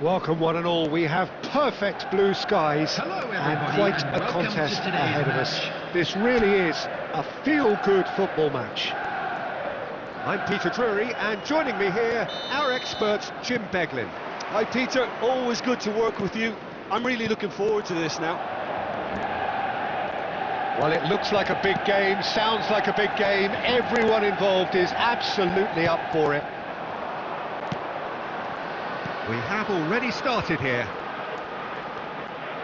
Welcome one and all. We have perfect blue skies and quite a contest ahead of us. This really is a feel-good football match. I'm Peter Drury, and joining me here, our expert Jim Beglin. Hi Peter, always good to work with you. I'm really looking forward to this now. Well, it looks like a big game, sounds like a big game. Everyone involved is absolutely up for it. We have already started here.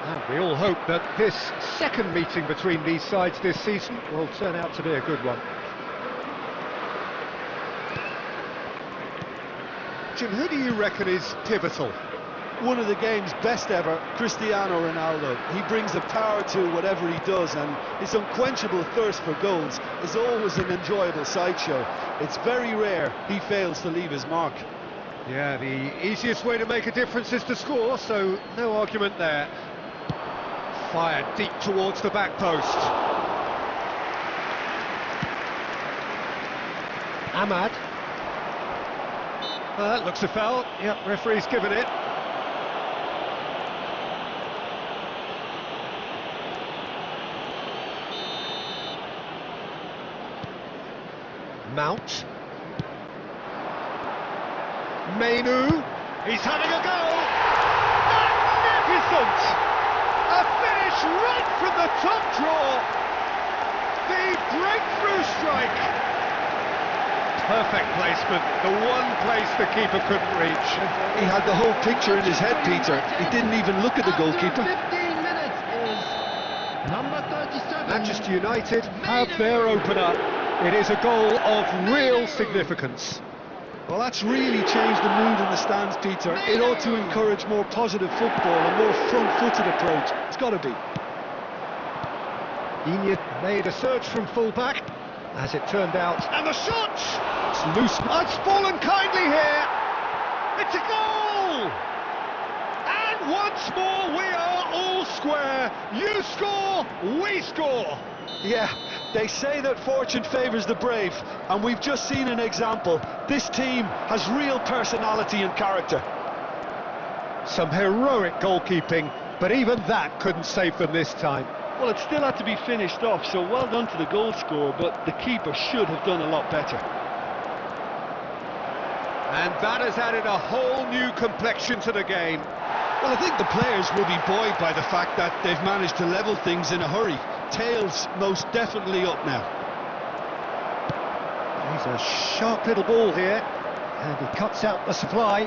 And we all hope that this second meeting between these sides this season will turn out to be a good one. Jim, who do you reckon is pivotal? One of the game's best ever, Cristiano Ronaldo. He brings the power to whatever he does, and his unquenchable thirst for goals is always an enjoyable sideshow. It's very rare he fails to leave his mark. Yeah, the easiest way to make a difference is to score, so no argument there. Fired deep towards the back post. Ahmad. Looks a foul. Yep, referee's given it. Mount. Mainoo, he's having a go! Magnificent! A finish right from the top draw! The breakthrough strike! Perfect placement, the one place the keeper couldn't reach. He had the whole picture in his head, Peter. He didn't even look at the goalkeeper. 15 minutes is number 37. Manchester United have their opener. It is a goal of real significance. Well, that's really changed the mood in the stands, Peter. It ought to encourage more positive football, a more front-footed approach. It's got to be. Inyet made a search from full-back, as it turned out. And the shot! It's loose. It's fallen kindly here. It's a goal! And once more, we are all square. You score, we score. Yeah, they say that fortune favours the brave, and we've just seen an example. This team has real personality and character. Some heroic goalkeeping, but even that couldn't save them this time. Well, it still had to be finished off, so well done to the goal scorer, but the keeper should have done a lot better. And that has added a whole new complexion to the game. Well, I think the players will be buoyed by the fact that they've managed to level things in a hurry. Tails most definitely up now. He's a sharp little ball here, and he cuts out the supply.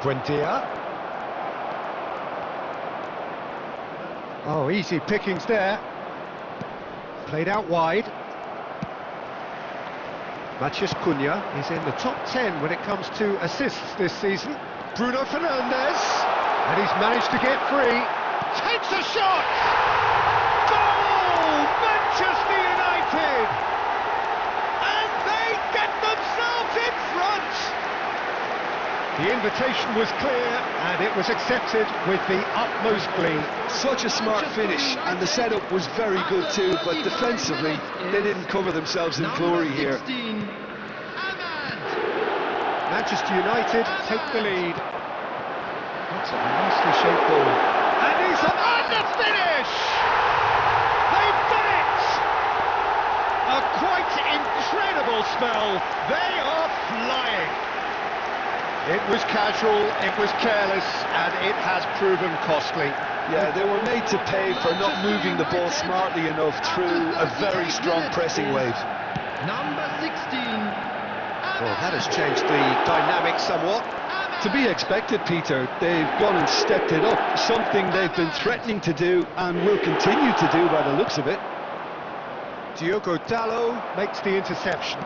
Buendia. Oh, easy pickings there. Played out wide. Matheus Cunha is in the top 10 when it comes to assists this season. Bruno Fernandes, and he's managed to get free. Takes a shot! Goal! Manchester United! And they get themselves in front! The invitation was clear, and it was accepted with the utmost glee. Such a smart finish, and the setup was very good too, but defensively, they didn't cover themselves in glory here. Manchester United take the lead. That's a nicely shaped ball. And he's on the finish! They've done it! A quite incredible spell. They are flying. It was casual, it was careless, and it has proven costly. Yeah, they were made to pay for not moving the ball smartly enough through a very strong pressing wave. Number 16. Well, that has changed the dynamic somewhat. To be expected, Peter. They've gone and stepped it up, something they've been threatening to do and will continue to do by the looks of it. Diogo Dalot makes the interception.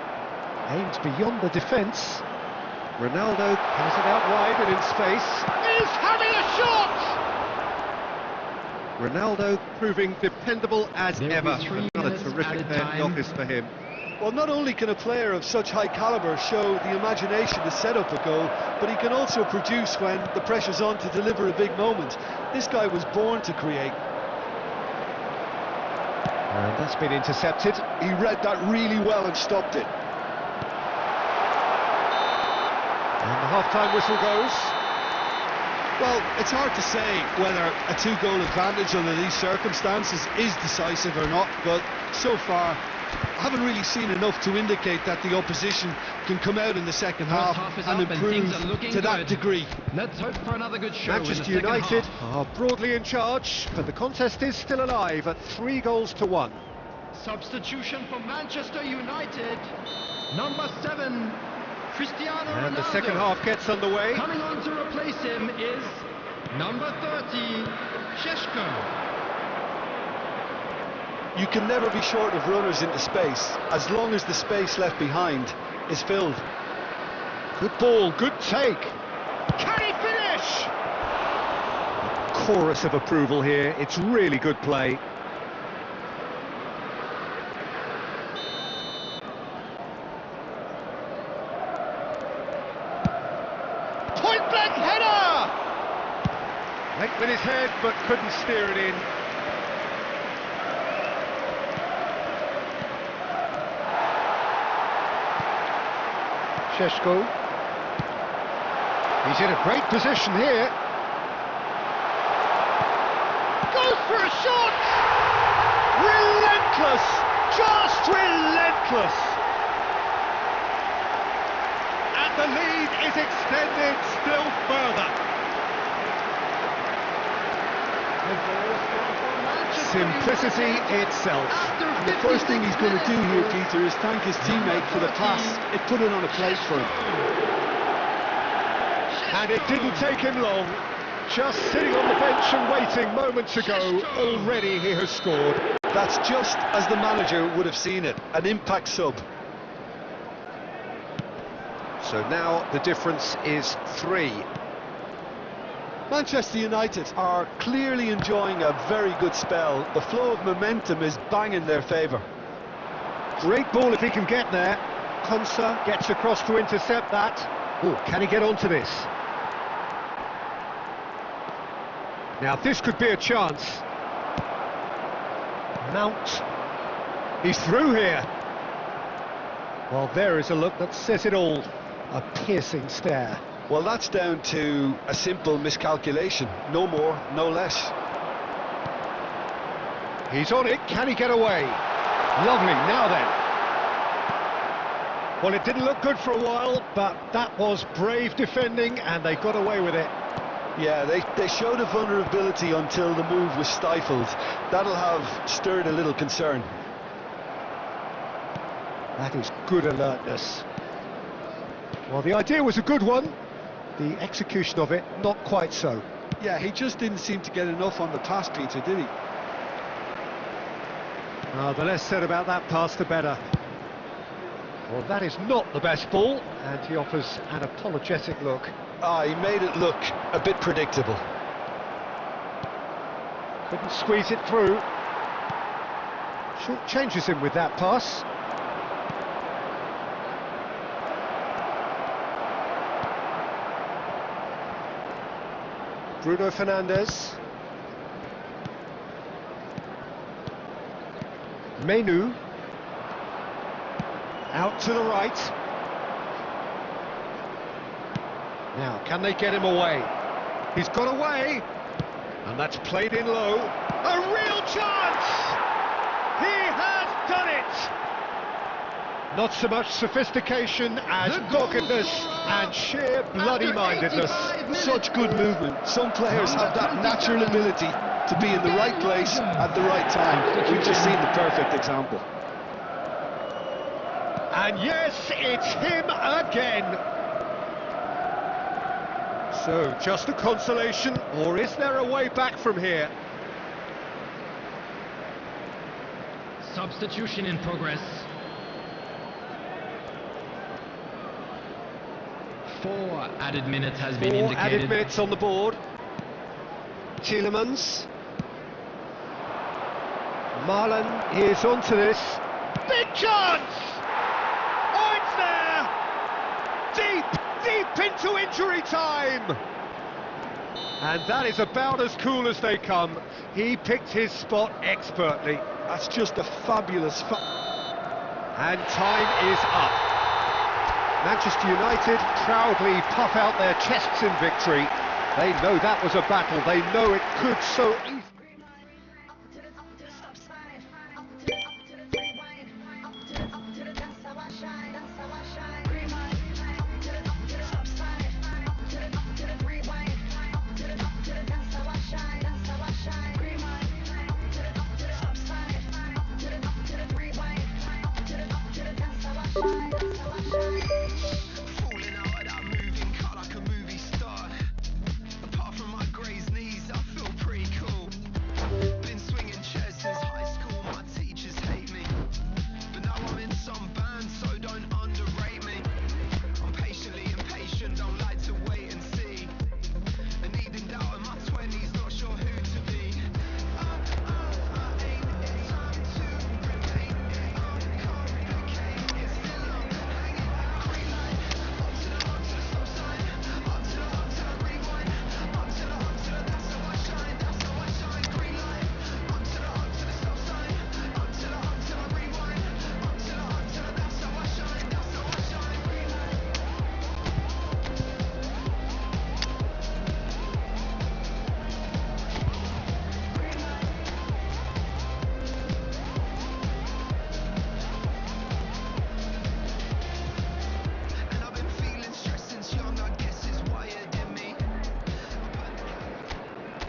Aims beyond the defence. Ronaldo has it out wide and in space. He's having a shot! Ronaldo proving dependable as There will ever. be 3 Another minutes terrific added day at the time. office for him. Well, not only can a player of such high calibre show the imagination to set up a goal, but he can also produce when the pressure's on to deliver a big moment. This guy was born to create. And that's been intercepted. He read that really well and stopped it. And the half-time whistle goes. Well, it's hard to say whether a two-goal advantage under these circumstances is decisive or not, but so far I haven't really seen enough to indicate that the opposition can come out in the second First half half is and up and improve things are looking to that good. degree. Let's hope for another good show in the Manchester second United half. are broadly in charge, but the contest is still alive at 3-1. Substitution for Manchester United. Number 7, Cristiano Ronaldo. And the second half gets underway. Coming on to replace him is number 30, Šeško. You can never be short of runners into space, as long as the space left behind is filled. Good ball, good take. Can he finish? A chorus of approval here. It's really good play. Point blank header! Went with his head, but couldn't steer it in. Šeško. He's in a great position here. Goes for a shot! Relentless! Just relentless! And the lead is extended still further. Simplicity itself. And the first thing he's going to do here, Peter, is thank his teammate for the pass. It put it on a plate for him. And it didn't take him long. Just sitting on the bench and waiting moments ago, already he has scored. That's just as the manager would have seen it, an impact sub. So now the difference is 3. Manchester United are clearly enjoying a very good spell. The flow of momentum is bang in their favour. Great ball if he can get there. Konsa gets across to intercept that. Oh, can he get onto this? Now this could be a chance. Mount. He's through here. Well, there is a look that says it all. A piercing stare. Well, that's down to a simple miscalculation. No more, no less. He's on it. Can he get away? Lovely. Now then. Well, it didn't look good for a while, but that was brave defending, and they got away with it. Yeah, they showed a vulnerability until the move was stifled. That'll have stirred a little concern. That is good alertness. Well, the idea was a good one. The execution of it, not quite so. Yeah, he just didn't seem to get enough on the pass, Peter, did he? The less said about that pass, the better. Well, that is not the best ball, and he offers an apologetic look. He made it look a bit predictable. Couldn't squeeze it through. Short changes him with that pass. Bruno Fernandes. Menu. Out to the right. Now, can they get him away? He's got away. And that's played in low. A real chance! He has done it! Not so much sophistication as doggedness and sheer bloody-mindedness. Such good movement. Some players have that natural ability to be in the right place at the right time. We've just seen the perfect example. And yes, it's him again. So, just a consolation, or is there a way back from here? Substitution in progress. 4 added minutes has been 4 indicated. added minutes on the board. Tielemans. Marlon is onto this. Big chance! Oh, it's there! Deep into injury time! And that is about as cool as they come. He picked his spot expertly. That's just a fabulous... And time is up. Manchester United proudly puff out their chests in victory. They know that was a battle. They know it could so easily...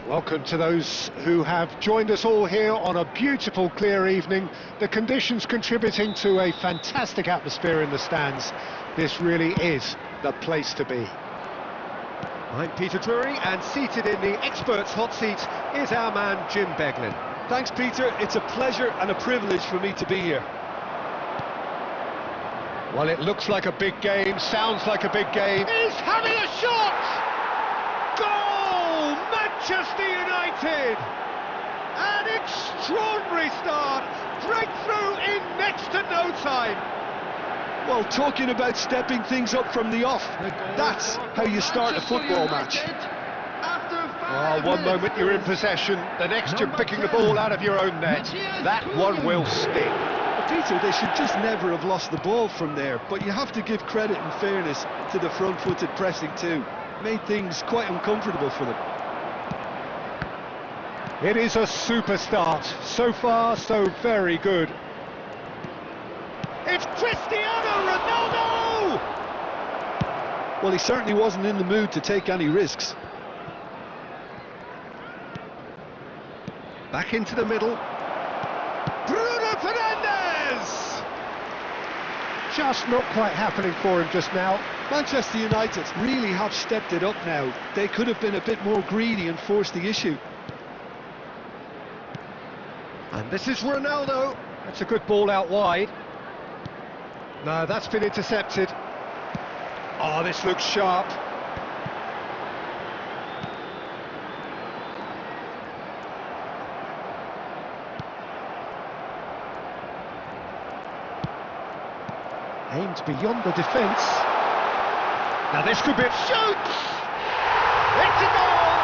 Welcome to those who have joined us all here on a beautiful, clear evening. The conditions contributing to a fantastic atmosphere in the stands. This really is the place to be. I'm Peter Drury, and seated in the experts' hot seat is our man Jim Beglin. Thanks, Peter. It's a pleasure and a privilege for me to be here. Well, it looks like a big game, sounds like a big game. He's having a shot! Goal! Manchester United! An extraordinary start! Breakthrough in next to no time! Well, talking about stepping things up from the off, that's how you start a football match. Oh, one moment you're in possession, the next you're picking the ball out of your own net. That one will sting. Peter, they should just never have lost the ball from there, but you have to give credit and fairness to the front-footed pressing too. Made things quite uncomfortable for them. It is a super start. So far, so very good. It's Cristiano Ronaldo! Well, he certainly wasn't in the mood to take any risks. Back into the middle. Bruno Fernandes! Just not quite happening for him just now. Manchester United really have stepped it up now. They could have been a bit more greedy and forced the issue. And this is Ronaldo. That's a good ball out wide. No, that's been intercepted. Oh, this looks sharp. Aimed beyond the defence. Now this could be a shoot! It's a goal!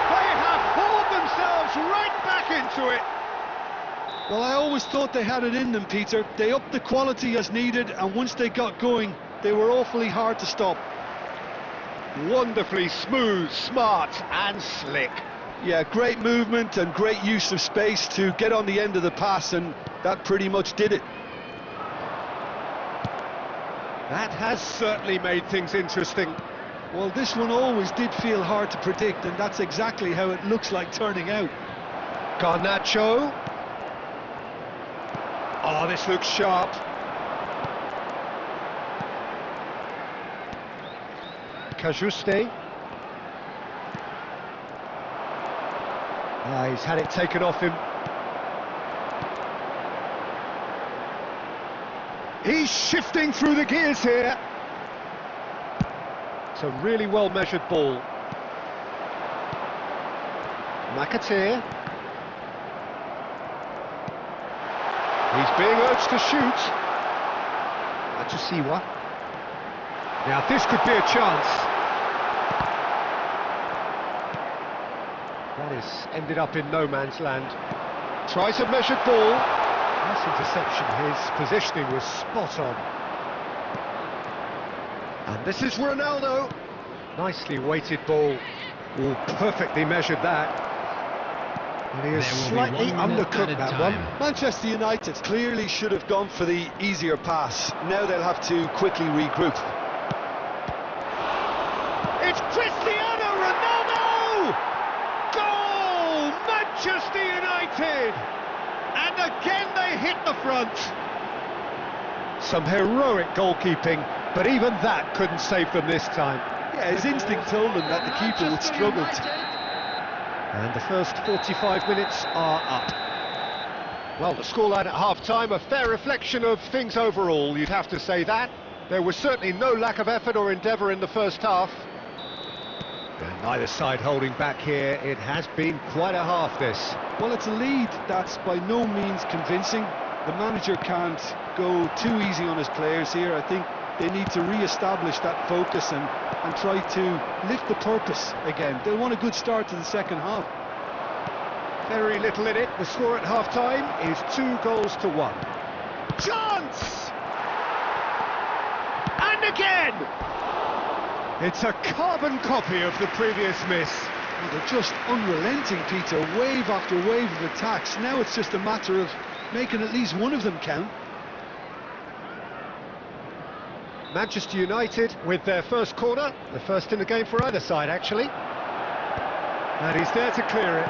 They have hauled themselves right back into it. Well, I always thought they had it in them, Peter. They upped the quality as needed, and once they got going, they were awfully hard to stop. Wonderfully smooth, smart and slick. Yeah, great movement and great use of space to get on the end of the pass, and that pretty much did it. That has certainly made things interesting. Well, this one always did feel hard to predict, and that's exactly how it looks like turning out. Garnacho. Oh, this looks sharp. Cajuste. He's had it taken off him. He's shifting through the gears here. It's a really well-measured ball. McAteer. He's being urged to shoot. Machisiwa. Now this could be a chance. That is ended up in no man's land. Tries a measured ball. Nice interception. His positioning was spot on. And this is Ronaldo. Nicely weighted ball. Oh, perfectly measured that. And he has slightly undercooked that one. Manchester United clearly should have gone for the easier pass. Now they'll have to quickly regroup. It's Cristiano Ronaldo! Goal! Manchester United! And again they hit the front. Some heroic goalkeeping, but even that couldn't save them this time. Yeah, his instinct told him that the keeper would struggle to... And the first 45 minutes are up. Well, the scoreline at half-time, a fair reflection of things overall, you'd have to say that. There was certainly no lack of effort or endeavour in the first half. And neither side holding back here. It has been quite a half, this. Well, it's a lead that's by no means convincing. The manager can't go too easy on his players here. I think they need to re-establish that focus and try to lift the purpose again. They'll want a good start to the second half. Very little in it. The score at half-time is 2-1. Chance! And again! It's a carbon copy of the previous miss. Well, they're just unrelenting, Peter. Wave after wave of attacks. Now it's just a matter of making at least one of them count. Manchester United with their first corner, the first in the game for either side actually. And he's there to clear it.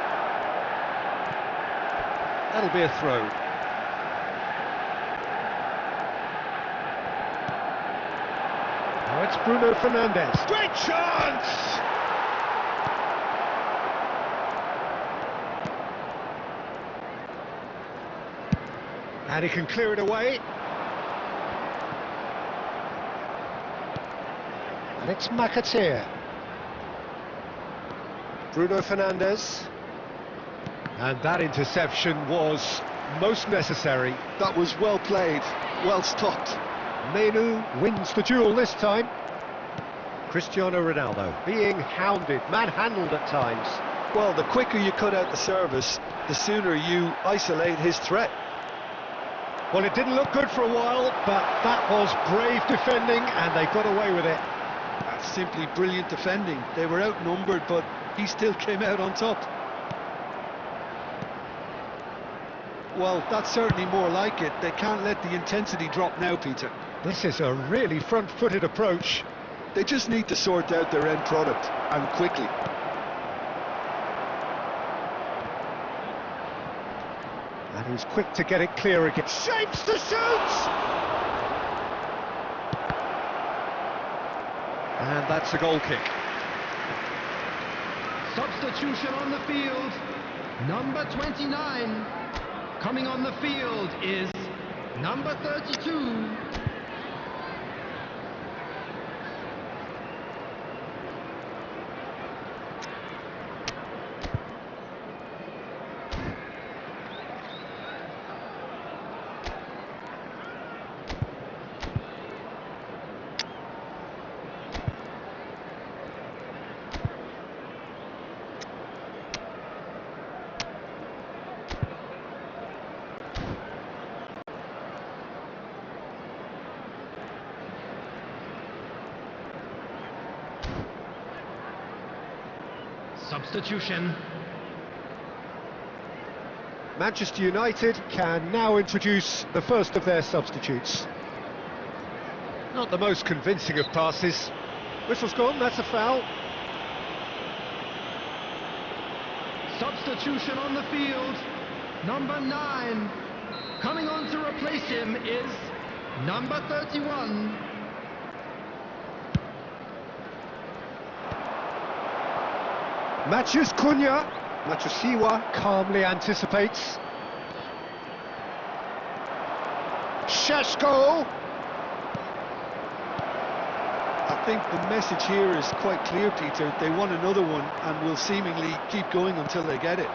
That'll be a throw. Now it's Bruno Fernandes. Great chance! And he can clear it away. And it's McAteer. Bruno Fernandes. And that interception was most necessary. That was well played, well stopped. Menu wins the duel this time. Cristiano Ronaldo being hounded, manhandled at times. Well, the quicker you cut out the service, the sooner you isolate his threat. Well, it didn't look good for a while, but that was brave defending and they got away with it. That's simply brilliant defending. They were outnumbered, but he still came out on top. Well, that's certainly more like it. They can't let the intensity drop now, Peter. This is a really front-footed approach. They just need to sort out their end product, and quickly. And he's quick to get it clear again. Shapes to shoot! And that's a goal kick. Substitution on the field. Number 29. Coming on the field is number 32. Substitution. Manchester United can now introduce the first of their substitutes. Not the most convincing of passes. Whistle's gone, that's a foul. Substitution on the field. Number 9. Coming on to replace him is number 31. Matheus Cunha. Machisiwa calmly anticipates. Šeško. I think the message here is quite clear, Peter. They want another one and will seemingly keep going until they get it.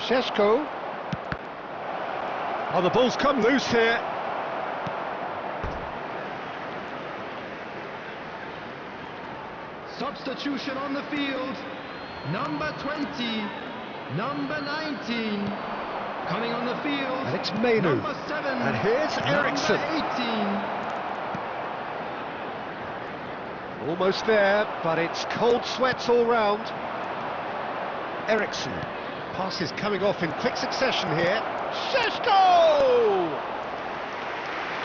Šeško. Oh, the ball's come loose here. Substitution on the field. Number 20, number 19. Coming on the field. And it's Mainu. Number 7. And here's Eriksson. Number 18. Almost there, but it's cold sweats all round. Eriksson. Passes coming off in quick succession here. Šeško!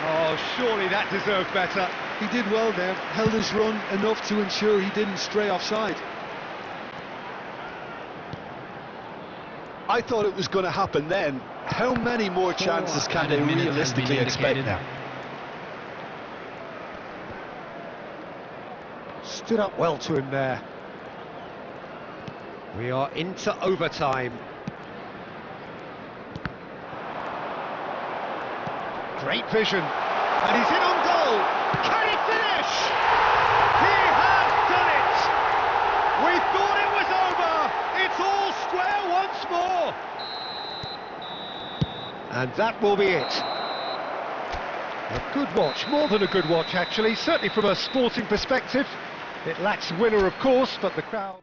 Oh, surely that deserved better. He did well there, held his run enough to ensure he didn't stray offside. I thought it was going to happen then. How many more chances can they realistically expect now? Stood up well to him there. We are into overtime. Great vision. And he's in on goal. Can he finish? He has done it! We thought it was over. It's all square once more. And that will be it. A good watch, more than a good watch actually, certainly from a sporting perspective. It lacks winner of course, but the crowd...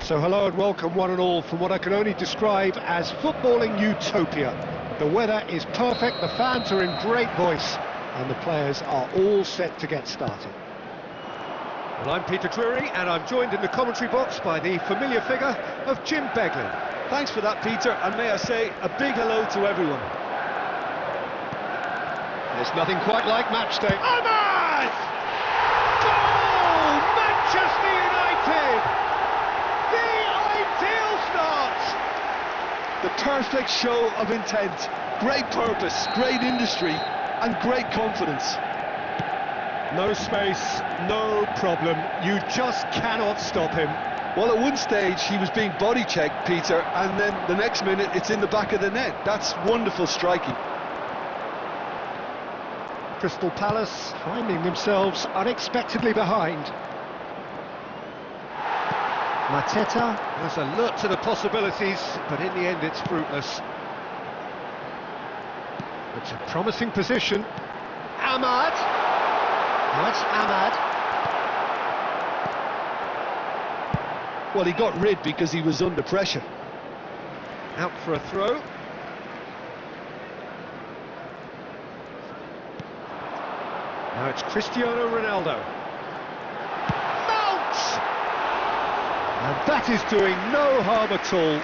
So hello and welcome one and all from what I can only describe as footballing utopia. The weather is perfect, the fans are in great voice, and the players are all set to get started. Well, I'm Peter Drury, and I'm joined in the commentary box by the familiar figure of Jim Beglin. Thanks for that, Peter, and may I say a big hello to everyone. There's nothing quite like match day. Ahmad! Goal! Manchester United! The perfect show of intent, great purpose, great industry, and great confidence. No space, no problem. You just cannot stop him. Well, at one stage he was being body checked, Peter, and then the next minute it's in the back of the net. That's wonderful striking. Crystal Palace finding themselves unexpectedly behind. Mateta has alert to the possibilities, but in the end it's fruitless. It's a promising position. Ahmad! That's Ahmad. Well, he got rid because he was under pressure. Out for a throw. Now it's Cristiano Ronaldo. And that is doing no harm at all.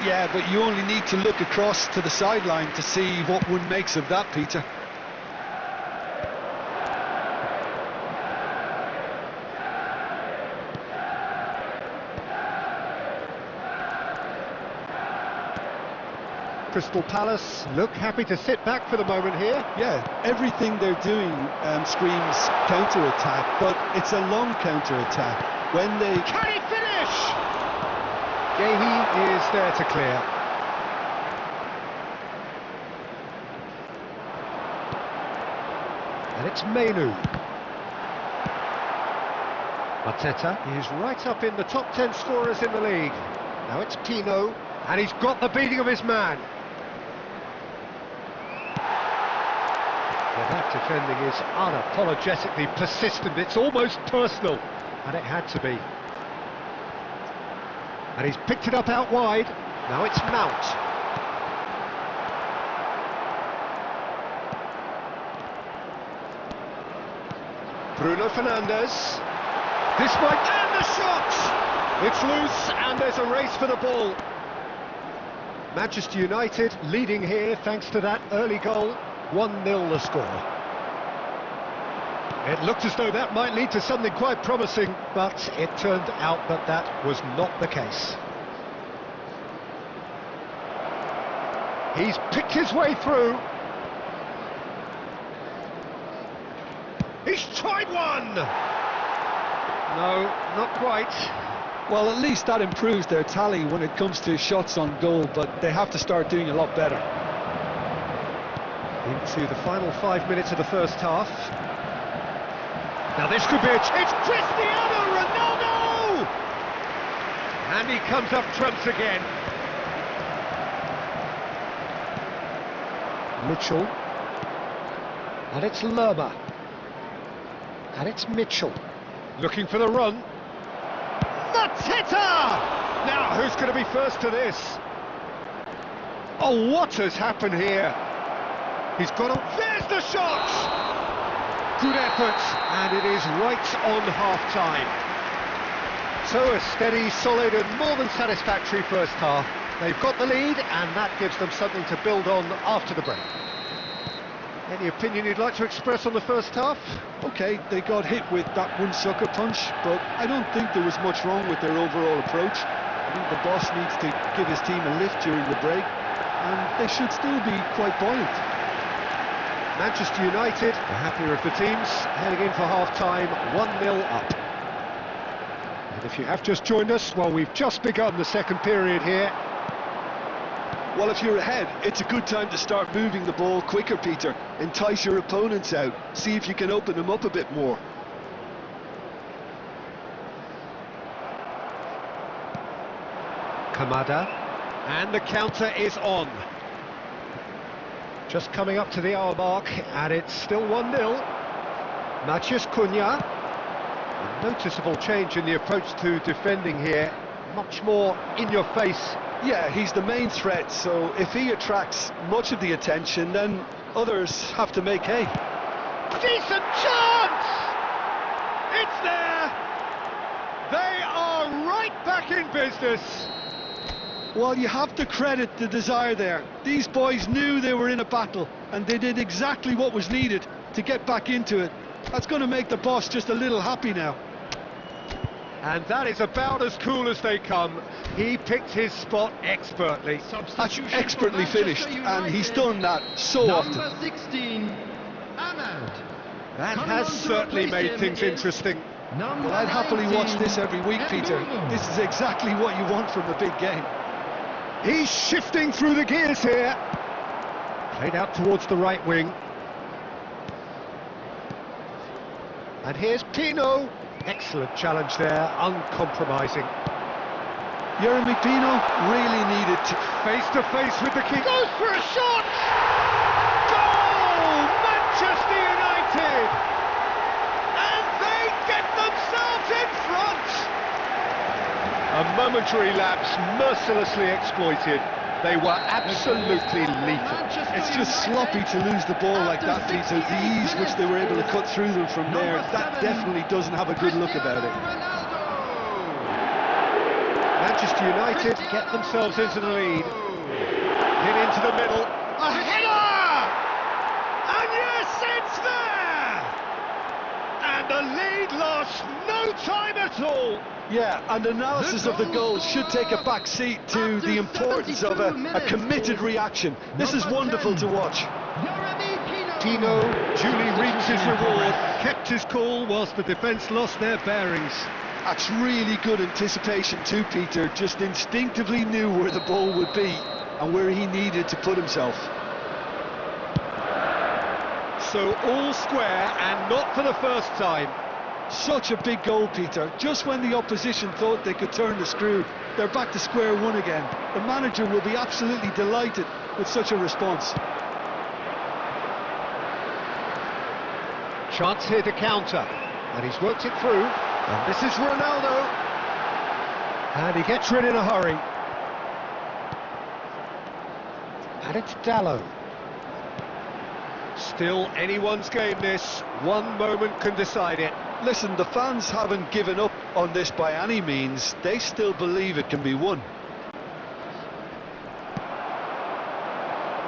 Yeah, but you only need to look across to the sideline to see what one makes of that, Peter. Crystal Palace look happy to sit back for the moment here. Yeah, everything they're doing screams counter-attack, but it's a long counter-attack. When they... Can he finish? Gehi is there to clear. And it's Mainu. Mateta is right up in the top 10 scorers in the league. Now it's Pino, and he's got the beating of his man. Well, that defending is unapologetically persistent. It's almost personal, and it had to be. And he's picked it up out wide. Now it's Mount. Bruno Fernandes. This might... And the shot! It's loose, and there's a race for the ball. Manchester United leading here thanks to that early goal. 1-0 the score. It looked as though that might lead to something quite promising, but it turned out that that was not the case. He's picked his way through. He's tried one! No, not quite. Well, at least that improves their tally when it comes to shots on goal, but they have to start doing a lot better. Into the final 5 minutes of the first half. Now this could be a... It's Cristiano Ronaldo! And he comes up trumps again. Mitchell. And it's Lerma. And it's Mitchell. Looking for the run. Mateta! Now, who's going to be first to this? Oh, what has happened here? He's got a... There's the shot! Good effort, and it is right on half-time. So a steady, solid and more than satisfactory first half. They've got the lead, and that gives them something to build on after the break. Any opinion you'd like to express on the first half? Okay, they got hit with that one sucker punch, but I don't think there was much wrong with their overall approach. I think the boss needs to give his team a lift during the break, and they should still be quite buoyant. Manchester United, the happier of the teams, heading in for half-time, 1-0 up. And if you have just joined us, well, we've just begun the second period here. Well, if you're ahead, it's a good time to start moving the ball quicker, Peter. Entice your opponents out. See if you can open them up a bit more. Kamada. And the counter is on. Just coming up to the hour mark, and it's still 1-0. Matheus Cunha. A noticeable change in the approach to defending here. Much more in your face. Yeah, he's the main threat, so if he attracts much of the attention, then others have to make hay. Decent chance! It's there! They are right back in business! Well, you have to credit the desire there. These boys knew they were in a battle, and they did exactly what was needed to get back into it. That's going to make the boss just a little happy now. And that is about as cool as they come. He picked his spot expertly. That's expertly finished, and he's done that so often. Number 16, Ahmad. That has certainly made things interesting. Well, I'd happily watch this every week, Peter. This is exactly what you want from a big game. He's shifting through the gears here. Played out towards the right wing. And here's Pino. Excellent challenge there, uncompromising. Yeremy Pino really needed to... Face to face with the keeper. Goes for a shot! Goal! Manchester United! And they get themselves in front! A momentary lapse, mercilessly exploited. They were absolutely lethal. It's just sloppy to lose the ball like that, Peter. The ease which they were able to cut through them from there, that definitely doesn't have a good look about it. Manchester United get themselves into the lead. Hit into the middle. A header! And yes, it's there! And the lead lost no time at all. Yeah, and analysis of the goal should take a back seat to the importance of a committed reaction. This is wonderful to watch. Pino duly reaped his reward, kept his cool whilst the defence lost their bearings. That's really good anticipation too, Peter. Just instinctively knew where the ball would be and where he needed to put himself. So all square, and not for the first time. Such a big goal, Peter. Just when the opposition thought they could turn the screw, they're back to square one again. The manager will be absolutely delighted with such a response. Chance here to counter, and he's worked it through. And this is Ronaldo. And he gets rid in a hurry. And it's Dalot. Still anyone's game this. One moment can decide it. Listen, the fans haven't given up on this by any means. They still believe it can be won.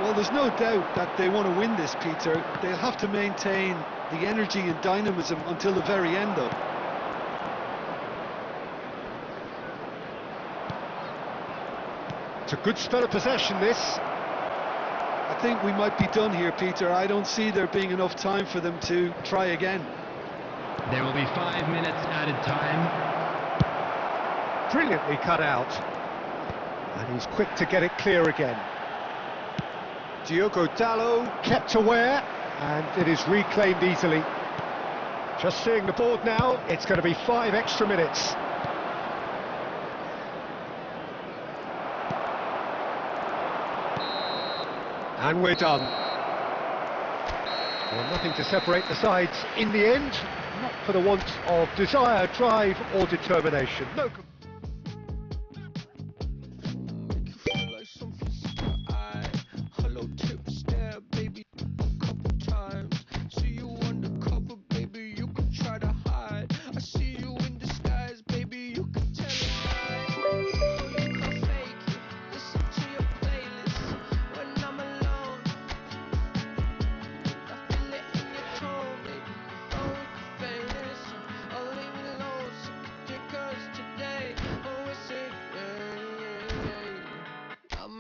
Well, there's no doubt that they want to win this, Peter. They'll have to maintain the energy and dynamism until the very end, though. It's a good spell of possession, this. I think we might be done here, Peter. I don't see there being enough time for them to try again. There will be 5 minutes added time. Brilliantly cut out. And he's quick to get it clear again. Diogo Dalot kept aware, and it is reclaimed easily. Just seeing the board now, it's going to be 5 extra minutes. And we're done. Well, nothing to separate the sides in the end, not for the want of desire, drive or determination. No.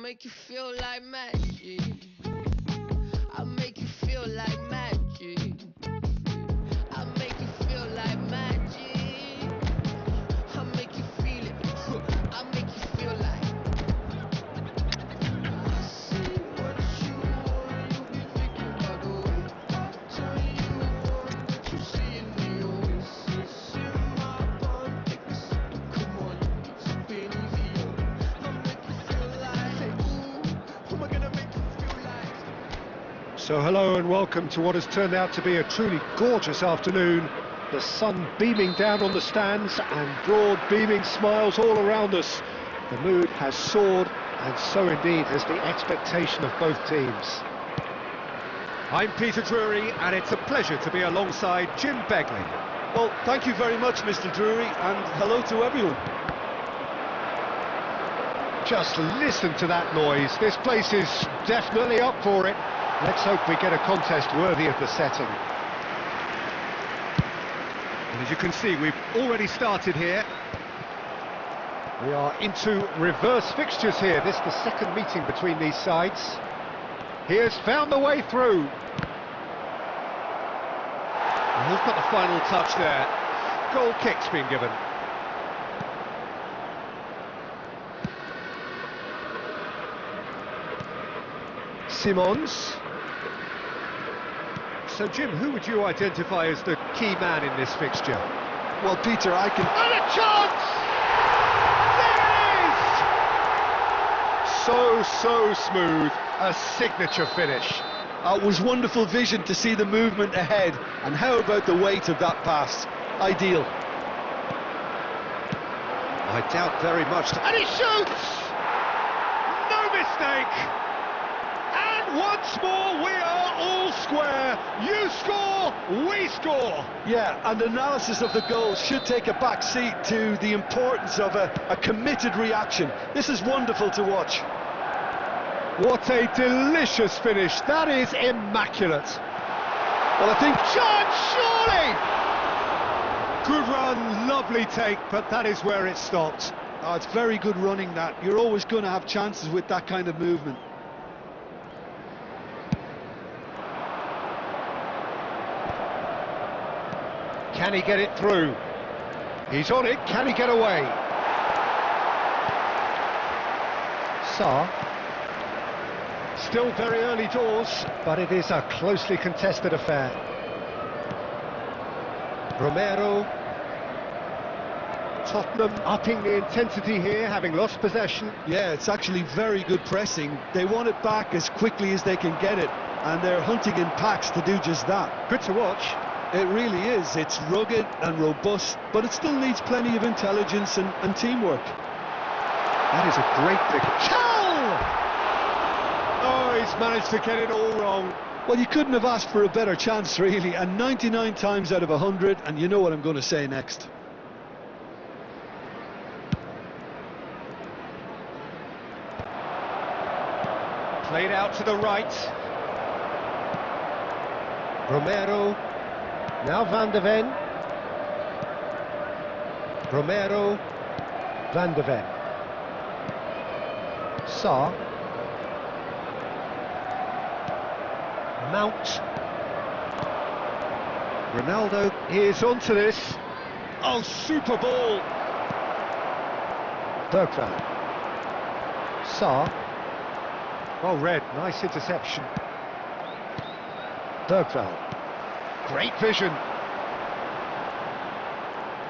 Make you feel like magic. I'll make you feel like magic. I'll make you feel like magic. I'll make you feel it. I'll make you feel like. I see what you want. You be thinking about the way I turn you on. What you see in the oasis in my bond. Take a sip, come on, it's been easy. I'll make you feel like. So hello and welcome to what has turned out to be a truly gorgeous afternoon. The sun beaming down on the stands and broad beaming smiles all around us. The mood has soared, and so indeed has the expectation of both teams. I'm Peter Drury, and it's a pleasure to be alongside Jim Begley. Well, thank you very much, Mr. Drury, and hello to everyone. Just listen to that noise. This place is definitely up for it. Let's hope we get a contest worthy of the setting. And as you can see, we've already started here. We are into reverse fixtures here. This is the second meeting between these sides. He has found the way through. And who's got the final touch there? Goal kick's been given. Simons. So, Jim, who would you identify as the key man in this fixture? Well, Peter, I can... And a chance! There it is! So smooth, a signature finish. It was wonderful vision to see the movement ahead, and how about the weight of that pass? Ideal. I doubt very much... And he shoots! No mistake! And once more, we are all square. You score, we score. Yeah, and analysis of the goal should take a back seat to the importance of a committed reaction. This is wonderful to watch. What a delicious finish. That is immaculate. Well, I think... Chance, surely! Good run, lovely take, but that is where it stopped. Oh, it's very good running, that. You're always going to have chances with that kind of movement. Can he get it through? He's on it, can he get away? Sarr. Still very early doors, but it is a closely contested affair. Romero. Tottenham upping the intensity here, having lost possession. Yeah, it's actually very good pressing. They want it back as quickly as they can get it, and they're hunting in packs to do just that. Good to watch. It really is. It's rugged and robust, but it still needs plenty of intelligence and teamwork. That is a great pick. Chow! Oh, he's managed to get it all wrong. Well, you couldn't have asked for a better chance, really, and 99 times out of 100, and you know what I'm going to say next. Played out to the right. Romero. Now Van de Ven. Romero. Van de Ven. Sarr. Mount. Ronaldo is onto this. Oh, super ball. Bergvall. Sarr. Well read, nice interception. Bergvall. Great vision.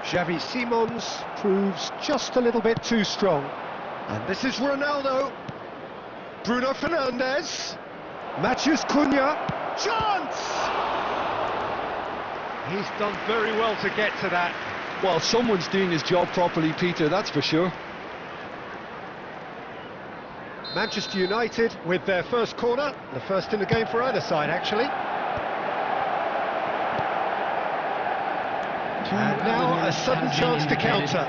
Xavi Simons proves just a little bit too strong. And this is Ronaldo. Bruno Fernandes. Matheus Cunha. Chance! He's done very well to get to that. Well, someone's doing his job properly, Peter, that's for sure. Manchester United with their first corner, the first in the game for either side, actually. And now a sudden chance to counter.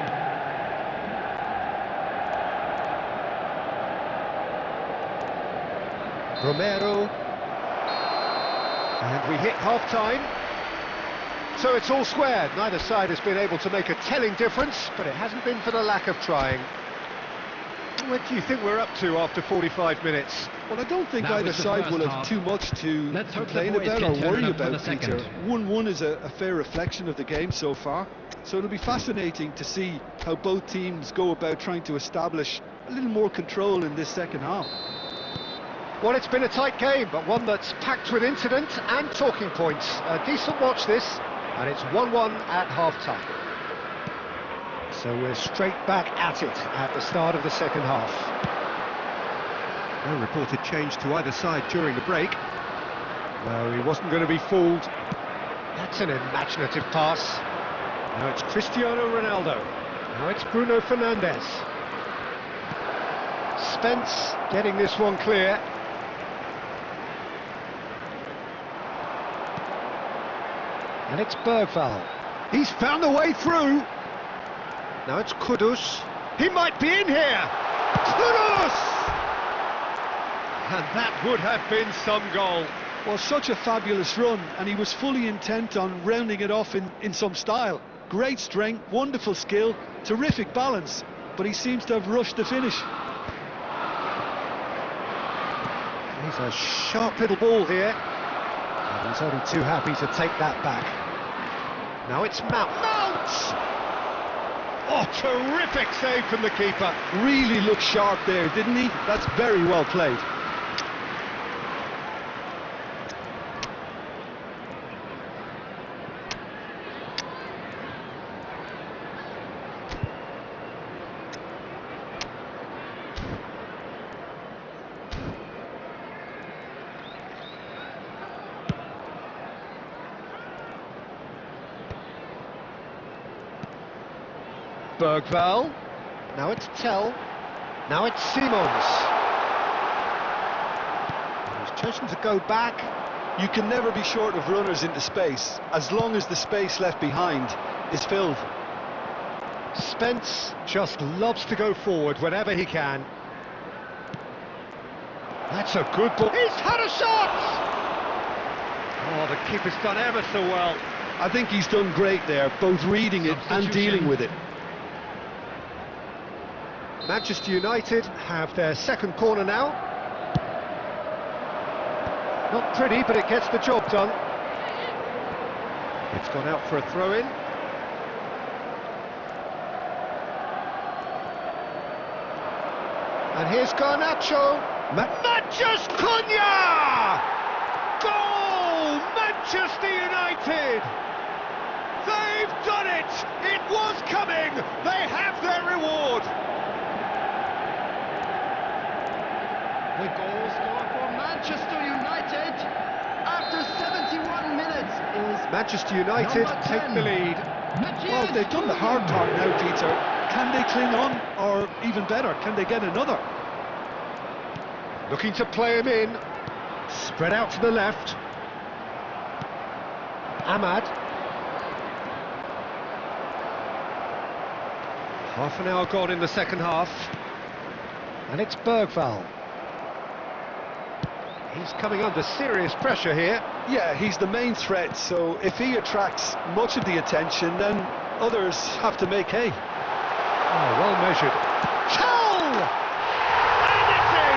Romero. And we hit half-time. So it's all square. Neither side has been able to make a telling difference, but it hasn't been for the lack of trying. What do you think we're up to after 45 minutes? Well, I don't think That either was the side first will have half. too much to Let's hope the complain boys about can or turn worry it up for about, the Peter. second. 1-1 is a fair reflection of the game so far, so it'll be fascinating to see how both teams go about trying to establish a little more control in this second half. Well, it's been a tight game, but one that's packed with incident and talking points. A decent watch this, and it's 1-1 at half-time. So we're straight back at it at the start of the second half. No reported change to either side during the break. No, he wasn't going to be fooled. That's an imaginative pass. Now it's Cristiano Ronaldo. Now it's Bruno Fernandes. Spence getting this one clear. And it's Bergvall. He's found a way through. Now it's Kudus. He might be in here. Kudus! And that would have been some goal. Well, such a fabulous run, and he was fully intent on rounding it off in some style. Great strength, wonderful skill, terrific balance, but he seems to have rushed the finish. He's a sharp little ball here. And he's only too happy to take that back. Now it's Mount. Mount! Oh, terrific save from the keeper. Really looked sharp there, didn't he? That's very well played. Bergvall. Now it's Tell. Now it's Simons. And he's chosen to go back. You can never be short of runners into space, as long as the space left behind is filled. Spence just loves to go forward whenever he can. That's a good ball. He's had a shot! Oh, the keeper's done ever so well. I think he's done great there, both reading it and dealing with it. Manchester United have their second corner now. Not pretty, but it gets the job done. It's gone out for a throw-in. And here's Garnacho. Matheus Cunha! Goal! Manchester United! They've done it! It was coming! They have their reward! The goal scorer for Manchester United after 71 minutes is Manchester United number take 10, the lead. Well, they've done the hard part now, Peter. Can they cling on, or even better, can they get another? Looking to play him in. Spread out to the left. Ahmad. Half an hour gone in the second half. And it's Bergvall. He's coming under serious pressure here. Yeah, he's the main threat, so if he attracts much of the attention, then others have to make hay. Oh, well measured. Chow! And it's in!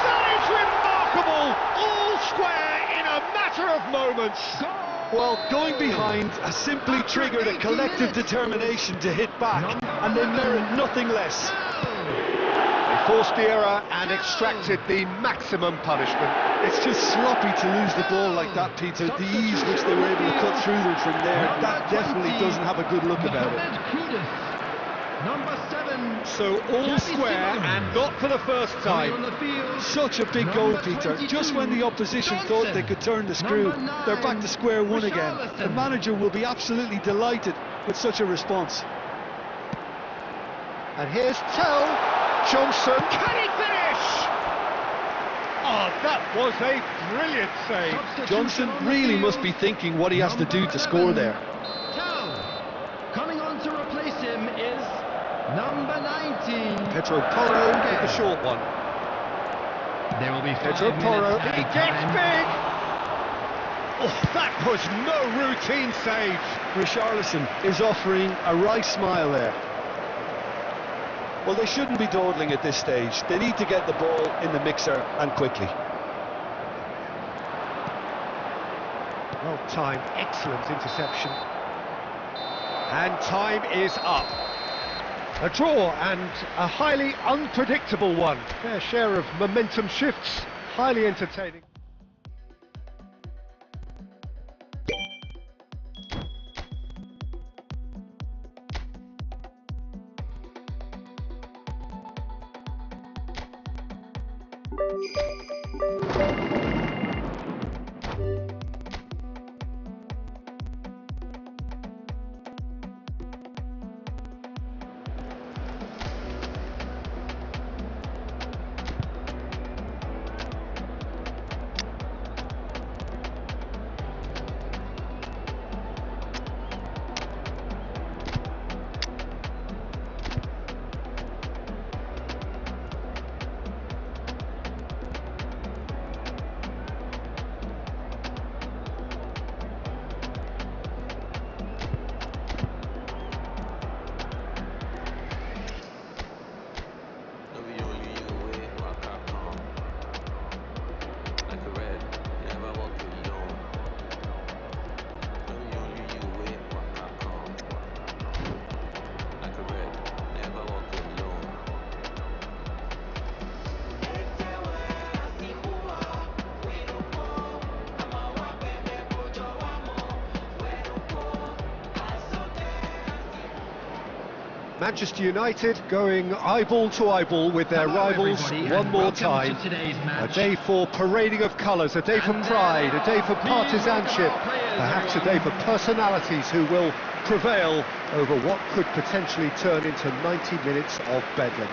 That is remarkable! All square in a matter of moments. Well, going behind has simply triggered a collective determination to hit back, and they merit nothing less. They forced the error and extracted the maximum punishment. It's just sloppy to lose the ball like that, Peter. The ease which they were able to cut through them from there, that definitely doesn't have a good look about it. Number 7. So all square and not for the first Coming on time. the field. Such a big goal, Peter. Just when the opposition thought they could turn the screw, they're back to square one again. The manager will be absolutely delighted with such a response. And here's Tell. Johnson. Can he finish? Oh, that was a brilliant save. Johnson really must be thinking what he has to do to score there. Coming on to replace him is number 19. Pedro Porro with the short one. There will be 5 Pedro minutes Porro. added He gets time. big. Oh, that was no routine save. Richarlison is offering a wry smile there. Well, they shouldn't be dawdling at this stage. They need to get the ball in the mixer, and quickly. Well timed, excellent interception. And time is up. A draw and a highly unpredictable one. Fair share of momentum shifts, highly entertaining. Manchester United going eyeball to eyeball with their Hello, rivals everybody, one and more welcome time. to today's A match. day for parading of colours, a day for And pride, a day for please welcome partisanship, our players, perhaps a everyone. day for personalities who will prevail over what could potentially turn into 90 minutes of bedlam.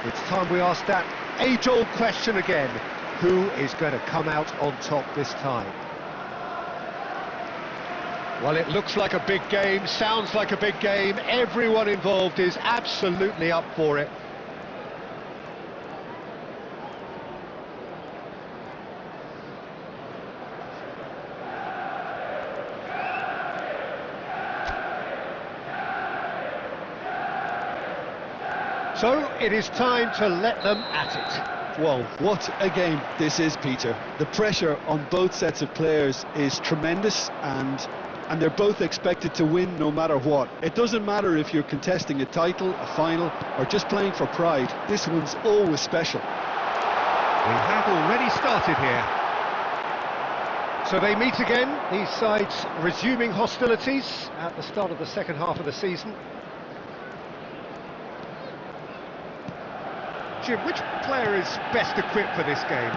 It's time we ask that age-old question again: who is going to come out on top this time? Well, it looks like a big game, sounds like a big game. Everyone involved is absolutely up for it. So it is time to let them at it. Well, what a game this is, Peter. The pressure on both sets of players is tremendous, and they're both expected to win no matter what. It doesn't matter if you're contesting a title, a final, or just playing for pride. This one's always special. We have already started here. So they meet again, these sides resuming hostilities at the start of the second half of the season. Jim, which player is best equipped for this game?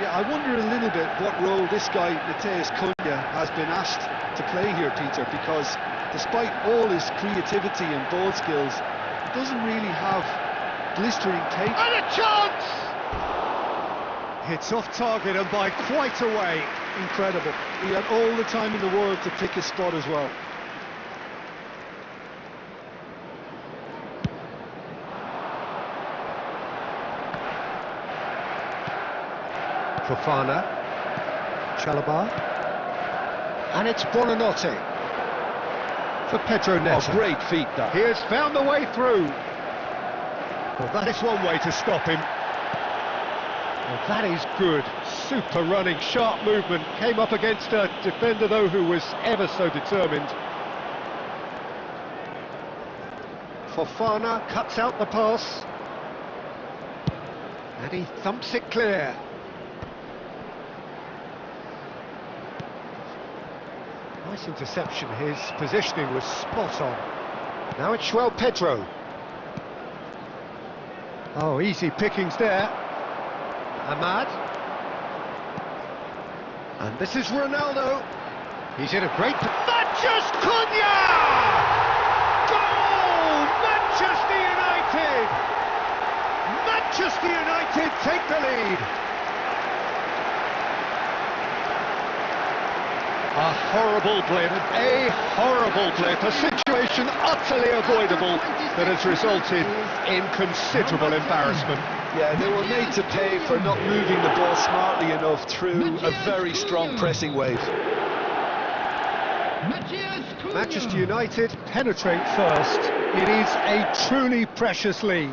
Yeah, I wonder a little bit what role this guy, Matheus Cunha, has been asked to play here, Peter, because despite all his creativity and ball skills, he doesn't really have blistering tape. And a chance! Hits off target and by quite a way. Incredible. He had all the time in the world to pick his spot as well. Fofana, Chalobah, and it's Buonanotte for Pedro Neto. Oh, great feat that. He has found the way through. Well, that is one way to stop him. Well, that is good. Super running, sharp movement. Came up against a defender, though, who was ever so determined. Fofana cuts out the pass. And he thumps it clear. Nice interception. His positioning was spot on. Now it's João Pedro. Oh, easy pickings there. Ahmad. And this is Ronaldo. He's in a great... Mathias Cunha! Goal! Manchester United! Manchester United take the lead. A horrible blip, a situation utterly avoidable that has resulted in considerable embarrassment. Yeah, they were made to pay for not moving the ball smartly enough through a very strong pressing wave. Manchester United penetrate first. It is a truly precious lead.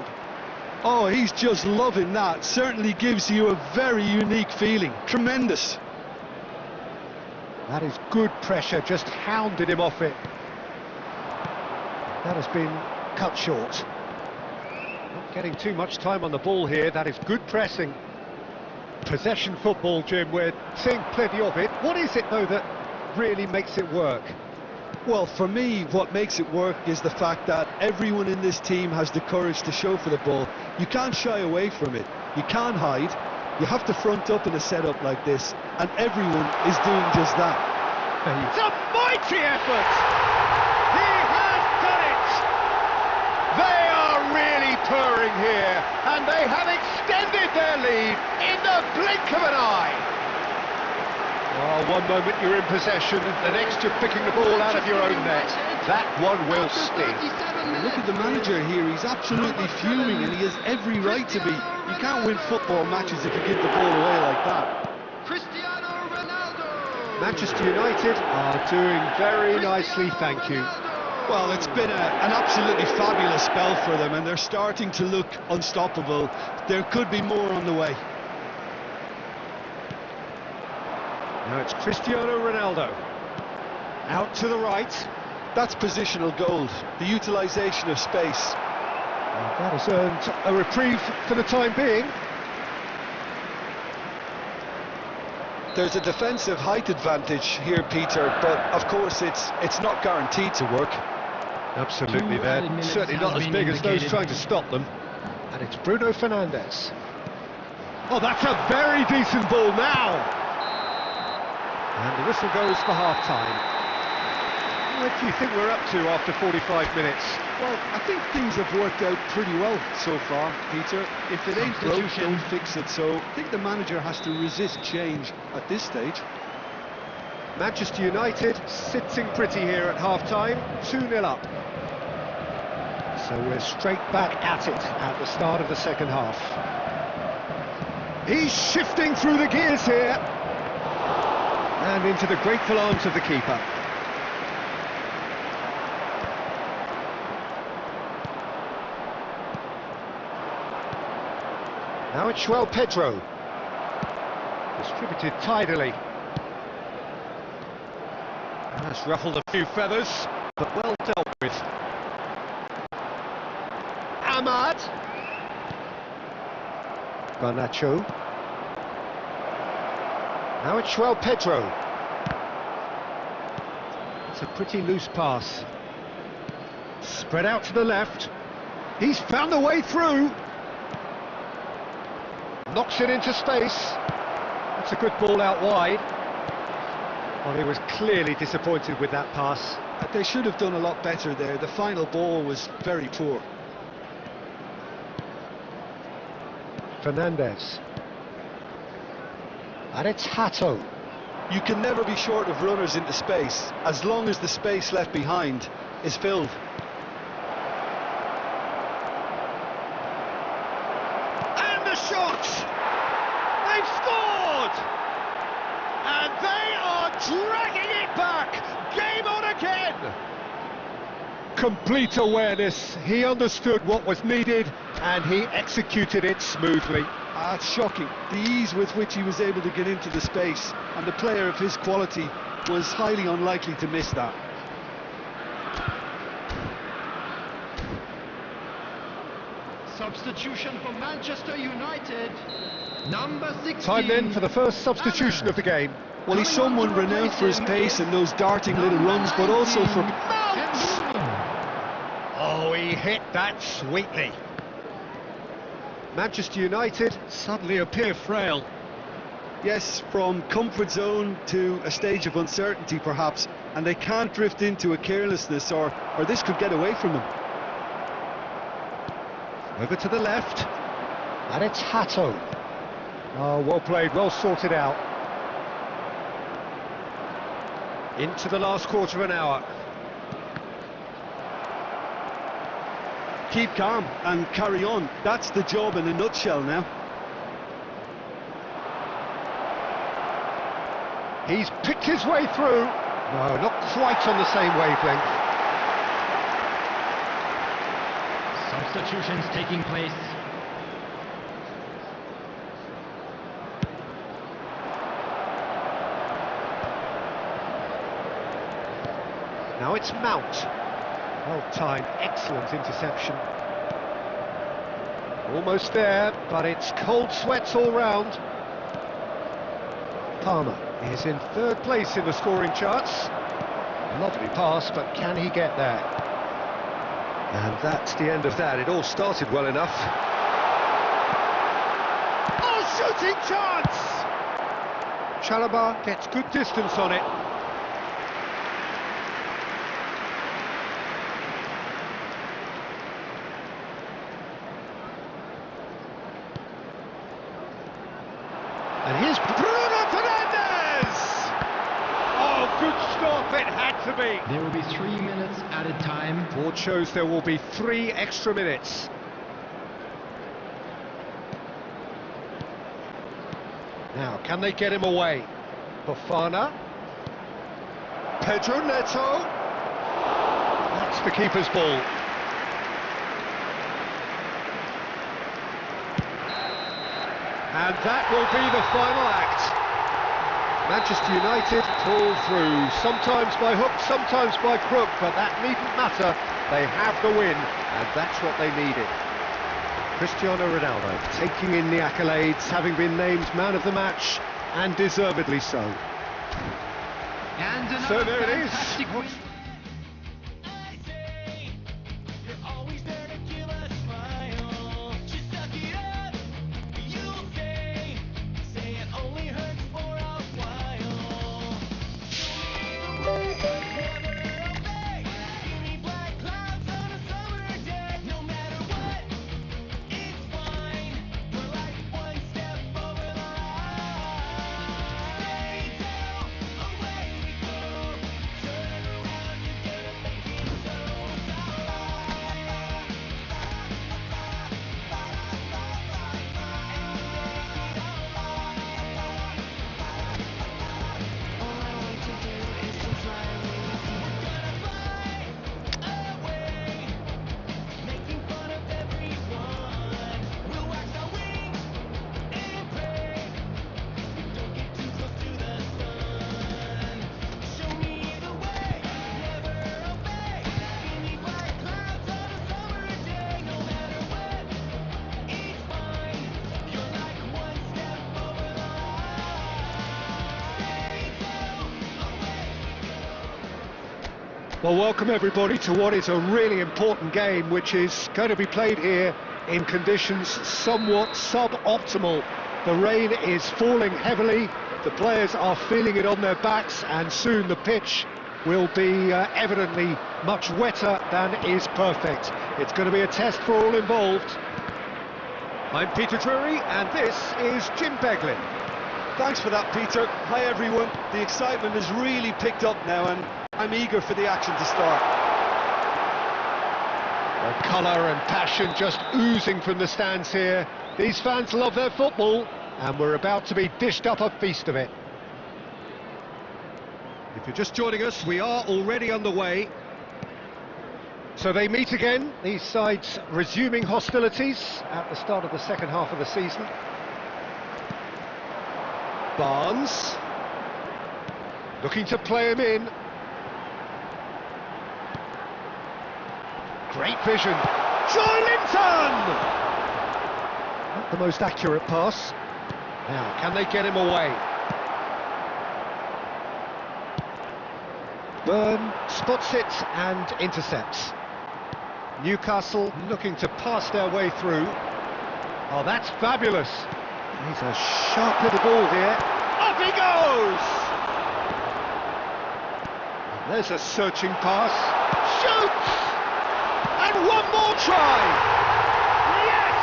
Oh, he's just loving that. Certainly gives you a very unique feeling. Tremendous. That is good pressure, just hounded him off it. That has been cut short. Not getting too much time on the ball here, that is good pressing. Possession football, Jim, we're seeing plenty of it. What is it, though, that really makes it work? Well, for me, what makes it work is the fact that everyone in this team has the courage to show for the ball. You can't shy away from it. You can't hide. You have to front up in a setup like this, and everyone is doing just that. It's a mighty effort! He has done it! They are really purring here, and they have extended their lead in the blink of an eye. Oh, one moment you're in possession, the next you're picking the ball out of your own net. That one will sting. Look at the manager here, he's absolutely fuming, and he has every right to be. You can't win football matches if you give the ball away like that. Cristiano Ronaldo! Manchester United are doing very nicely, thank you. Well, it's been an absolutely fabulous spell for them, and they're starting to look unstoppable. There could be more on the way. Now it's Cristiano Ronaldo. Out to the right. That's positional gold, the utilisation of space. And that has earned a reprieve for the time being. There's a defensive height advantage here, Peter, but of course it's not guaranteed to work. Absolutely, they're certainly not as big as those trying to stop them. And it's Bruno Fernandes. Oh, that's a very decent ball now! And the whistle goes for half-time. What do you think we're up to after 45 minutes? Well, I think things have worked out pretty well so far, Peter. If it ain't broke, don't fix it. So I think the manager has to resist change at this stage. Manchester United sitting pretty here at half-time, 2-0 up. So we're straight back at it at the start of the second half. He's shifting through the gears here. And into the grateful arms of the keeper. Now it's João Pedro. Distributed tidily. That's ruffled a few feathers, but well dealt with. Ahmad. Garnacho. Now it's João Pedro. It's a pretty loose pass. Spread out to the left. He's found a way through. Knocks it into space. That's a good ball out wide. Well, he was clearly disappointed with that pass. They should have done a lot better there. The final ball was very poor. Fernandez. And it's Hato. You can never be short of runners into space, as long as the space left behind is filled. And the shot! They've scored! And they are dragging it back! Game on again! Complete awareness. He understood what was needed and he executed it smoothly. It's shocking, the ease with which he was able to get into the space, and the player of his quality was highly unlikely to miss that. Substitution for Manchester United. Number 16. Time then for the first substitution of the game. Well, he's someone renowned for his pace and those darting little runs, but also for... Oh, he hit that sweetly. Manchester United suddenly appear frail. Yes, from comfort zone to a stage of uncertainty perhaps, and they can't drift into a carelessness or this could get away from them. Over to the left, and it's Hato. Oh, well played, well sorted out. Into the last quarter of an hour. Keep calm and carry on. That's the job in a nutshell now. He's picked his way through. No, not quite on the same wavelength. Substitutions taking place. Now it's Mount. Well timed, excellent interception. Almost there, but it's cold sweats all round. Palmer is in third place in the scoring charts. Lovely pass, but can he get there? And that's the end of that. It all started well enough. Oh, shooting chance! Chalobah gets good distance on it. And here's Bruno Fernandes! Oh, good stop, it had to be. There will be 3 minutes added time. Board shows there will be 3 extra minutes. Now, can they get him away? Fofana. Pedro Neto. That's the keeper's ball. And that will be the final act. Manchester United pull through, sometimes by hook, sometimes by crook, but that needn't matter. They have the win, and that's what they needed. Cristiano Ronaldo taking in the accolades, having been named man of the match, and deservedly so. And So another there it is. fantastic win. I say, you're always there to give a smile. Just suck it up. You'll say it only hurts for a while. Show me the way, never obey. Give me black clouds on a summer day. No matter what, it's fine. You're like one step over the line. Fairy tale, away we go. Turn around, you're gonna make it so. All I want to do is to fly away with you. Away, making fun of everyone. We'll wax our wings and pray. Don't get too close to the sun. Show me the way, never obey. Give me black clouds on a summer day. No matter what, it's fine. You're like one step over the line. Fairy tale, away. Well, welcome everybody to what is a really important game, which is going to be played here in conditions somewhat suboptimal. The rain is falling heavily, the players are feeling it on their backs, and soon the pitch will be evidently much wetter than is perfect. It's going to be a test for all involved. I'm Peter Drury, and this is Jim Beglin. Thanks for that, Peter. Hi, everyone. The excitement has really picked up now, and I'm eager for the action to start. The colour and passion just oozing from the stands here. These fans love their football, and we're about to be dished up a feast of it. If you're just joining us, we are already underway. So they meet again, these sides resuming hostilities at the start of the second half of the season. Barnes looking to play him in. Great vision. Joelinton! Not the most accurate pass. Now, can they get him away? Byrne spots it and intercepts. Newcastle looking to pass their way through. Oh, that's fabulous. He's a sharp little ball here. Up he goes! And there's a searching pass. Shoots! And one more try! Yes!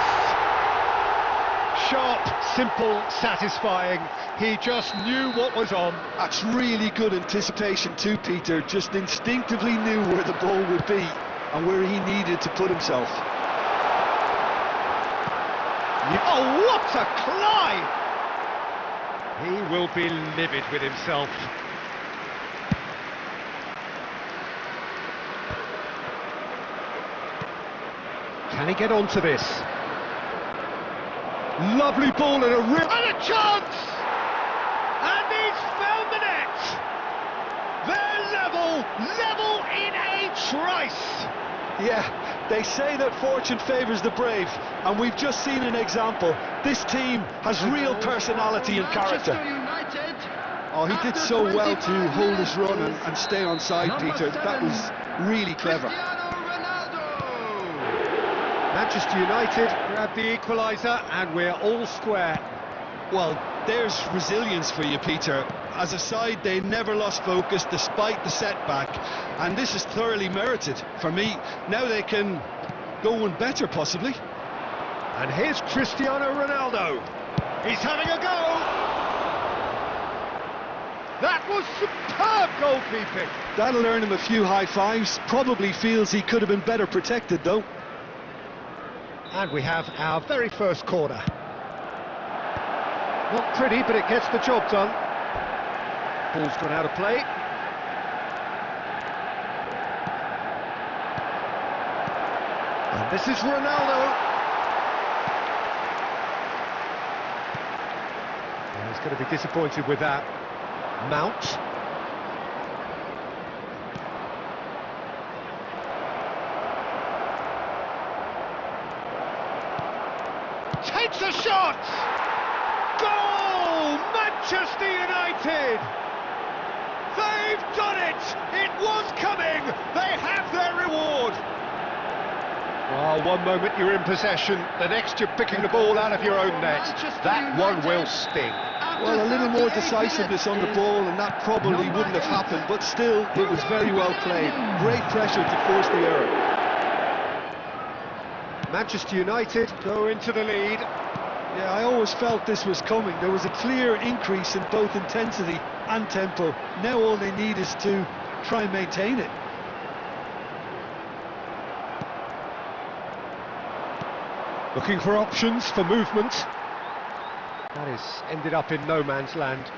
Sharp, simple, satisfying. He just knew what was on. That's really good anticipation too, Peter. Just instinctively knew where the ball would be and where he needed to put himself. Oh, what a climb! He will be livid with himself. Can he get onto this? Lovely ball and a rip and a chance! And he's found the net! They're level in a trice! Yeah, they say that fortune favours the brave, and we've just seen an example. This team has real personality and character. Manchester United. Oh, he did so well to hold his run and stay on side, Peter. That was really clever. Cristiano Ronaldo. Manchester United grab the equaliser and we're all square. Well, there's resilience for you, Peter. As a side, they never lost focus despite the setback, and this is thoroughly merited for me. Now they can go one better, possibly. And here's Cristiano Ronaldo. He's having a go. That was superb goalkeeping. That'll earn him a few high fives. Probably feels he could have been better protected, though. And we have our very first corner. Not pretty, but it gets the job done. Ball's gone out of play. And this is Ronaldo. Well, he's going to be disappointed with that. Mount. Takes a shot! Goal! Manchester United! They've done it! It was coming! They have their reward! Well, one moment you're in possession, the next you're picking the ball out of your own net. That one will sting. Well, a little more decisiveness on the ball, and that probably wouldn't have happened, but still, it was very well played. Great pressure to force the error. Manchester United go into the lead. Yeah, I always felt this was coming. There was a clear increase in both intensity and tempo. Now all they need is to try and maintain it. Looking for options for movement. That is ended up in no man's land.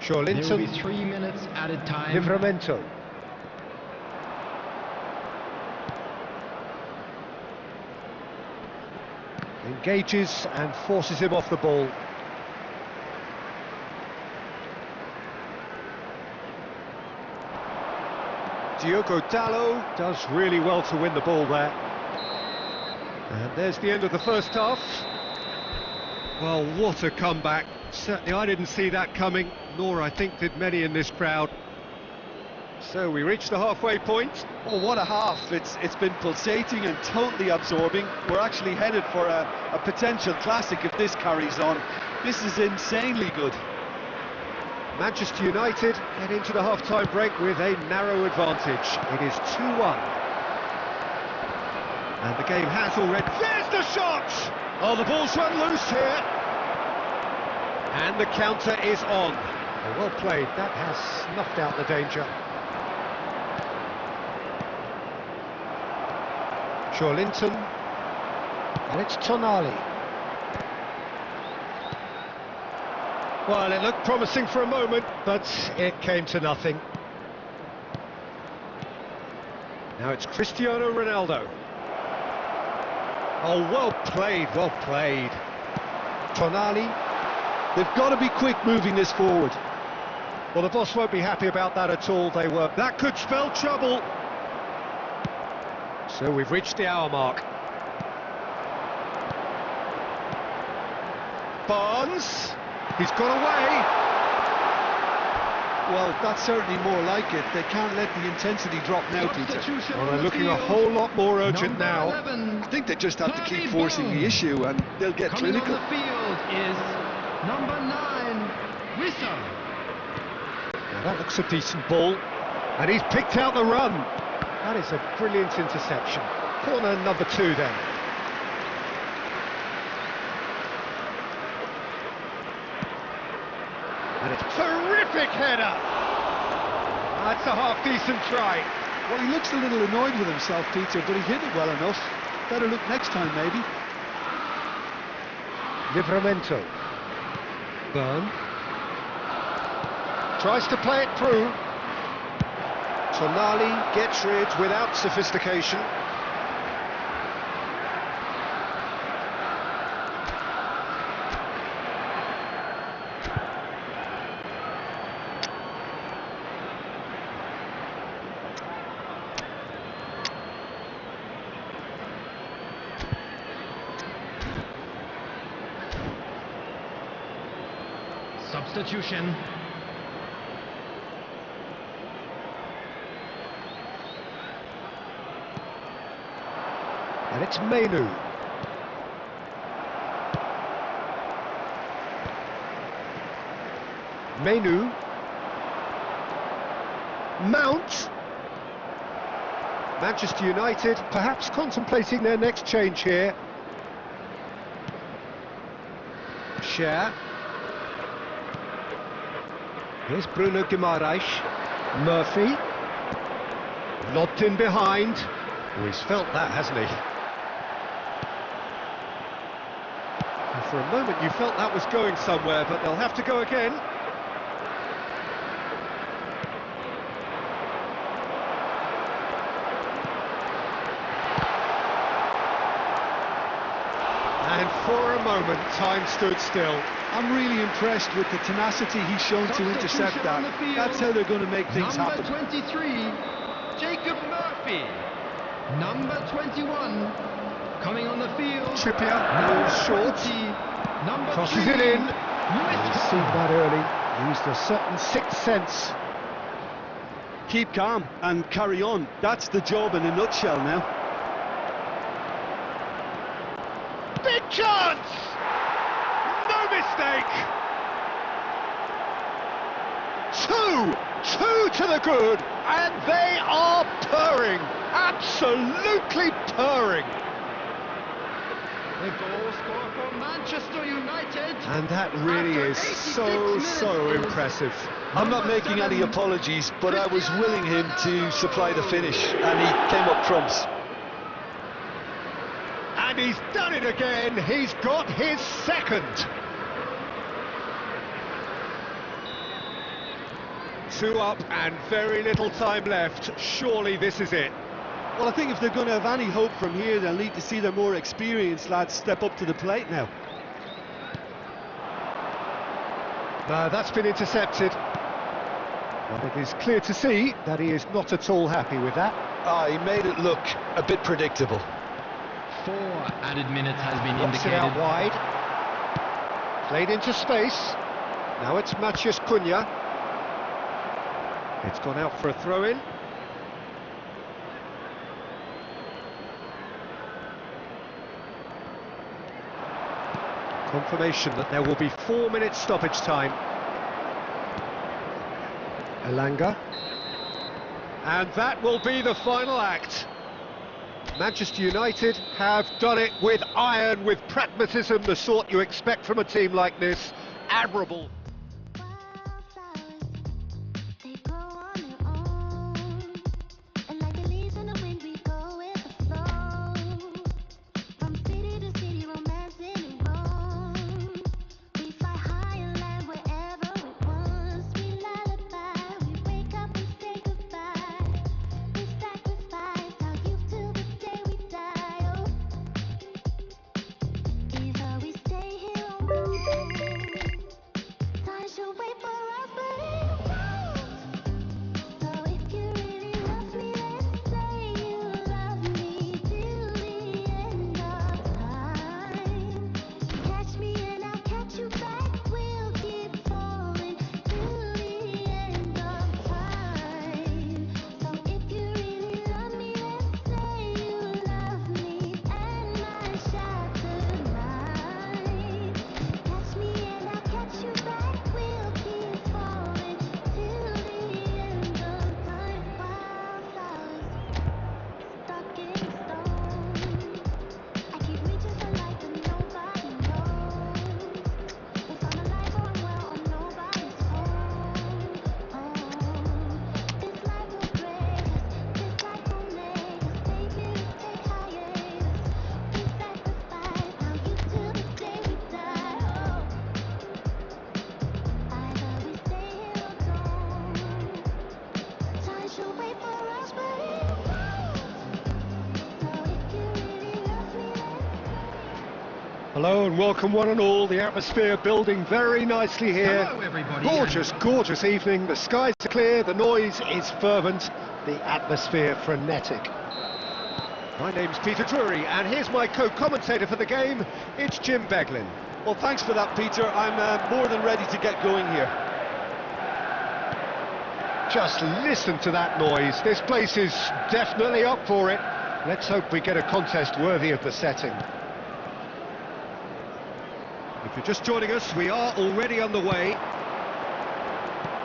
There will be Joelinton, 3 minutes added time. Livramento. Engages and forces him off the ball. Diogo Dalot does really well to win the ball there. And there's the end of the first half. Well, what a comeback. Certainly I didn't see that coming, nor I think did many in this crowd. So we reach the halfway point. Oh, what a half. It's been pulsating and totally absorbing. We're actually headed for a potential classic if this carries on. This is insanely good. Manchester United get into the half-time break with a narrow advantage. It is 2-1. And the game has already... There's the shot! Oh, the ball's run loose here. And the counter is on. Oh, well played. That has snuffed out the danger. Linton, and it's Tonali. Well, it looked promising for a moment, but it came to nothing. Now it's Cristiano Ronaldo. Oh, well played, well played. Tonali. They've got to be quick moving this forward. Well, the boss won't be happy about that at all. That could spell trouble. So we've reached the hour mark. Barnes, he's got away. Well, that's certainly more like it. They can't let the intensity drop now, Peter. Well, they're looking a whole lot more urgent now. I think they just have to keep forcing the issue and they'll get Coming clinical. on the field is number 9, Wissa. Now that looks a decent ball. And he's picked out the run. That is a brilliant interception. Corner number 2 then. And it's terrific header. That's a half-decent try. Well, he looks a little annoyed with himself, Peter, but he hit it well enough. Better look next time, maybe. Livramento. Byrne. Tries to play it through. Tonali gets rid without sophistication. Substitution. And it's Menu. Menu. Mount. Manchester United perhaps contemplating their next change here. Cher. Here's Bruno Guimaraes. Murphy. Lobbed in behind. Oh, he's felt that, hasn't he? And for a moment you felt that was going somewhere, but they'll have to go again. And for a moment, time stood still. I'm really impressed with the tenacity he's shown to intercept that. That's how they're going to make things Number happen. 23, Jacob Murphy. Number 21, coming on the field. Trippier moves short. Number Crosses 3, it in. Luis He's seen that early. Used a certain sixth sense. Keep calm and carry on. That's the job in a nutshell now. Big chance! No mistake! Two to the good, and they are purring, absolutely purring. The goal score for Manchester United. And that really is so impressive. I'm not making any apologies, but I was willing him to supply the finish, and he came up trumps. And he's done it again, he's got his second. 2 up and very little time left. Surely this is it. Well, I think if they're going to have any hope from here, they'll need to see their more experienced lads step up to the plate now. That's been intercepted. Well, it is clear to see that he is not at all happy with that. He made it look a bit predictable. 4 added minutes has been Knocks it out indicated. wide. Played into space. Now it's Matheus Cunha. It's gone out for a throw-in. Confirmation that there will be 4 minutes stoppage time. Elanga. And that will be the final act. Manchester United have done it with iron, with pragmatism, the sort you expect from a team like this. Admirable. Wildflowers, they grow on their own. And like the leaves in the wind, we go with the flow. From city to city, romancing and roam. We fly high and land wherever we want. We lullaby, we wake up and say goodbye. We sacrifice our youth till the day we die. Oh, either we stay here or move. Time should wait for us, but it won't. So if you really love me, then say you love me till the end of time. Catch me and I'll catch you back. We'll keep falling till the end of time. So if you really love me, then say you love me and my shattered mind. Catch me and I'll catch you back. We'll keep falling till the end of time. Wildflowers stuck in stone. I keep reaching for light, but nobody knows if I'm alive or I'm well or nobody's home. This life will break us, this life will make us. Baby, let's take hiatus. We sacrifice our youth till the day we die. Oh, either we stay here or don't. Time should wait for us, but it won't. So if you really love me, then Hello and welcome one and all. The atmosphere building very nicely here. Hello, everybody, Gorgeous, gorgeous evening. The skies are clear, the noise is fervent, the atmosphere frenetic. My name's Peter Drury and here's my co-commentator for the game. It's Jim Beglin. Well, thanks for that, Peter. I'm more than ready to get going here. Just listen to that noise. This place is definitely up for it. Let's hope we get a contest worthy of the setting. If you're just joining us, we are already on the way.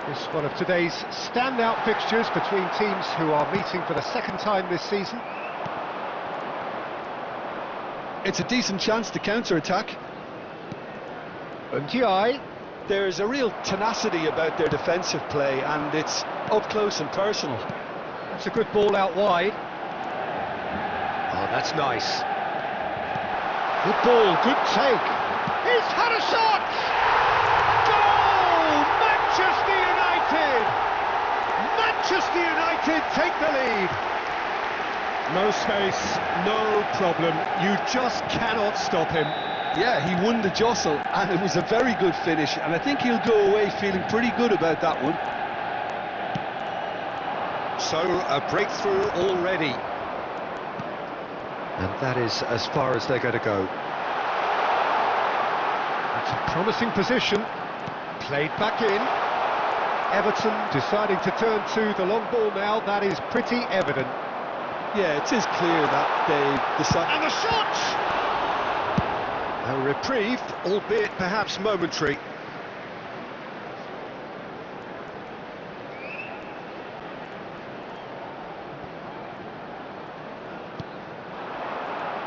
This is one of today's standout fixtures between teams who are meeting for the second time this season. It's a decent chance to counter-attack. Ndiaye. There's a real tenacity about their defensive play, and it's up close and personal. That's a good ball out wide. Oh, that's nice. Good ball, good take. He's had a shot! Goal! Manchester United! Manchester United take the lead. No space, no problem. You just cannot stop him. Yeah, he won the jostle, and it was a very good finish, and I think he'll go away feeling pretty good about that one. So, a breakthrough already. And that is as far as they're going to go. It's a promising position. Played back in. Everton deciding to turn to the long ball now. That is pretty evident. Yeah, it is clear that they decided... And the shot! A reprieve, albeit perhaps momentary.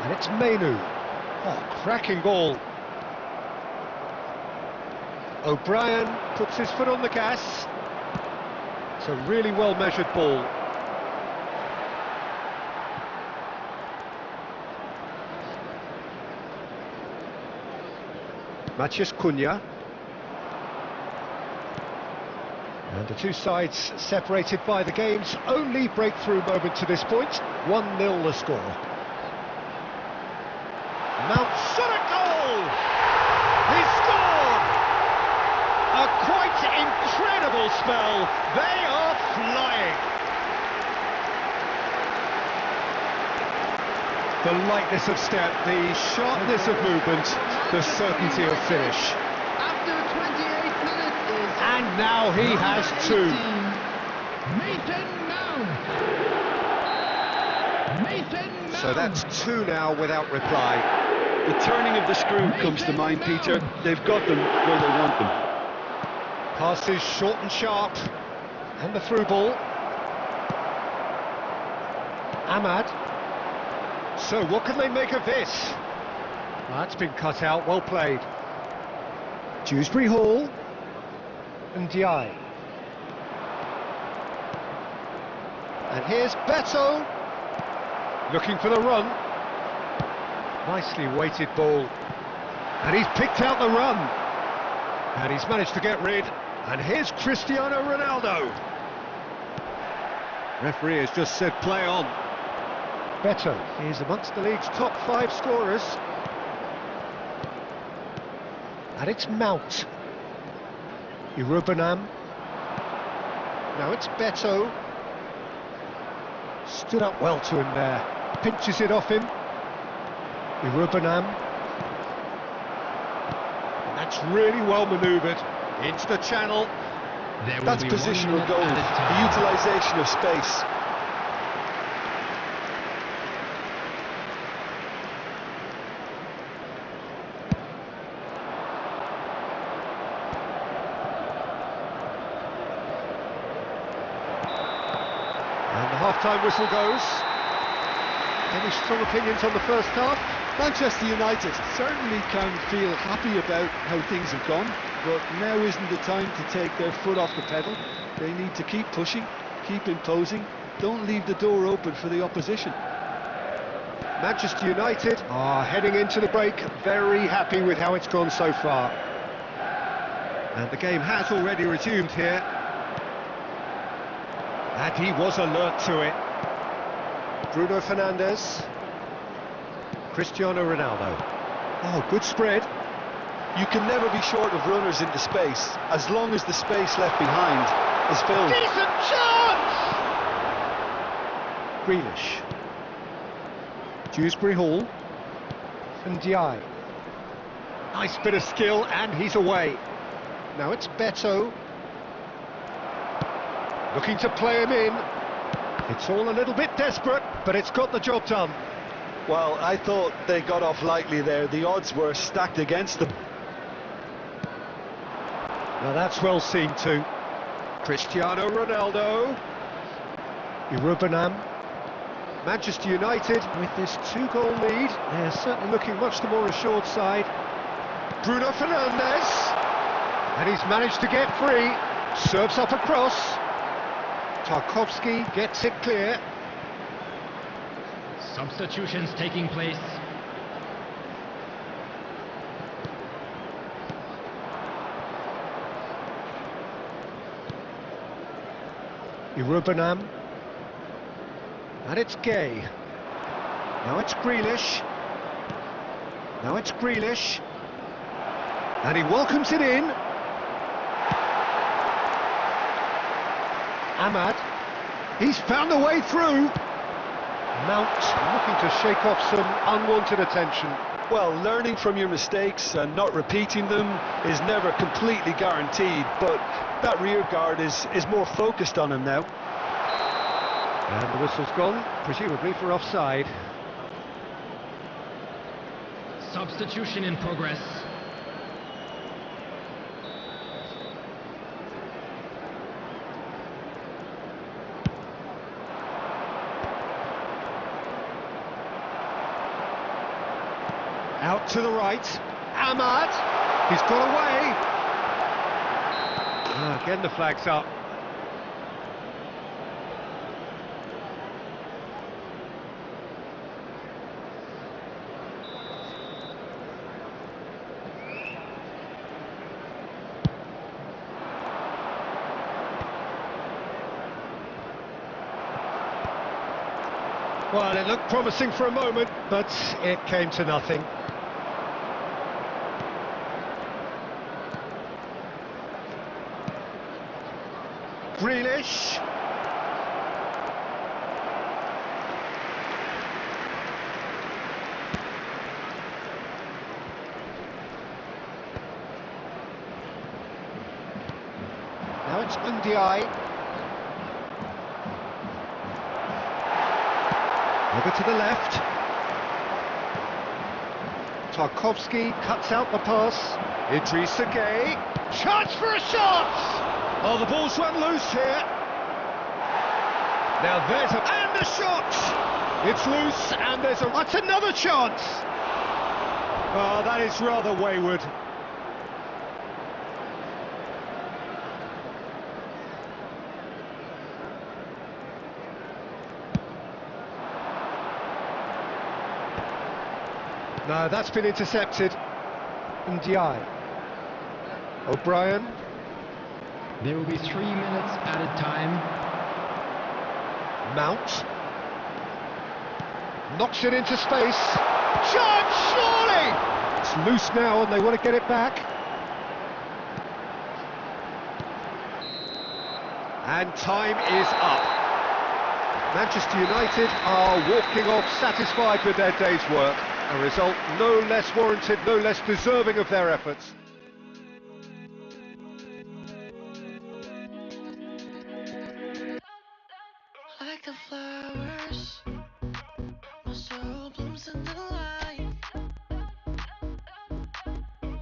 And it's Mainu. Oh, cracking ball. O'Brien puts his foot on the gas. It's a really well-measured ball. Matheus Cunha. And the two sides separated by the game's only breakthrough moment to this point. 1-0 the score. Mount Sutter goal! He scored! A quite incredible spell. They are flying. The lightness of step, the sharpness of movement, the certainty of finish. After 28 minutes is... And now he has two. Mason Mount. Mason Mount. So that's two now without reply. The turning of the screw comes to mind, Peter. They've got them where they want them. Passes short and sharp. And the through ball. Ahmad. So what can they make of this? That's been cut out, well played. Dewsbury Hall. And Diaye. And here's Beto. Looking for the run. Nicely weighted ball. And he's picked out the run. And he's managed to get rid. And here's Cristiano Ronaldo. Referee has just said play on. Beto is amongst the league's top 5 scorers. And it's Mount. Irubenam. Now it's Beto. Stood up well to him there. Pinches it off him. Irubenam. And that's really well manoeuvred. Into the channel. There will That's be 1 positional minute goal, added the time. utilisation of space. And the half-time whistle goes. Any strong opinions on the first half? Manchester United certainly can feel happy about how things have gone, but now isn't the time to take their foot off the pedal. They need to keep pushing, keep imposing, don't leave the door open for the opposition. Manchester United are heading into the break, very happy with how it's gone so far. And the game has already resumed here. And he was alert to it. Bruno Fernandes. Cristiano Ronaldo. Oh, good spread. You can never be short of runners into space, as long as the space left behind is filled. Decent chance! Grealish. Dewsbury Hall. And Diaye. Nice bit of skill, and he's away. Now it's Beto. Looking to play him in. It's all a little bit desperate, but it's got the job done. Well, I thought they got off lightly there. The odds were stacked against them. Now that's well seen too. Cristiano Ronaldo. Irubenam. Manchester United with this 2-goal lead. They're certainly looking much the more assured side. Bruno Fernandes. And he's managed to get free. Serves up a cross. Tarkowski gets it clear. Substitutions taking place. Irubenam. And it's Gay. Now it's Grealish. Now it's Grealish. And he welcomes it in. Ahmad. He's found a way through. Mount looking to shake off some unwanted attention. Well, learning from your mistakes and not repeating them is never completely guaranteed, but that rear guard is more focused on him now. And the whistle's gone, presumably for offside. Substitution in progress. Out to the right. Ahmad. He's got away. Again the flag's up. Well, it looked promising for a moment, but it came to nothing. Grealish. Now it's Ndiaye. Over to the left. Tarkovsky cuts out the pass. Idrissa Gueye. Chance for a shot! Oh, the ball's run loose here. Now there's a... And the shot! It's loose and there's a... That's another chance! Oh, that is rather wayward. No, that's been intercepted. Ndiaye. O'Brien. There will be 3 minutes added time. Mount. Knocks it into space. Chance, surely! It's loose now and they want to get it back. And time is up. Manchester United are walking off satisfied with their day's work. A result no less warranted, no less deserving of their efforts. Like the flowers, my soul blooms in the light.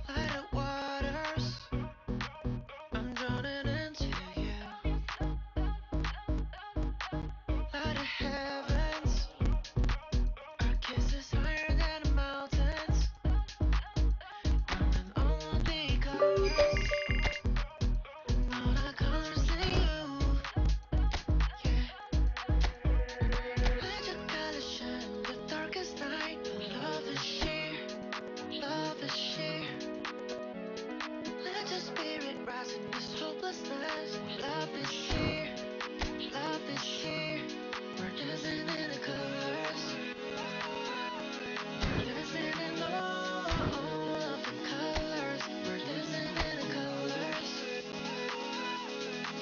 Light of waters, I'm drowning into you. Light of heavens, our kiss is higher than the mountains. Running on the colors, and all the colors in you. Yeah. Let your colors shine the darkest night. Love is sheer, love is sheer. Let your spirit rise in this hopelessness. Love is sheer, love is sheer. We're dancing in the colors. We're dancing in all of the colors. We're dancing in the colors.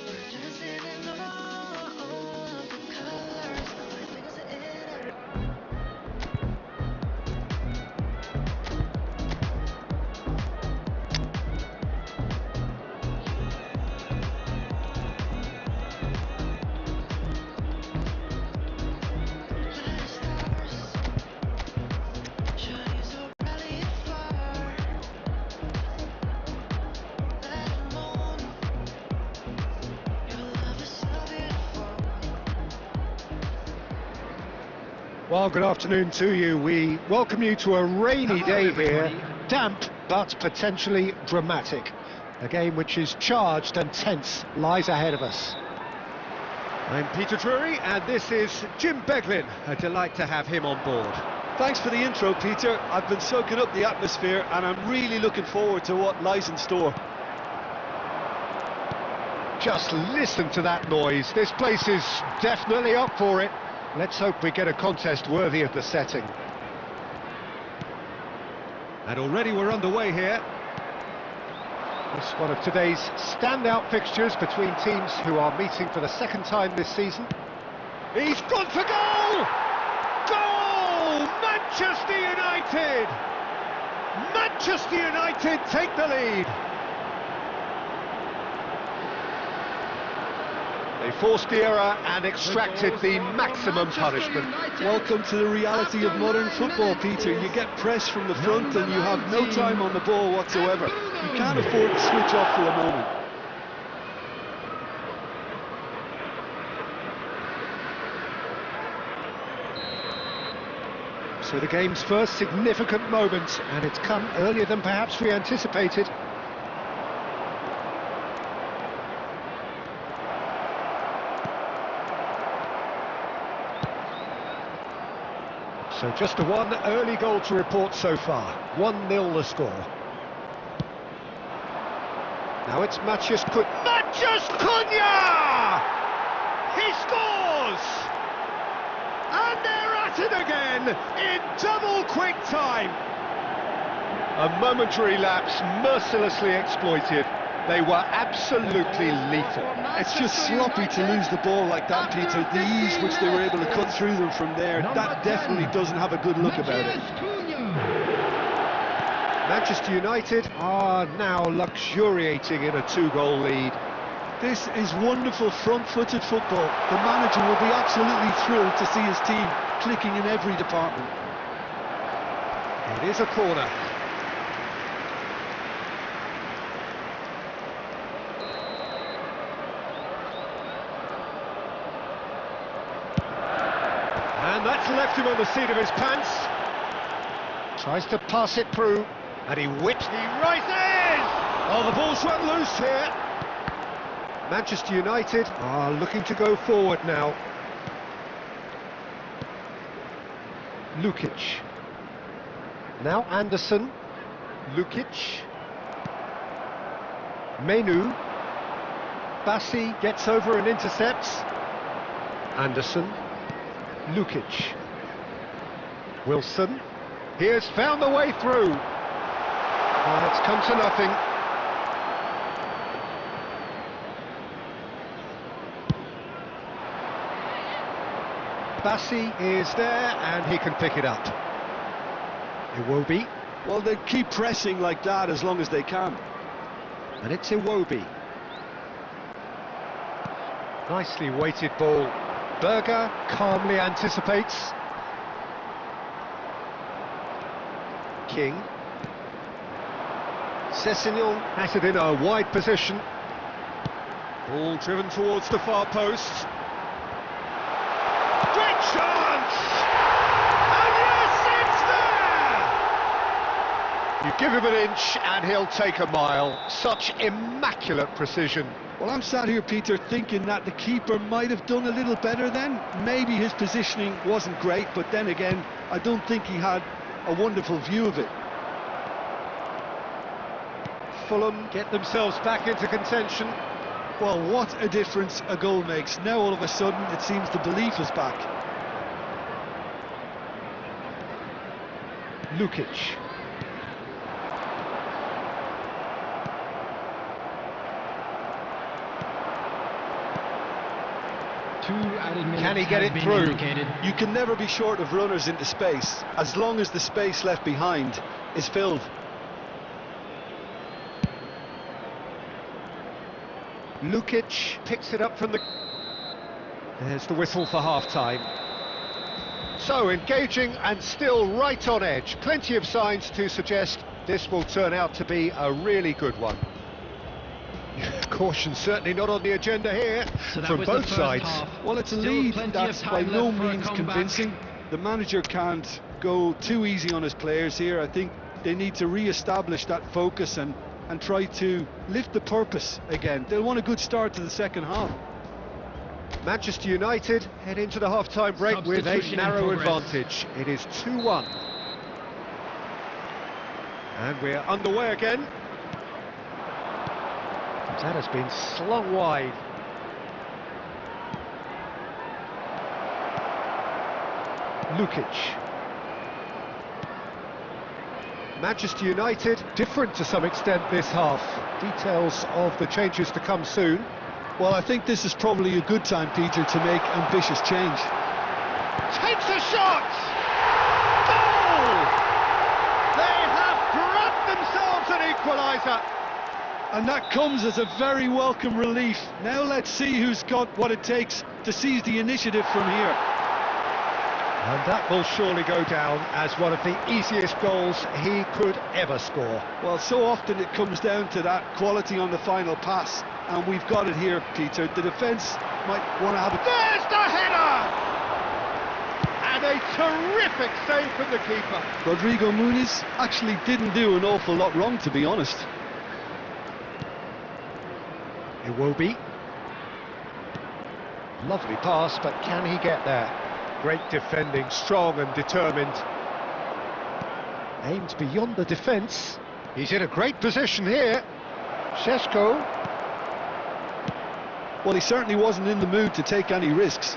We're dancing in all of the colors. My fingers are in it. Light of stars, shining so brightly afar. Light of moon, your love is so beautiful. Well, good afternoon to you. We welcome you to a rainy day here. Damp, but potentially dramatic. A game which is charged and tense lies ahead of us. I'm Peter Drury, and this is Jim Beglin. A delight to have him on board. Thanks for the intro, Peter. I've been soaking up the atmosphere and I'm really looking forward to what lies in store. Just listen to that noise. This place is definitely up for it. Let's hope we get a contest worthy of the setting. And already we're underway here. It's one of today's standout fixtures between teams who are meeting for the second time this season. He's gone for goal! Goal! Manchester United! Manchester United take the lead. They forced the error and extracted the maximum punishment. Welcome to the reality of modern football, Peter. You get pressed from the front and you have no time on the ball whatsoever. You can't afford to switch off for a moment. So the game's first significant moment, and it's come earlier than perhaps we anticipated. So just the one early goal to report so far. 1-0 the score. Now it's Matheus Cunha. Matheus Cunha! He scores! And they're at it again in double quick time. A momentary lapse mercilessly exploited. They were absolutely lethal. It's just sloppy to lose the ball like that, Peter. The ease which they were able to cut through them from there, that definitely doesn't have a good look about it. Manchester United are now luxuriating in a 2-goal lead. This is wonderful front-footed football. The manager will be absolutely thrilled to see his team clicking in every department. It is a corner. And that's left him on the seat of his pants. Tries to pass it through, and he whips. He rises! Oh, the ball's run loose here. Manchester United are looking to go forward now. Lukic. Now Anderson. Lukic. Menu. Bassi gets over and intercepts. Anderson. Lukic. Wilson. He has found the way through. Oh, it's come to nothing. Bassi is there and he can pick it up. Iwobi. Well, they keep pressing like that as long as they can. And it's Iwobi. Nicely weighted ball. Berger calmly anticipates. King. Sessegnon has it in a wide position. Ball driven towards the far post. Great chance! And yes, it's there! You give him an inch and he'll take a mile. Such immaculate precision. Well, I'm sat here, Peter, thinking that the keeper might have done a little better then. Maybe his positioning wasn't great, but then again, I don't think he had a wonderful view of it. Fulham get themselves back into contention. Well, what a difference a goal makes. Now all of a sudden it seems the belief is back. Lukic. Can he get it through? You can never be short of runners into space, as long as the space left behind is filled. Lukic picks it up from the... There's the whistle for half-time. So, engaging and still right on edge. Plenty of signs to suggest this will turn out to be a really good one. Caution certainly not on the agenda here from both sides. Well, it's a Still lead plenty that's of by time no left for a means comeback. convincing. The manager can't go too easy on his players here. I think they need to re-establish that focus and try to lift the purpose again. They'll want a good start to the second half. Manchester United head into the half-time break with a Substitution in narrow progress. advantage. It is 2-1. And we're underway again. That has been slung wide. Lukic. Manchester United different to some extent this half. Details of the changes to come soon. Well, I think this is probably a good time, Peter, to make ambitious change. Takes a shot! Goal! They have grabbed themselves an equaliser. And that comes as a very welcome relief. Now let's see who's got what it takes to seize the initiative from here. And that will surely go down as one of the easiest goals he could ever score. Well, so often it comes down to that quality on the final pass, and we've got it here, Peter. The defence might want to have it. There's the header! And a terrific save from the keeper. Rodrigo Muniz actually didn't do an awful lot wrong, to be honest. Iwobi. Lovely pass, but can he get there? Great defending, strong and determined. Aimed beyond the defence. He's in a great position here. Šeško. Well, he certainly wasn't in the mood to take any risks.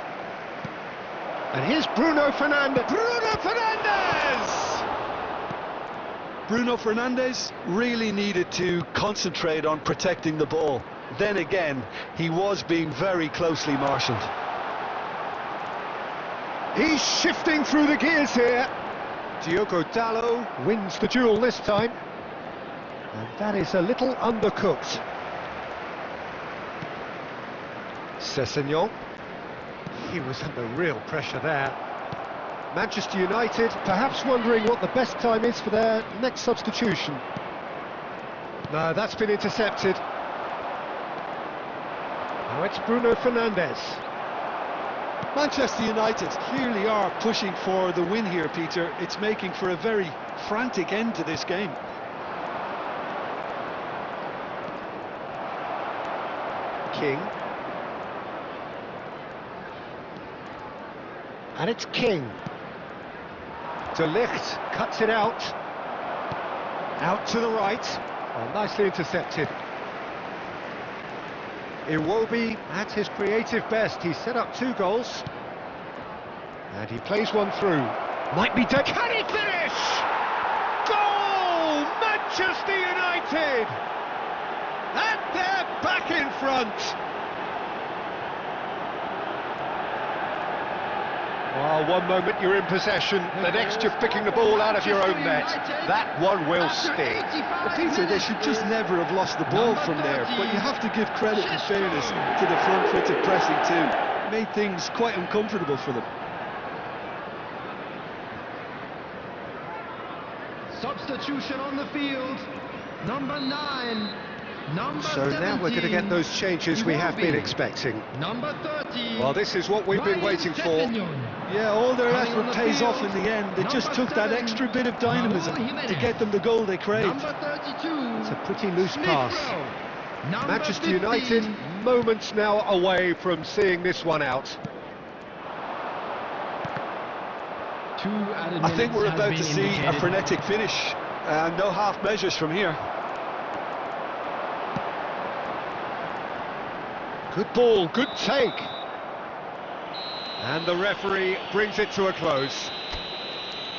And here's Bruno Fernandes. Bruno Fernandes! Bruno Fernandes really needed to concentrate on protecting the ball. Then again, he was being very closely marshalled. He's shifting through the gears here. Diogo Dalot wins the duel this time. And that is a little undercooked. Sessegnon. He was under real pressure there. Manchester United perhaps wondering what the best time is for their next substitution. No, that's been intercepted. Now it's Bruno Fernandes. Manchester United clearly are pushing for the win here, Peter. It's making for a very frantic end to this game. King. And it's King. De Ligt cuts it out. Out to the right. Oh, nicely intercepted. Iwobi at his creative best. He set up 2 goals. And he plays one through. Might be dead. Can he finish? Goal! Manchester United! And they're back in front. Well, one moment you're in possession, the next you're picking the ball out of your own net. That one will sting. But Peter, they should just never have lost the ball from there, but you have to give credit and fairness to the front-footed pressing too. Made things quite uncomfortable for them. Substitution on the field. Number 9. Number So now we're going to get those changes we have been expecting. Number 30. Well, this is what we've been waiting for. Yeah, all their Coming on effort the pays field, off in the end. It just number took that 7, extra bit of dynamism Raúl to Jiménez. get them the goal they craved. Number 32. It's a pretty loose pass. Number Manchester 15. United moments now away from seeing this one out. 2 added I think we're minutes about has to been see a indicated. frenetic finish. No half measures from here. Good ball, good take. And the referee brings it to a close.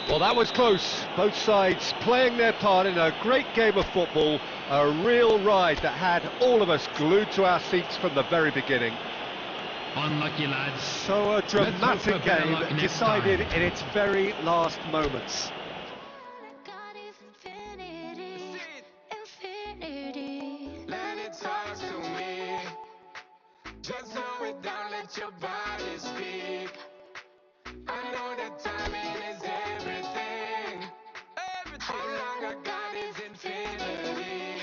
Well, that was close. Both sides playing their part in a great game of football. A real ride that had all of us glued to our seats from the very beginning. Unlucky lads. So a Let's hope dramatic for better game luck next decided time. in its very last moments. God is infinity, infinity. Let it talk to me. Just slow it down, let your body speak. I know that timing is everything. How long I got is infinity,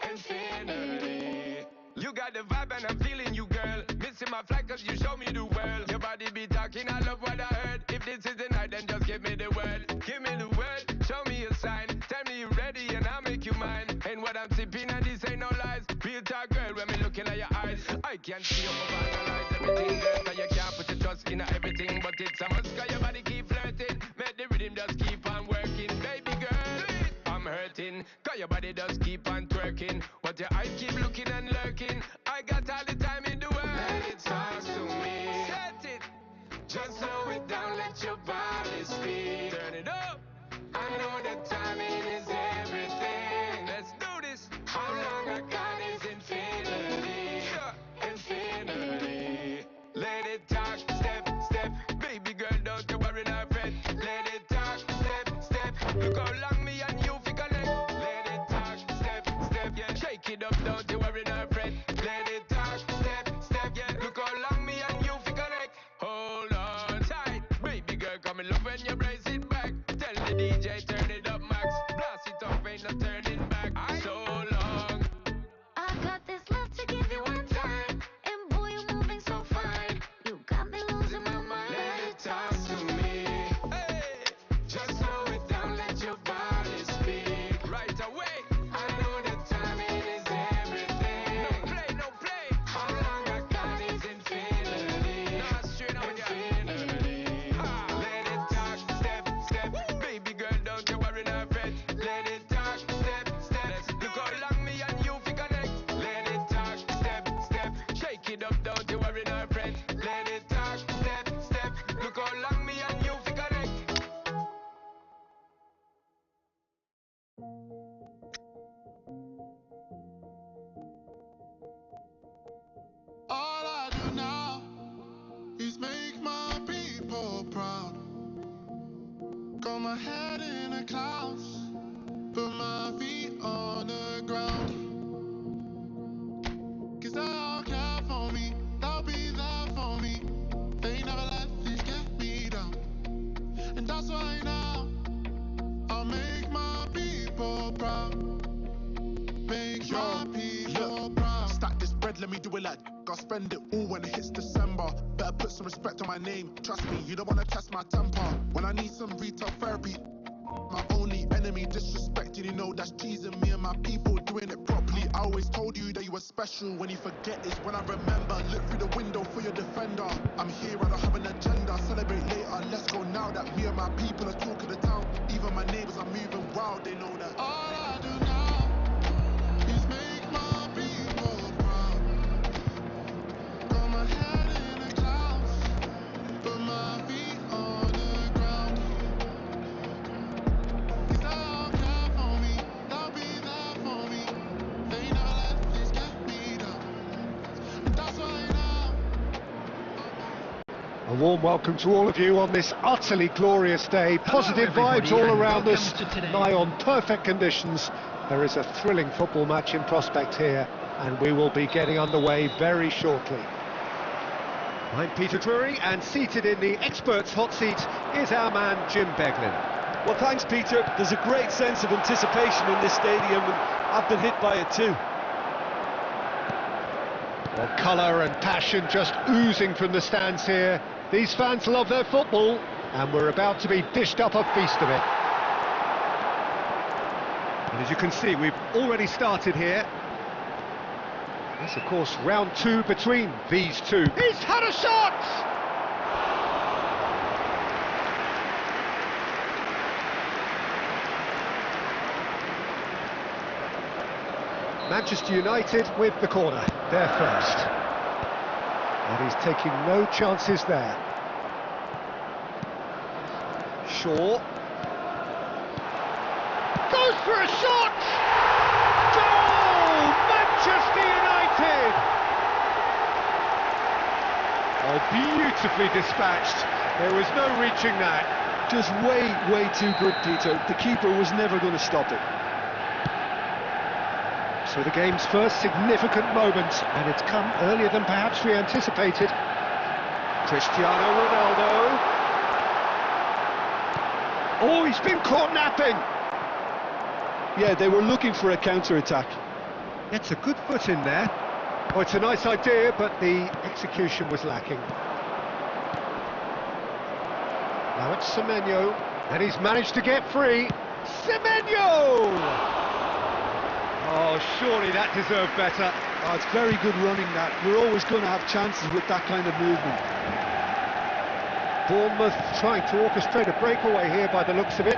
infinity. You got the vibe and I'm feeling you, girl. Missing my flight cause you show me the world. Your body be talking, I love what I heard. If this is the night, then just give me the word. Give me the word, show me a sign. Tell me you're ready and I'll make you mine. And what I'm sipping and this ain't no lies. Real talk, girl, when me looking at your eyes. I can't see you overanalyze everything, girl. Cause you can't put your trust in everything. But it's a must cause your body keep flirting. Make the rhythm just keep on working. Baby girl, I'm hurting. Cause your body does keep on twerking. But your eyes keep looking and lurking. I got all the time in the world. Let it talk to me. Set it. Just slow it down, let your body speak. Turn it up. I know that timing is everything. Let's do this. How long I got is infinity. Infinity. Let it talk, step, step. Baby girl, don't you worry, not fret. Let it talk, step, step. Look how long me and you fi connect. Let it talk, step, step. Yeah, shake it up, don't you worry, not fret. Let it talk, step, step. Yeah, look how long me and you fi connect. Hold on tight, baby girl, come in love when you brace it back. Tell the DJ turn it up max. Blast it off, ain't no turning back. So long. I got this love to give you one time, and boy, you're moving so fine. You got me losing my mind. Let it talk to me. Hey, just slow it down, let your body speak. Right away. I know that timing is everything. No play, no play. How long I got is infinity. Nah, straight out infinity. Let it talk, step, step. Baby girl, don't you worry, not fret. Let it talk, step, step. Look how long me and you fi connect. Let it talk, step, step. Shake it up, don't you worry, not fret. Let it talk, step, step. Look how long me and you fi connect. All I do now is make my people proud. Got my head in the clouds, put my feet on the ground. 'Cause they all care for me, they'll be some respect on my name. Trust me, you don't wanna test my temper. When I need some retail therapy, my only enemy disrespecting, you know that's cheesing me and my people doing it properly. I always told you that you were special. When you forget is when I remember. Look through the window for your defender. I'm here, I don't have an agenda. Celebrate later, let's go now that me and my people are talking the town. Even my neighbors are moving wild, they know that. All I do now is make my people proud. Got my head in the clouds, but my feet on the ground. 'Cause they'll care for me, they'll be there for me. They never let this get me down, and that's why now. A warm welcome to all of you on this utterly glorious day. Positive vibes all around us, nigh on perfect conditions. There is a thrilling football match in prospect here, and we will be getting underway very shortly. I'm Peter Drury, and seated in the experts' hot seat is our man Jim Beglin. Well, thanks, Peter. There's a great sense of anticipation in this stadium, and I've been hit by it too. Well, colour and passion just oozing from the stands here. These fans love their football, and we're about to be dished up a feast of it. And as you can see, we've already started here. It's, of course, round two between these two. He's had a shot! Manchester United with the corner, they're first. And he's taking no chances there. Shaw. Goes for a shot! Goal! Manchester United! Oh, beautifully dispatched. There was no reaching that. Just way too good, Peter. The keeper was never going to stop it. So the game's first significant moment, and it's come earlier than perhaps we anticipated. Cristiano Ronaldo. Oh, he's been caught napping. Yeah, they were looking for a counter-attack. It's a good foot in there. Oh, it's a nice idea, but the execution was lacking. Now it's Semenyo, and he's managed to get free. Semenyo! Oh, surely that deserved better. Oh, it's very good running, that. We're always going to have chances with that kind of movement. Bournemouth trying to orchestrate a breakaway here by the looks of it.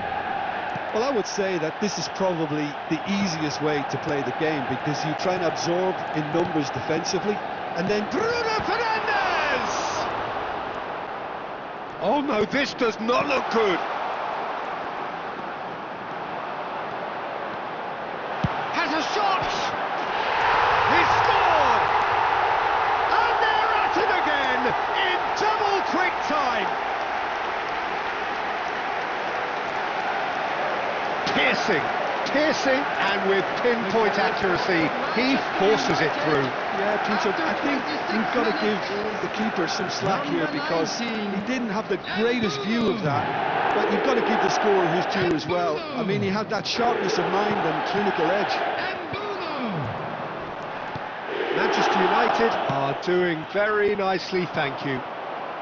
Well, I would say that this is probably the easiest way to play the game, because you try and absorb in numbers defensively, and then Bruno Fernandes! Oh no, this does not look good. Has a shot! He scored! And they're at it again in double quick time. Piercing, and with pinpoint accuracy, he forces it through. Yeah, Peter, I think you've got to give the keeper some slack here, because he didn't have the greatest view of that, but you've got to give the scorer his due as well. I mean, he had that sharpness of mind and clinical edge. Manchester United are doing very nicely, thank you.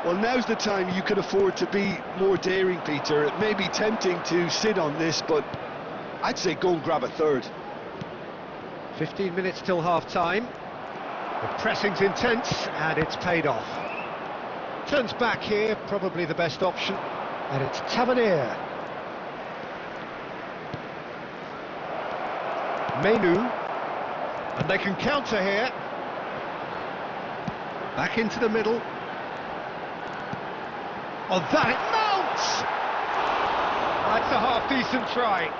Well, now's the time you can afford to be more daring, Peter. It may be tempting to sit on this, but I'd say go and grab a third. 15 minutes till half-time. The pressing's intense, and it's paid off. Turns back here, probably the best option, and it's Tavernier. Menu, and they can counter here. Back into the middle. Oh, that it mounts! That's a half-decent try.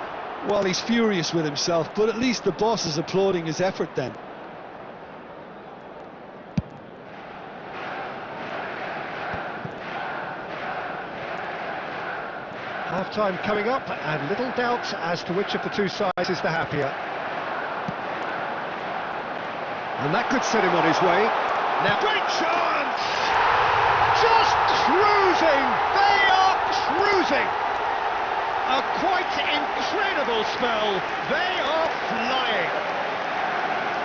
Well, he's furious with himself, but at least the boss is applauding his effort then. Half-time coming up, and little doubt as to which of the two sides is the happier. And that could set him on his way. Now, great chance! Just cruising! They are cruising! A quite incredible spell. They are flying.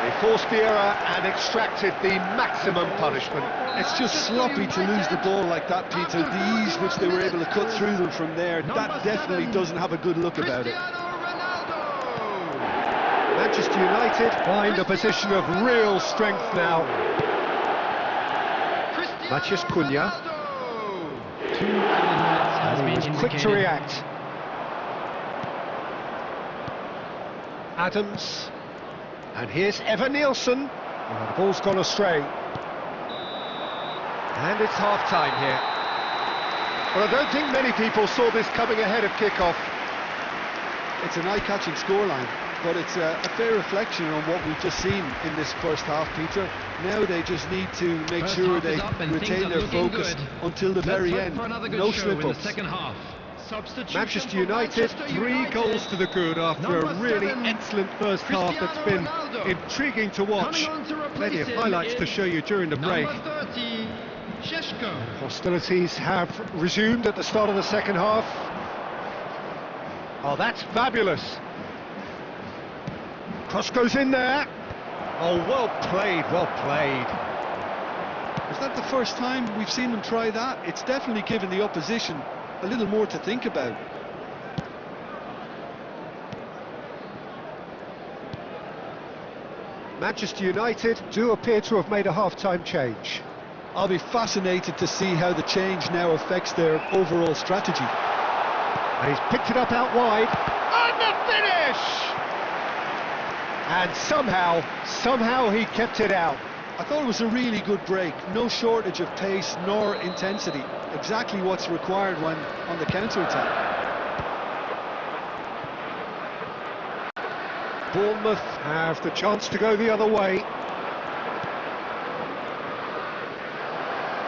They forced the error and extracted the maximum punishment. It's just sloppy to lose the ball like that, Peter. The ease which they were able to cut through them from there, that definitely doesn't have a good look about it. Manchester United find a position of real strength now. Matheus Cunha. 2 added minutes has And he been was quick to indicated. react. Adams. And here's Evan Nielsen. Oh, the ball's gone astray. And it's half-time here. Well, I don't think many people saw this coming ahead of kick-off. It's an eye-catching scoreline, but it's a fair reflection on what we've just seen in this first half, Peter. Now they just need to make First sure half they is up and things retain are their looking focus good. until the Let's very hope end. for another good No show in the slip-ups. second half. Substitution Manchester for United, Manchester 3 United. goals to the good after a Number really 7, excellent first half that's been Cristiano Ronaldo. intriguing to watch. Coming on to replace Plenty of him highlights to is show you during the break. Number 30, Šeško. Hostilities have resumed at the start of the second half. Oh, that's fabulous. Cross goes in there. Oh, well played, well played. Is that the first time we've seen them try that? It's definitely given the opposition a little more to think about. Manchester United do appear to have made a half-time change. I'll be fascinated to see how the change now affects their overall strategy. And he's picked it up out wide. And the finish! And somehow he kept it out. I thought it was a really good break. No shortage of pace nor intensity. Exactly what's required when on the counter-attack. Bournemouth have the chance to go the other way.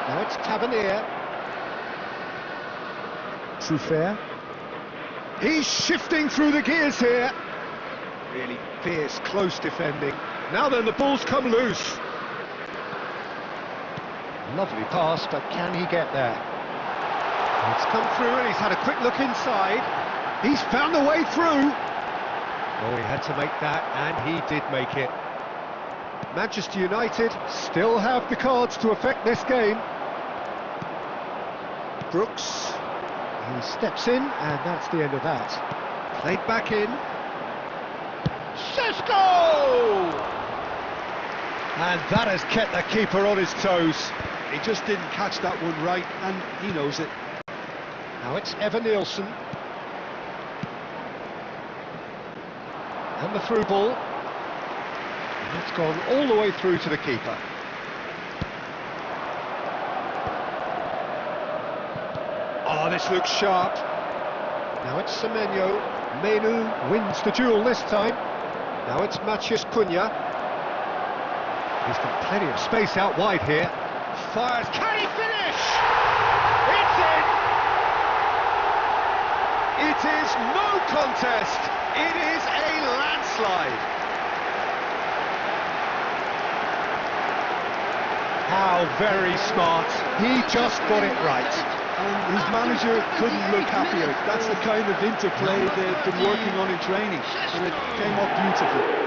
Now it's Tavernier. Truffert. He's shifting through the gears here. Really fierce, close defending. Now then, the ball's come loose. Lovely pass, but can he get there? It's come through and he's had a quick look inside. He's found a way through. Oh, he had to make that, and he did make it. Manchester United still have the cards to affect this game. Brooks, he steps in, and that's the end of that. Played back in. Šeško! And that has kept the keeper on his toes. He just didn't catch that one right, and he knows it. Now it's Evan Nielsen. And the through ball. And it's gone all the way through to the keeper. Oh, this looks sharp. Now it's Semenyo. Menu wins the duel this time. Now it's Matheus Cunha. He's got plenty of space out wide here. Fires. Can he finish? It's in! It is no contest. It is a landslide. How very smart. He just got it right. And his manager couldn't look happier. That's the kind of interplay they've been working on in training, and it came off beautifully.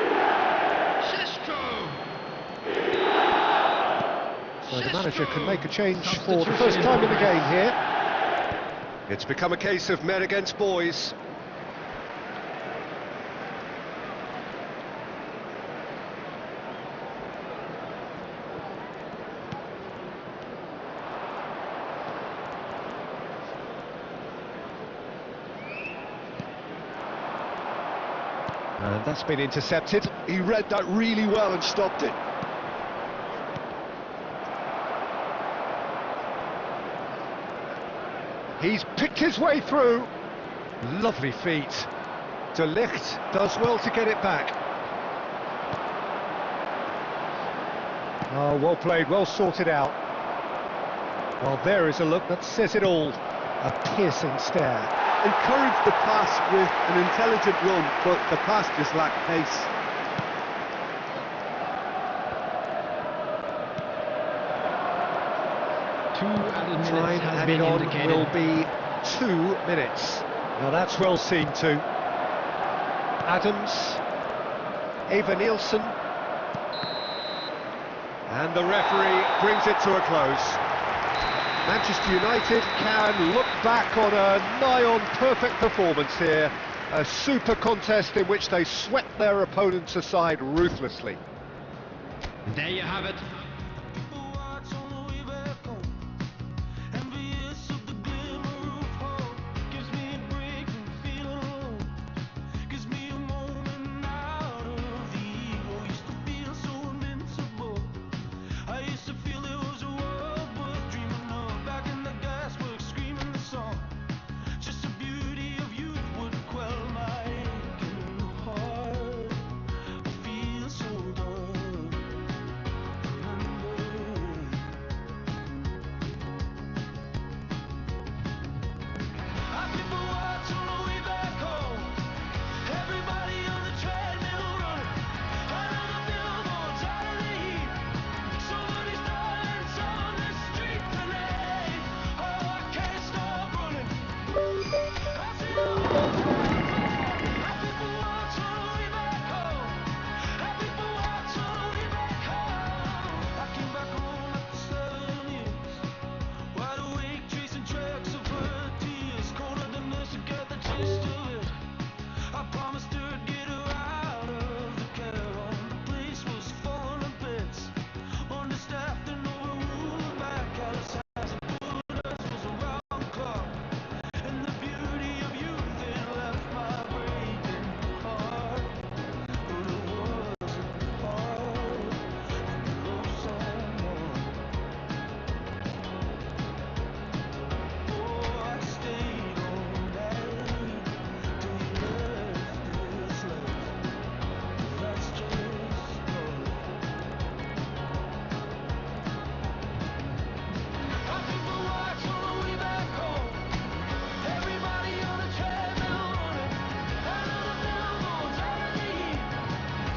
So the manager can make a change for the first time in the game here. It's become a case of men against boys. And that's been intercepted. He read that really well and stopped it. He's picked his way through. Lovely feet. De Ligt does well to get it back. Oh, well played, well sorted out. Well, there is a look that says it all. A piercing stare. Encouraged the pass with an intelligent run, but the pass just lacked pace. Two added minutes Time has added been on indicated. will be 2 minutes. Now that's well seen too. Adams, Eva Nielsen, And the referee brings it to a close. Manchester United can look back on a nigh-on perfect performance here. A super contest in which they swept their opponents aside ruthlessly. And there you have it. Watch on the way back home. Envious of the glimmer of hope. Gives me a break from feeling alone. Gives me a moment out of the ego. Used to feel so invincible. I used to feel there was a world worth dreaming of. Back in the gasworks, screaming the song. Just the beauty of youth would quell my aching heart. I feel so done. Wide awake, tracing tracks of her tears. Colder than this, I get the gist of it. I promised her I'd get her out of the caravan. The place was falling to bits. Understaffed and overruled by California. Was around the clock. And the beauty of youth, it left my breathing heart. But it wasn't hard to love someone. Oh, I stayed all night till you left this life. That's just love. Our people watch on the way back home. Everybody on the treadmill running. Out of the billboards, out of the heat.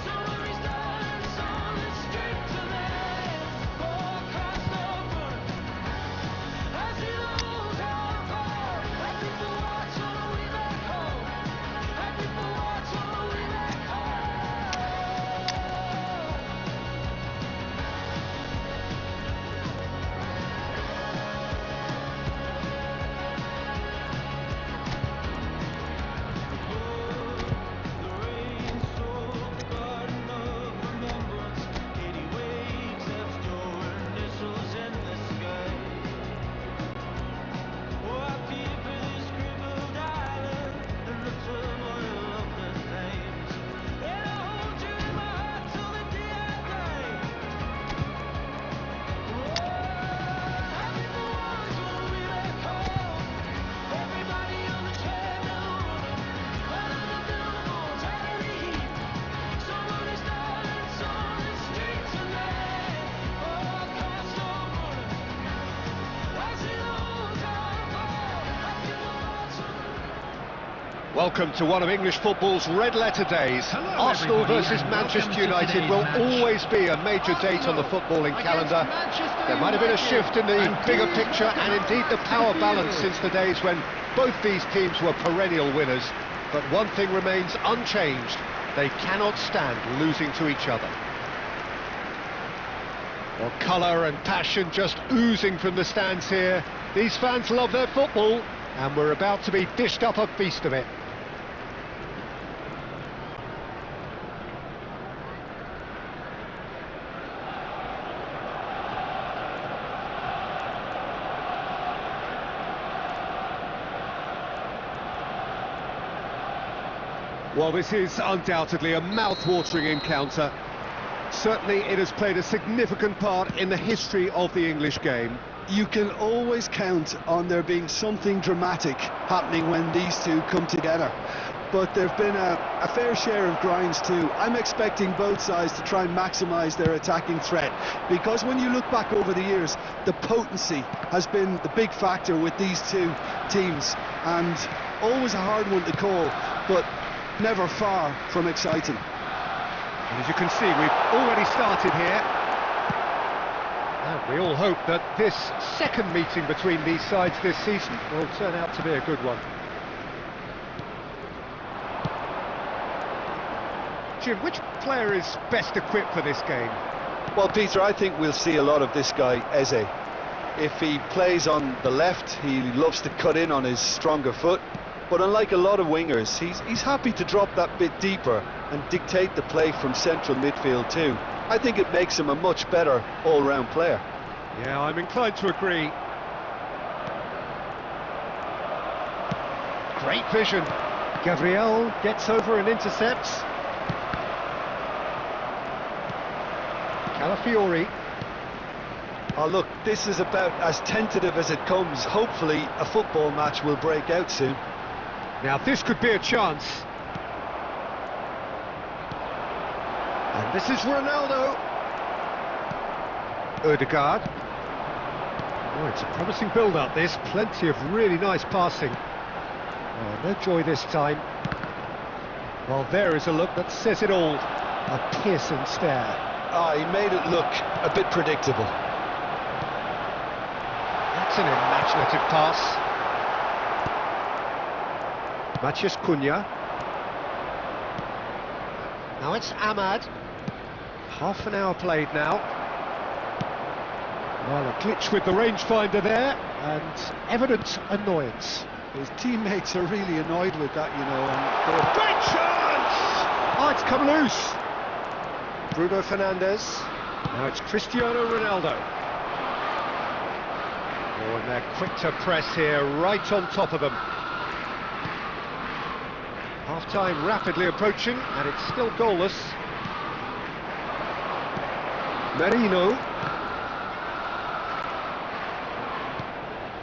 Somebody's dying, on the street tonight. Oh, cars stop running. I see the whole town apart. Our people watch on the way back home. Our people watch on the way back home. The rain-soaked garden of remembrance. 80 waves left your initials in the sky. Oh, I peep for this crippled island and the turmoil of the flames. And I hold you in my heart till the day I die. Our people watch on the way back home. Everybody on the treadmill running. Out of the billboards, out of the heat. Somebody's dying, on the street tonight. Oh, cars stop running. I see the whole town apart. Our people watch on. Welcome to one of English football's red-letter days. Hello, Arsenal everybody, versus and welcome Manchester to United today's will match. always be a major date on the footballing calendar. There might have been a shift in the bigger picture and indeed the power balance since the days when both these teams were perennial winners. But one thing remains unchanged: they cannot stand losing to each other. Well, colour and passion just oozing from the stands here. These fans love their football, and we're about to be dished up a feast of it. Well, this is undoubtedly a mouth-watering encounter. Certainly it has played a significant part in the history of the English game. You can always count on there being something dramatic happening when these two come together. But there have been a fair share of grinds too. I'm expecting both sides to try and maximise their attacking threat, because when you look back over the years, the potency has been the big factor with these two teams, and always a hard one to call, but never far from exciting. And as you can see, we've already started here. And we all hope that this second meeting between these sides this season will turn out to be a good one. Jim, which player is best equipped for this game? Well, Peter, I think we'll see a lot of this guy, Eze. If he plays on the left, he loves to cut in on his stronger foot. But unlike a lot of wingers, he's happy to drop that bit deeper and dictate the play from central midfield too. I think it makes him a much better all-round player. Yeah, I'm inclined to agree. Great vision. Gabriel gets over and intercepts. Calafiori. Oh look, this is about as tentative as it comes. Hopefully a football match will break out soon. Now this could be a chance. And this is Ronaldo. Ødegaard. Oh, it's a promising build-up, this. Plenty of really nice passing. Oh, no joy this time. Well, there is a look that says it all. A piercing stare. Ah, he made it look a bit predictable. That's an imaginative pass. Matheus Cunha. Now it's Ahmad. Half an hour played now. Well, a glitch with the rangefinder there, and evident annoyance. His teammates are really annoyed with that, you know. And Great chance! Oh, it's come loose. Bruno Fernandes. Now it's Cristiano Ronaldo. Oh, and they're quick to press here, right on top of them. Half-time rapidly approaching, and it's still goalless. Merino.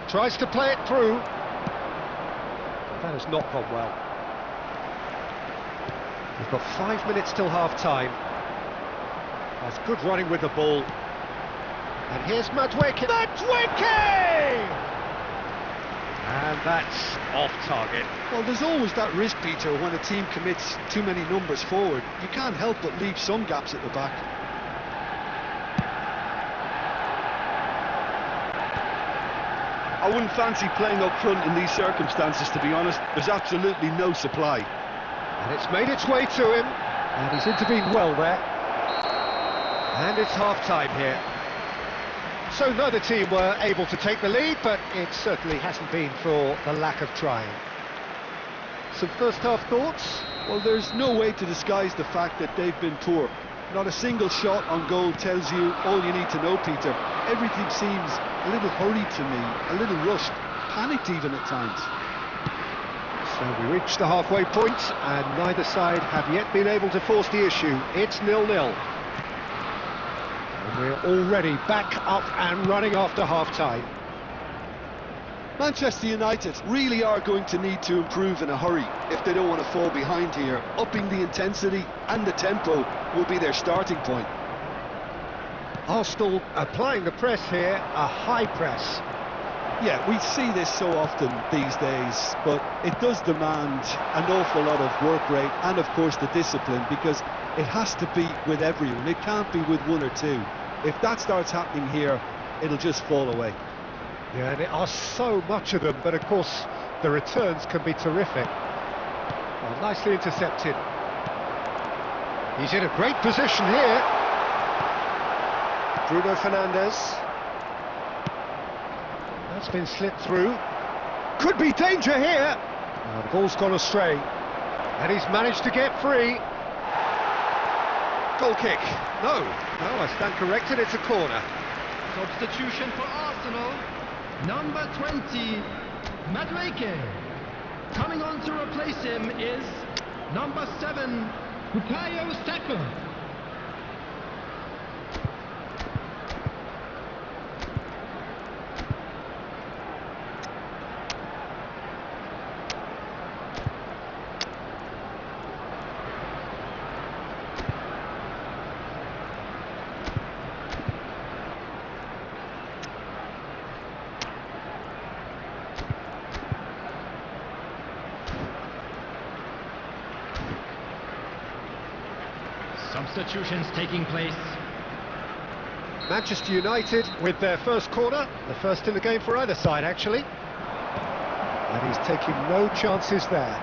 Tries to play it through. That has not gone well. We've got 5 minutes till half-time. That's good running with the ball. And here's Madueke. And that's off target. well, there's always that risk, Peter, when a team commits too many numbers forward. You can't help but leave some gaps at the back. I wouldn't fancy playing up front in these circumstances, to be honest. There's absolutely no supply. And it's made its way to him. And he's intervened well there. And it's half-time here. So neither team were able to take the lead, but it certainly hasn't been for the lack of trying. Some first-half thoughts? Well, there's no way to disguise the fact that they've been poor. Not a single shot on goal tells you all you need to know, Peter. Everything seems a little hurried to me, a little rushed, panicked even at times. So we reached the halfway point, and neither side have yet been able to force the issue. It's 0-0. And we're already back up and running after half-time. Manchester United really are going to need to improve in a hurry if they don't want to fall behind here. Upping the intensity and the tempo will be their starting point. Arsenal applying the press here, a high press. Yeah, we see this so often these days, but it does demand an awful lot of work rate and, of course, the discipline, because it has to be with everyone. It can't be with one or two. If that starts happening here, it'll just fall away. Yeah, and there are so much of them, but of course the returns can be terrific. Well, nicely intercepted. He's in a great position here. Bruno Fernandes. That's been slipped through. Could be danger here. The ball's gone astray. And he's managed to get free. Goal kick. No, I stand corrected, it's a corner. Substitution for Arsenal. Number 20, Madueke. Coming on to replace him is number 7, Bukayo Saka. Substitutions taking place. Manchester United with their first corner, the first in the game for either side actually. And he's taking no chances there.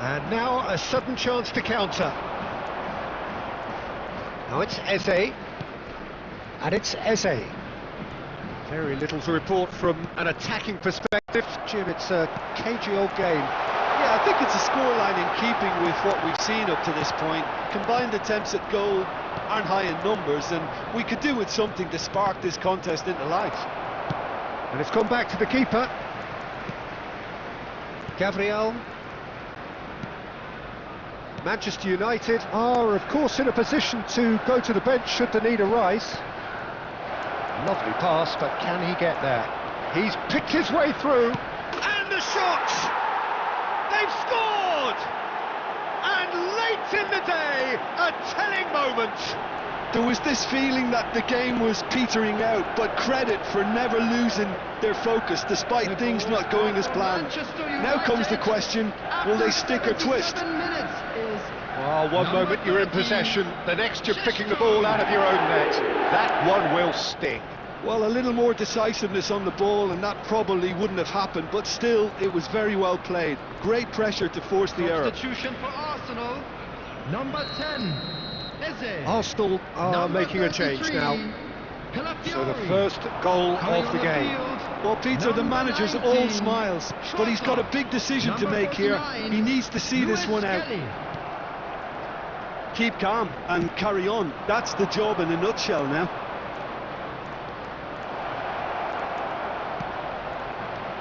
And now a sudden chance to counter. Now it's Eze. And it's Eze. Very little to report from an attacking perspective. Jim, it's a cagey old game. Yeah, I think it's a scoreline in keeping with what we've seen up to this point. Combined attempts at goal aren't high in numbers, and we could do with something to spark this contest into life. And it's gone back to the keeper. Gabriel. Manchester United are, of course, in a position to go to the bench should the need arise. Lovely pass, but can he get there? He's picked his way through. And the shot! They've scored! And late in the day, a telling moment. There was this feeling that the game was petering out, but credit for never losing their focus despite things not going as planned. Now comes the question, will they stick or twist? Well, one moment you're in possession, the next you're picking the ball out of your own net. That one will sting. Well, a little more decisiveness on the ball and that probably wouldn't have happened, but still, it was very well played. Great pressure to force the error. Substitution for Arsenal, number 10. Eze. Arsenal are Number making a change 33, now. Calafiori. So the first goal Coming of on the game. field, Well, Peter, the number manager's 19, all smiles, but he's got a big decision to Number make here. 39, He needs to see this Lewis one out. Kelly. Keep calm and carry on. That's the job in a nutshell now.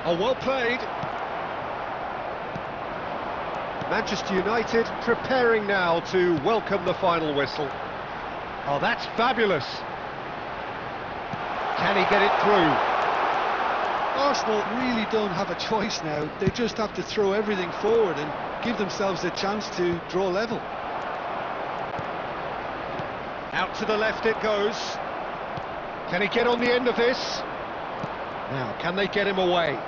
Oh, well played. Manchester United preparing now to welcome the final whistle. Oh, that's fabulous. Can he get it through? Arsenal really don't have a choice now. They just have to throw everything forward and give themselves a chance to draw level. Out to the left it goes. Can he get on the end of this? Now, can they get him away?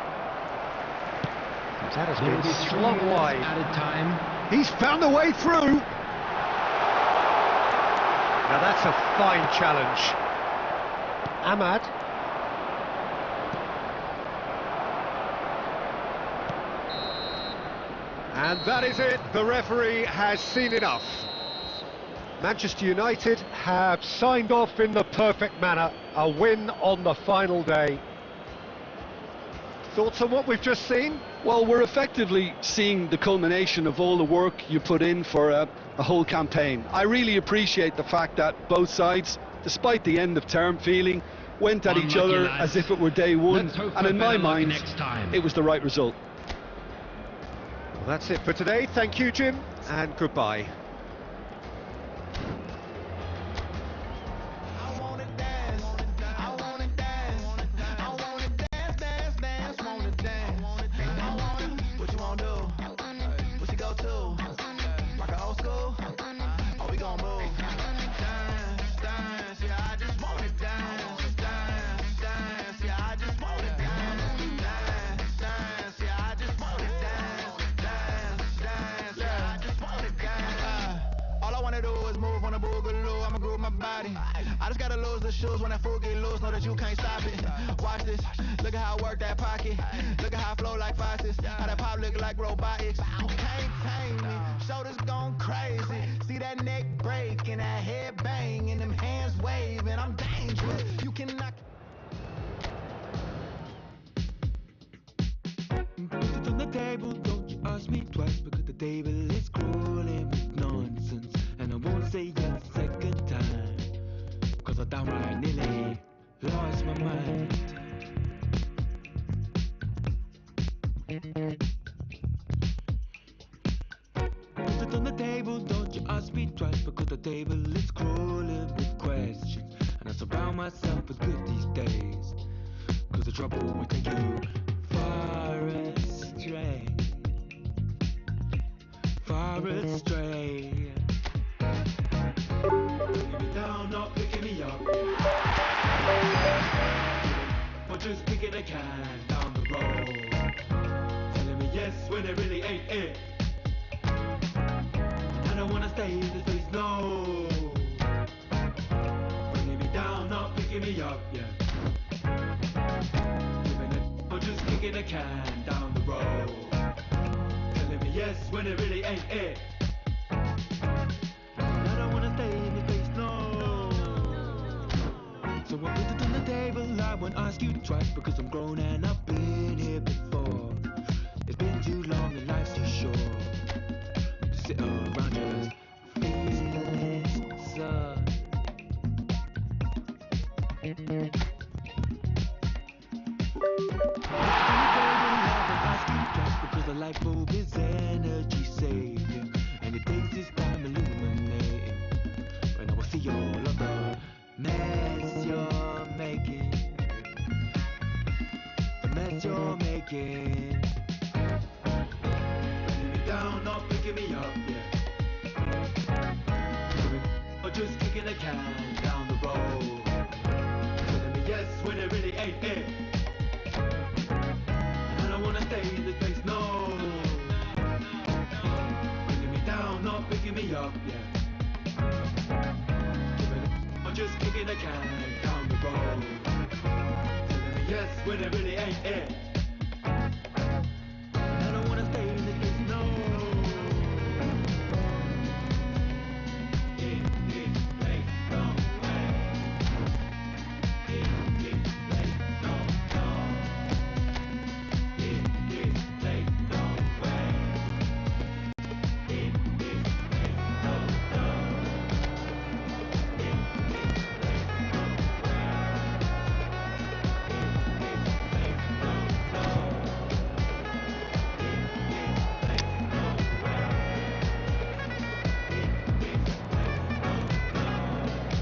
That has There will been be 3 slung minutes wide. added time. He's found a way through. Now that's a fine challenge. Ahmad. And that is it. The referee has seen enough. Manchester United have signed off in the perfect manner. A win on the final day. Thoughts on what we've just seen? Well, we're effectively seeing the culmination of all the work you put in for a whole campaign. I really appreciate the fact that both sides, despite the end-of-term feeling, went at each Unlucky other lads. as if it were day one, Let's hope and for in my better luck mind, next time. it was the right result. Well, that's it for today. Thank you, Jim, and goodbye. I wanna dance, I wanna dance, I wanna dance, dance, dance, wanna dance. I wanna, what you wanna do? What you go to? Rock a old school? Oh, we gon' move. Dance, dance, yeah, I just wanna dance, dance, dance, yeah, I just wanna dance, dance, dance, yeah, I just wanna dance, dance, dance, yeah, I just wanna dance. All I wanna do is move on a boogaloo, I'ma groove my body. I just gotta lose the shoes when that fool get loose, know that you can't stop it. Watch this, look at how I work that pocket. Look at how I flow like faucets, how that pop look like robotics. You can't tame me, shoulders gone crazy. See that neck break and that head bang and them hands waving. I'm dangerous, you cannot. Put it on the table, don't you ask me twice, because the table is crawling with nonsense. And I won't say it second time, cause I downright nearly lost my mind. Put it on the table, don't you ask me twice, because the table is crawling with questions. And I surround myself with good these days, cause the trouble will take you far astray, far astray. Putting me down, not picking me up, or just kicking a can down the road, telling me yes when it really ain't it. I don't wanna stay in this place, no. Bringing me down, not picking me up, yeah. Or just kicking a can down the road, telling me yes when it really ain't it. I don't wanna stay in this place, no. ask you twice because I'm grown and I've been here before. It's been too long and life's too short to sit around just feeling so. Because the light bulb is energy saving, and it takes its time illuminating. When I will see all of the mess you're making, the mess you're making. Bringing me down, not picking me up, yeah. Or just kicking a can down the road. Telling me yes when it really ain't it. I don't wanna stay in this place, no. Bringing me down, not picking me up, yeah. Or just kicking a can down the road. Telling me yes when it really ain't it. I don't wanna stay in this place, no. In this place, no way. In this place, no, no. In this place, no way. In this place, no, no. In this place, no way. In this place, no, no. In this place, no way. In this place, no,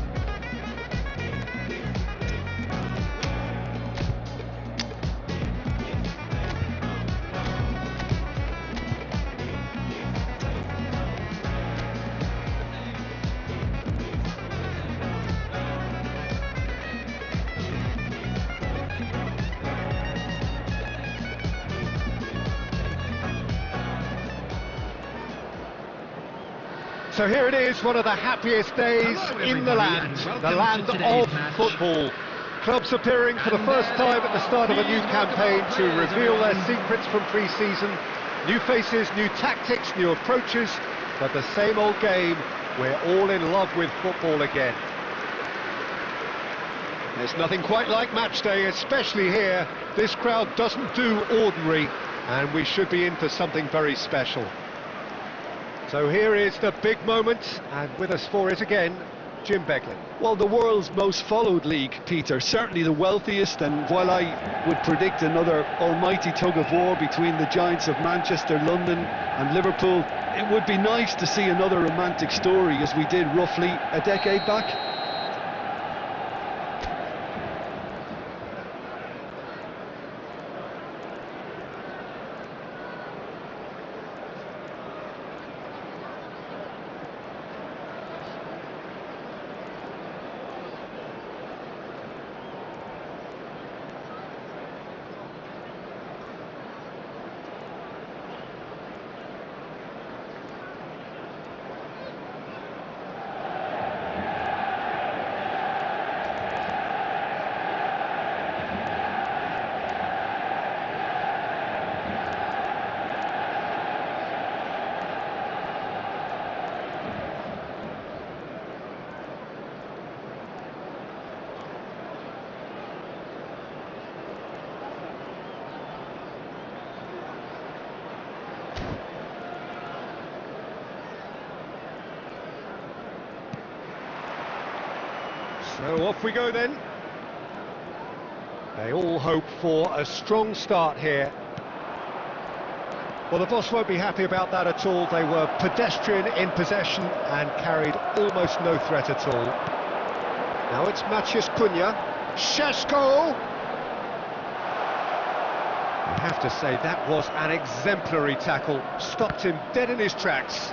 no. In this place, no So here it is, one of the happiest days Hello, in the everybody, land, and welcome the land to today's of match. football. Clubs appearing for the first time at the start of a new campaign to reveal their secrets from pre-season. New faces, new tactics, new approaches, but the same old game. We're all in love with football again. There's nothing quite like match day, especially here. This crowd doesn't do ordinary, and we should be in for something very special. So here is the big moment, and with us for it again, Jim Beglin. Well, the world's most followed league, Peter, certainly the wealthiest, and while I would predict another almighty tug-of-war between the giants of Manchester, London and Liverpool, it would be nice to see another romantic story as we did roughly a decade back. So off we go then. They all hope for a strong start here. Well, the boss won't be happy about that at all. They were pedestrian in possession and carried almost no threat at all. Now it's Maciej Cunha. Šeško! I have to say, that was an exemplary tackle. Stopped him dead in his tracks.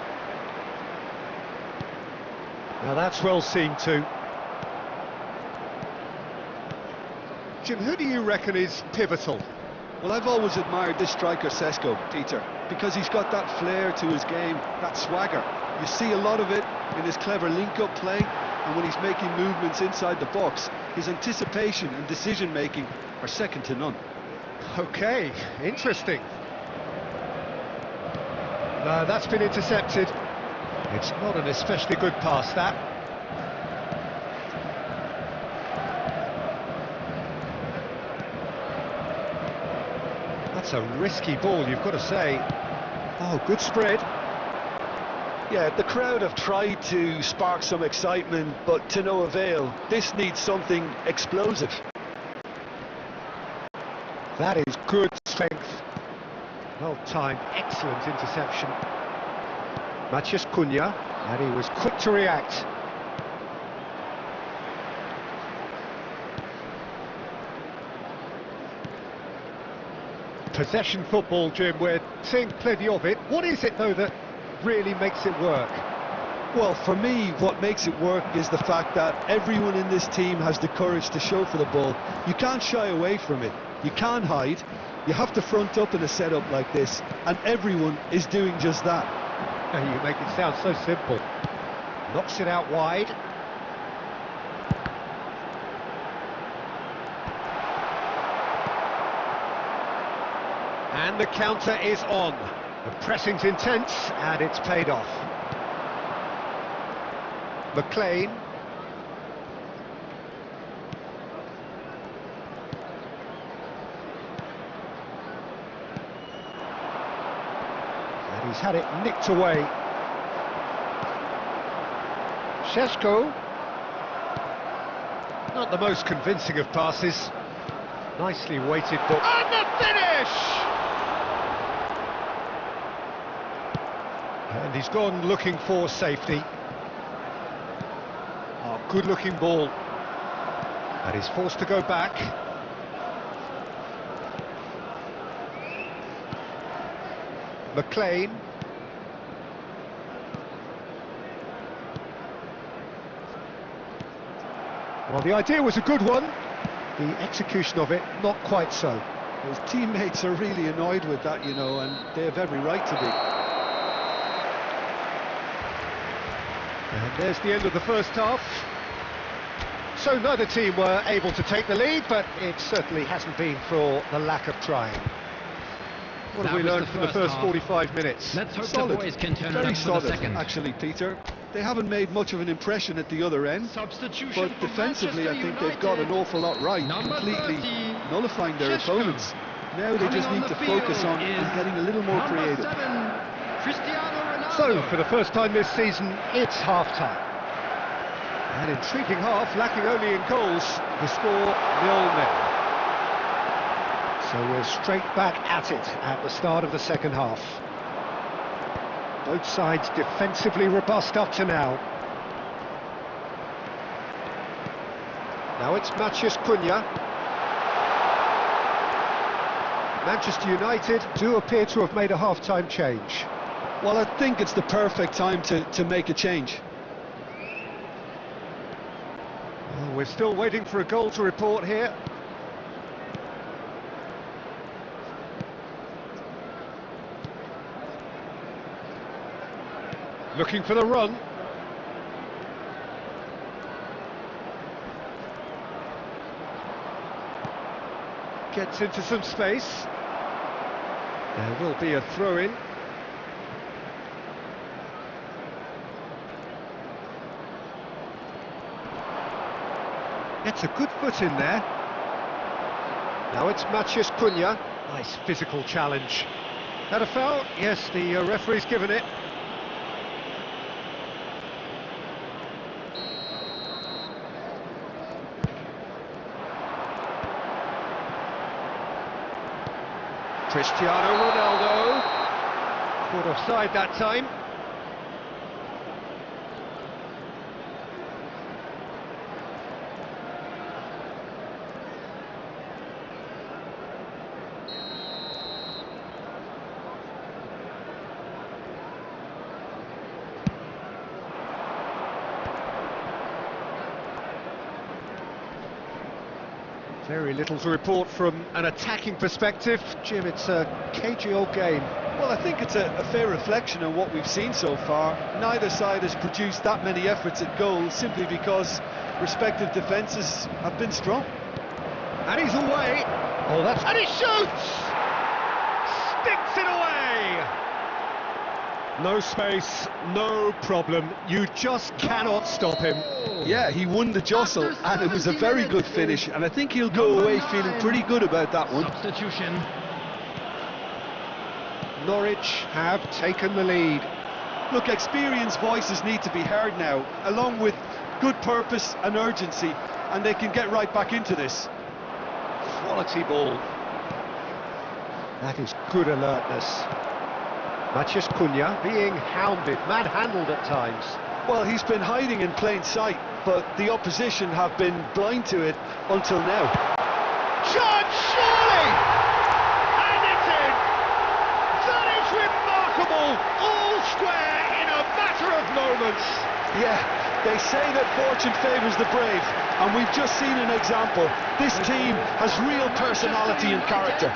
Now that's well seen too. Jim, who do you reckon is pivotal? Well, I've always admired this striker, Šeško, Peter, because he's got that flair to his game, that swagger. You see a lot of it in his clever link-up play, and when he's making movements inside the box, his anticipation and decision-making are second to none. Okay, interesting. No, that's been intercepted. It's not an especially good pass, that. That's a risky ball, you've got to say. Oh, good spread. Yeah, the crowd have tried to spark some excitement, but to no avail. This needs something explosive. That is good strength. Well timed, excellent interception. Maciej Cunha, and he was quick to react. Possession football, Jim, we're seeing plenty of it. What is it, though, that really makes it work? Well, for me, what makes it work is the fact that everyone in this team has the courage to show for the ball. You can't shy away from it. You can't hide. You have to front up in a setup like this, and everyone is doing just that. You make it sound so simple. Knocks it out wide. And the counter is on. The pressing's intense, and it's paid off. McLean. And he's had it nicked away. Šeško. Not the most convincing of passes. Nicely weighted, but... And the finish! And he's gone looking for safety. Oh, good-looking ball. And he's forced to go back. McLean. Well, the idea was a good one. The execution of it, not quite so. His teammates are really annoyed with that, you know, and they have every right to be. And there's the end of the first half. So neither team were able to take the lead, but it certainly hasn't been for the lack of trying. What have we learned from the first 45 minutes? Let's hope Solid. the boys can turn it Very up for solid, the second. actually, Peter. They haven't made much of an impression at the other end, Substitution but for defensively I Manchester think they've got an United. awful lot right, Number completely 30, nullifying their Šeško. opponents. Now they Coming just on need the to focus field on is getting a little more number creative. 7, Cristiano Ronaldo. So, for the first time this season, it's half-time. An intriguing half, lacking only in goals. The score 0-0. So we're straight back at it at the start of the second half. Both sides defensively robust up to now. Now it's Maciej Cunha. Manchester United do appear to have made a half-time change. Well, I think it's the perfect time to make a change. Well, we're still waiting for a goal to report here. Looking for the run. Gets into some space. There will be a throw-in. Gets a good foot in there. Now it's Maciej Cunha. Nice physical challenge. Had a foul? Yes, the referee's given it. Cristiano Ronaldo. Caught offside that time. Very little to report from an attacking perspective. Jim, it's a cagey old game. Well, I think it's a fair reflection on what we've seen so far. Neither side has produced that many efforts at goal simply because respective defences have been strong. And he's away. Oh, that's... And he shoots! Sticks it away! No space, no problem. You just cannot stop him. Yeah, he won the jostle, and it was a very good finish, and I think he'll go away feeling pretty good about that one. Substitution. Norwich have taken the lead. Look, experienced voices need to be heard now, along with good purpose and urgency, and they can get right back into this. Quality ball. That is good alertness. Matheus Cunha being hounded, manhandled at times. Well, he's been hiding in plain sight, but the opposition have been blind to it until now. Chance, surely! And it's in! That is remarkable! All square in a matter of moments. Yeah, they say that fortune favours the brave, and we've just seen an example. This team has real personality and character.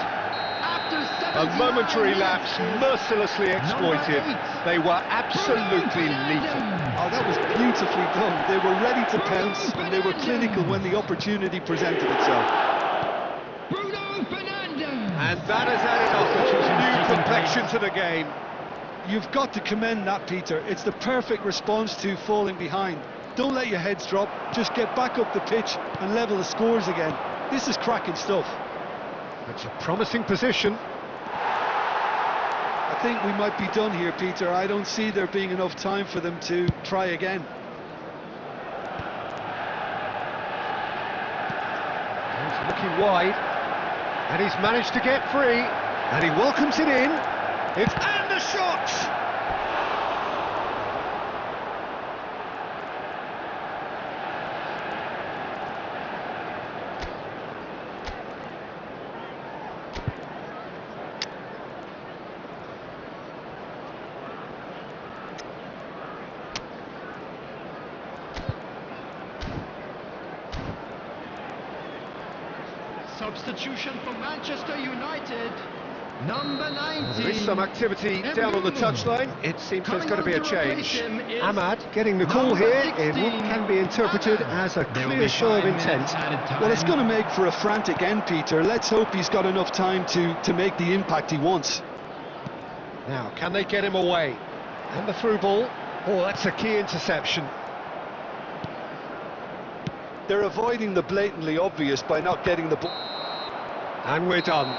A momentary lapse mercilessly exploited. They were absolutely lethal. Oh, that was beautifully done. They were ready to pounce, and they were clinical when the opportunity presented itself. Bruno Fernandes. And that has added a new complexion to the game. You've got to commend that, Peter. It's the perfect response to falling behind. Don't let your heads drop. Just get back up the pitch and level the scores again. This is cracking stuff. It's a promising position. I think we might be done here, Peter. I don't see there being enough time for them to try again. He's looking wide, and he's managed to get free, and he welcomes it in. It's and the shot! Substitution for Manchester United. Number 19. There is some activity down on the touchline. It seems there's got to be a change. Ahmad getting the call here in what can be interpreted as a clear show of intent. Well, it's going to make for a frantic end, Peter. Let's hope he's got enough time to make the impact he wants. Now, can they get him away? And the through ball. Oh, that's a key interception. They're avoiding the blatantly obvious by not getting the ball. And we're done.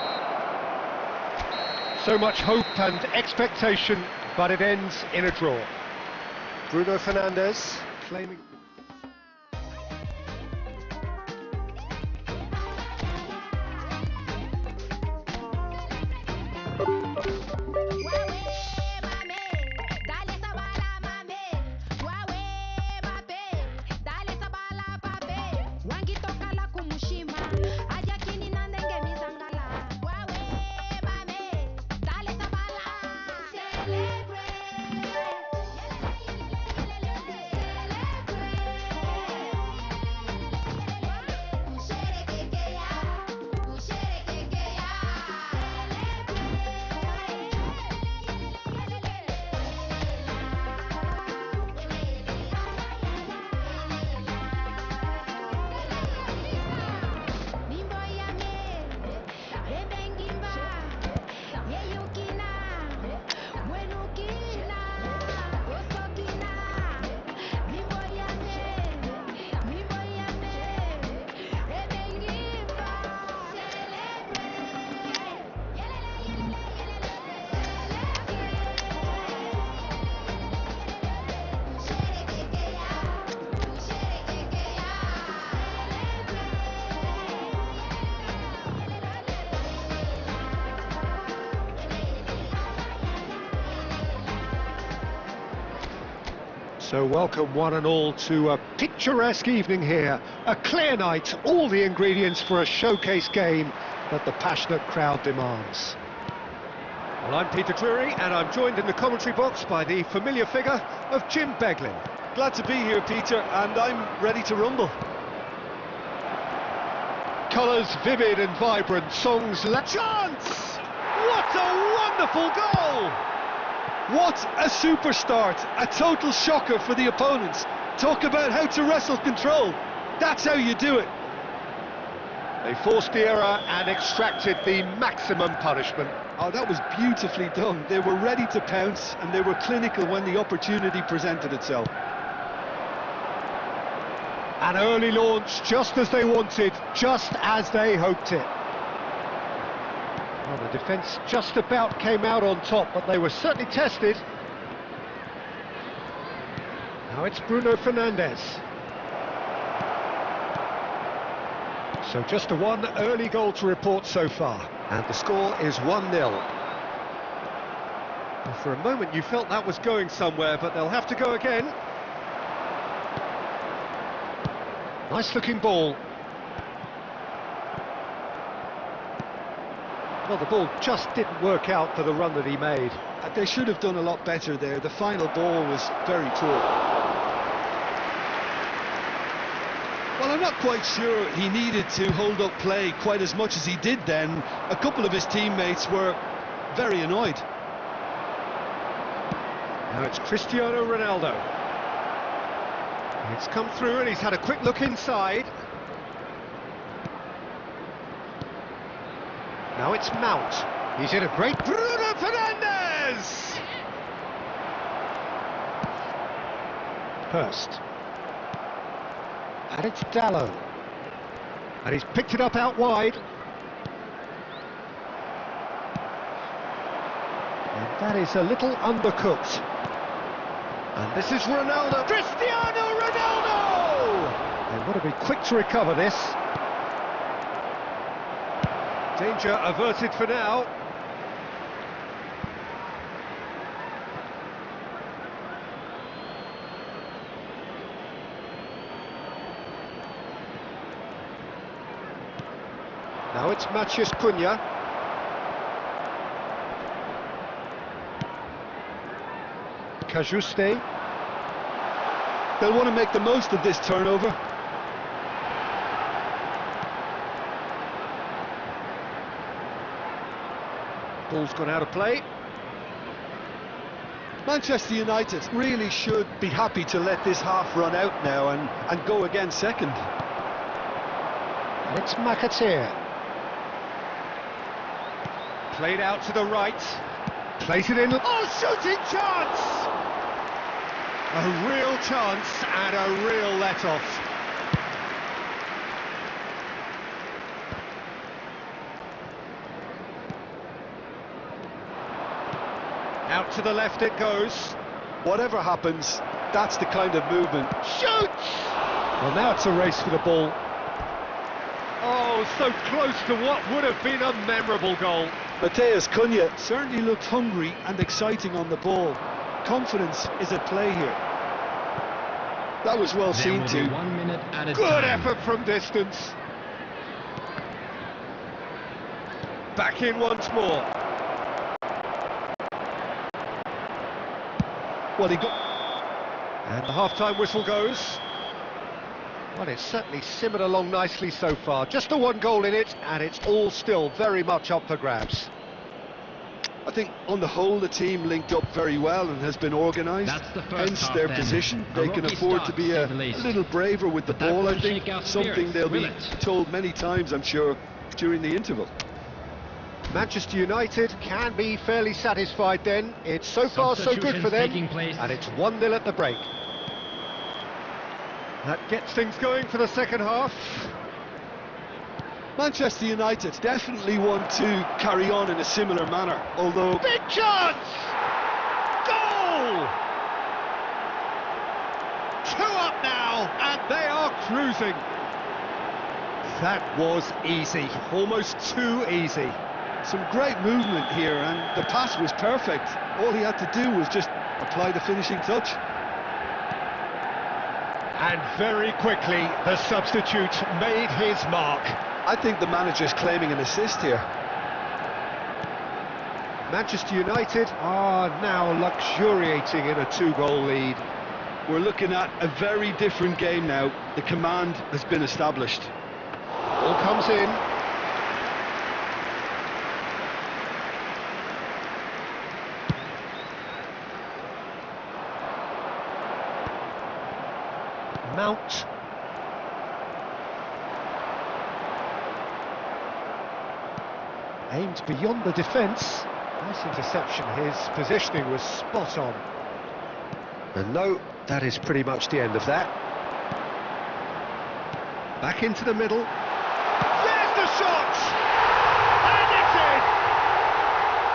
So much hope and expectation, but it ends in a draw. Bruno Fernandes claiming... So welcome one and all to a picturesque evening here. A clear night, all the ingredients for a showcase game that the passionate crowd demands. Well, I'm Peter Drury, and I'm joined in the commentary box by the familiar figure of Jim Beglin. Glad to be here, Peter, and I'm ready to rumble. Colours vivid and vibrant, songs... Chance! What a wonderful goal! What a super start, a total shocker for the opponents. Talk about how to wrestle control. That's how you do it. They forced the error and extracted the maximum punishment. Oh, that was beautifully done. They were ready to pounce, and they were clinical when the opportunity presented itself. An early launch, just as they wanted, just as they hoped it. Well, the defence just about came out on top, but they were certainly tested. Now it's Bruno Fernandes. So just a one early goal to report so far. And the score is 1-0. Well, for a moment you felt that was going somewhere, but they'll have to go again. Nice looking ball. Well, the ball just didn't work out for the run that he made. They should have done a lot better there. The final ball was very poor. Well, I'm not quite sure he needed to hold up play quite as much as he did then. A couple of his teammates were very annoyed. Now it's Cristiano Ronaldo. It's come through and he's had a quick look inside. Now it's Mount. He's in a great... Bruno Fernandes! Hurst. And it's Dallo. And he's picked it up out wide. And that is a little undercooked. And this is Ronaldo. Cristiano Ronaldo! They've got to be quick to recover this. Danger averted for now. Now it's Matheus Cunha. Cajuste. They'll want to make the most of this turnover. Ball's gone out of play. Manchester United really should be happy to let this half run out now and go again second. And it's McAteer. Played out to the right. Plays it in. Oh, shooting chance! A real chance and a real let-off. Out to the left it goes. Whatever happens, that's the kind of movement. Shoots! Well, now it's a race for the ball. Oh, so close to what would have been a memorable goal. Matheus Cunha certainly looked hungry and exciting on the ball. Confidence is at play here. That was well There seen will too. be 1 minute at a Good time. effort from distance. Back in once more. Well, he got... And the half-time whistle goes. Well, it's certainly simmered along nicely so far. Just the one goal in it, and it's all still very much up for grabs. I think on the whole the team linked up very well and has been organised. That's the first Hence half their then. position. A They can rocky afford start, to be to say a the least. little braver with the But that ball, I won't think. shake our Something spirits, they'll will be it? told many times, I'm sure, during the interval. Manchester United can be fairly satisfied then. It's so far so good for Substitutions them. taking place. And it's 1-0 at the break. That gets things going for the second half. Manchester United definitely want to carry on in a similar manner, although... Big chance! Goal! 2 up now, and they are cruising. That was easy, almost too easy. Some great movement here, and the pass was perfect. All he had to do was just apply the finishing touch. And very quickly, the substitute made his mark. I think the manager's claiming an assist here. Manchester United are now luxuriating in a 2-goal lead. We're looking at a very different game now. The command has been established. Ball comes in. Mount. Aimed beyond the defence. Nice interception. His positioning was spot on. And no, that is pretty much the end of that. Back into the middle. There's the shot! And it's in!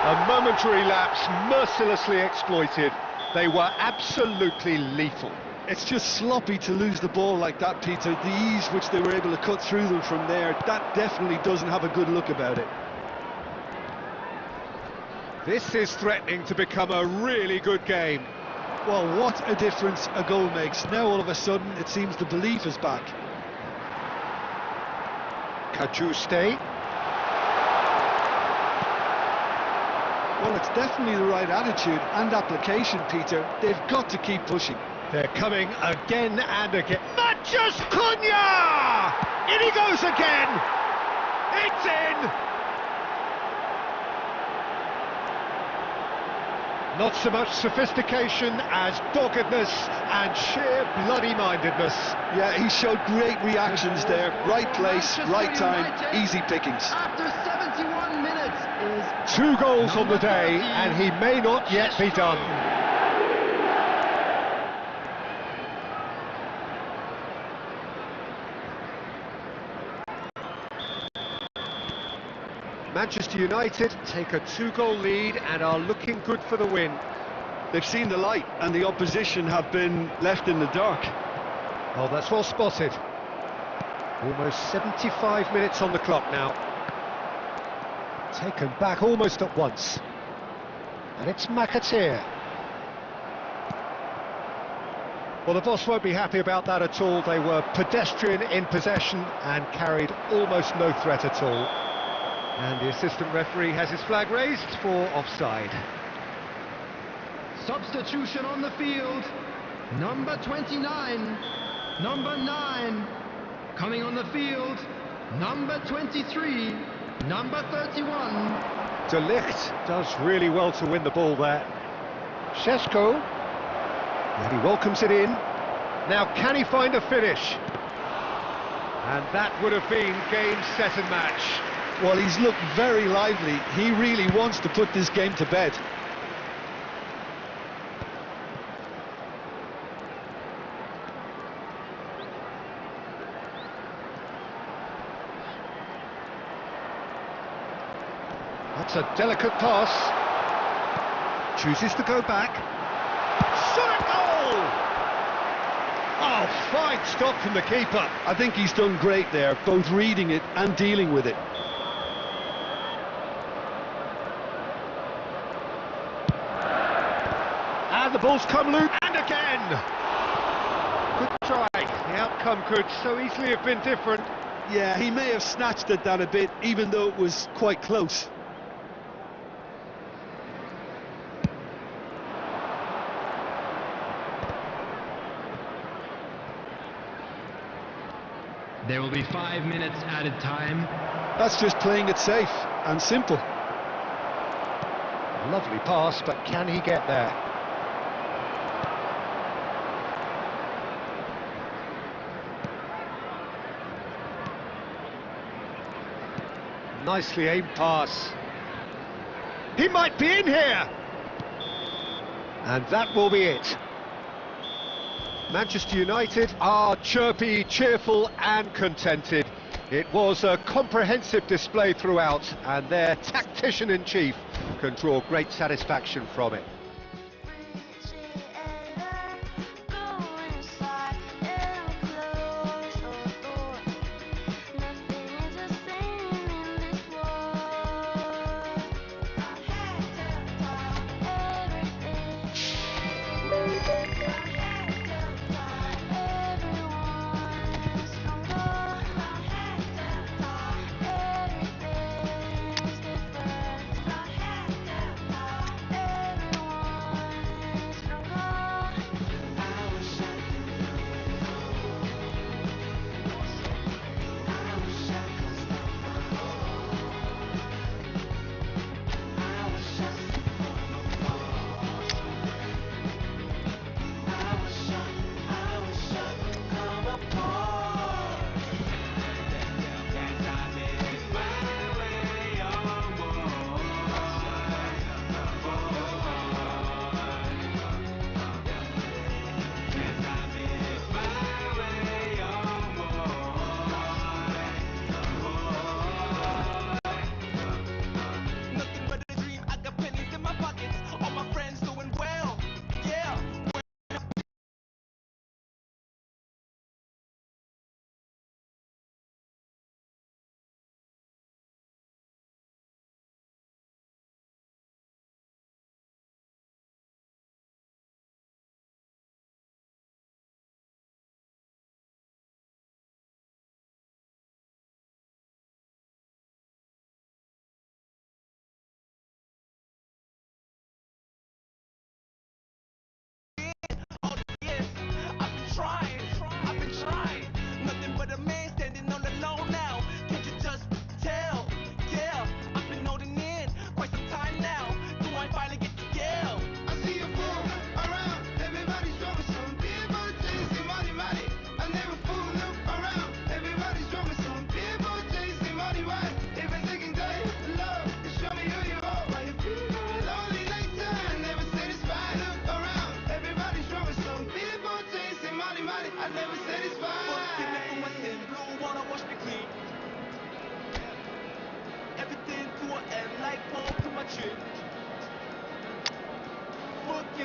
A momentary lapse, mercilessly exploited. They were absolutely lethal. It's just sloppy to lose the ball like that, Peter. The ease which they were able to cut through them from there, that definitely doesn't have a good look about it. This is threatening to become a really good game. Well, what a difference a goal makes. Now all of a sudden it seems the belief is back. Kajuste. Well, it's definitely the right attitude and application, Peter. They've got to keep pushing. They're coming again and again. Mathias Cunha! In he goes again! It's in! Not so much sophistication as doggedness and sheer bloody-mindedness. Yeah, he showed great reactions there. Right place, right time, easy pickings. After 71 minutes is 2 goals on the number day, 30, and he may not yet be done. Manchester United take a 2-goal lead and are looking good for the win. They've seen the light and the opposition have been left in the dark. Oh, that's well spotted. Almost 75 minutes on the clock now. Taken back almost at once. And it's McAteer. Well, the boss won't be happy about that at all. They were pedestrian in possession and carried almost no threat at all. And the assistant referee has his flag raised for offside. substitution on the field. Number 29, number 9, coming on the field. Number 23, number 31. De Ligt does really well to win the ball there. Šeško, and he welcomes it in. Now can he find a finish? And that would have been game, set and match. Well, he's looked very lively. He really wants to put this game to bed. That's a delicate pass. Chooses to go back. Shot at goal! Oh, fine stop from the keeper. I think he's done great there, both reading it and dealing with it. And the ball's come loose, and again! Good try. The outcome could so easily have been different. Yeah, he may have snatched at that a bit, even though it was quite close. There will be 5 minutes added time. That's just playing it safe and simple. Lovely pass, but can he get there? Nicely aimed pass. He might be in here! And that will be it. Manchester United are chirpy, cheerful and contented. It was a comprehensive display throughout, and their tactician-in-chief can draw great satisfaction from it.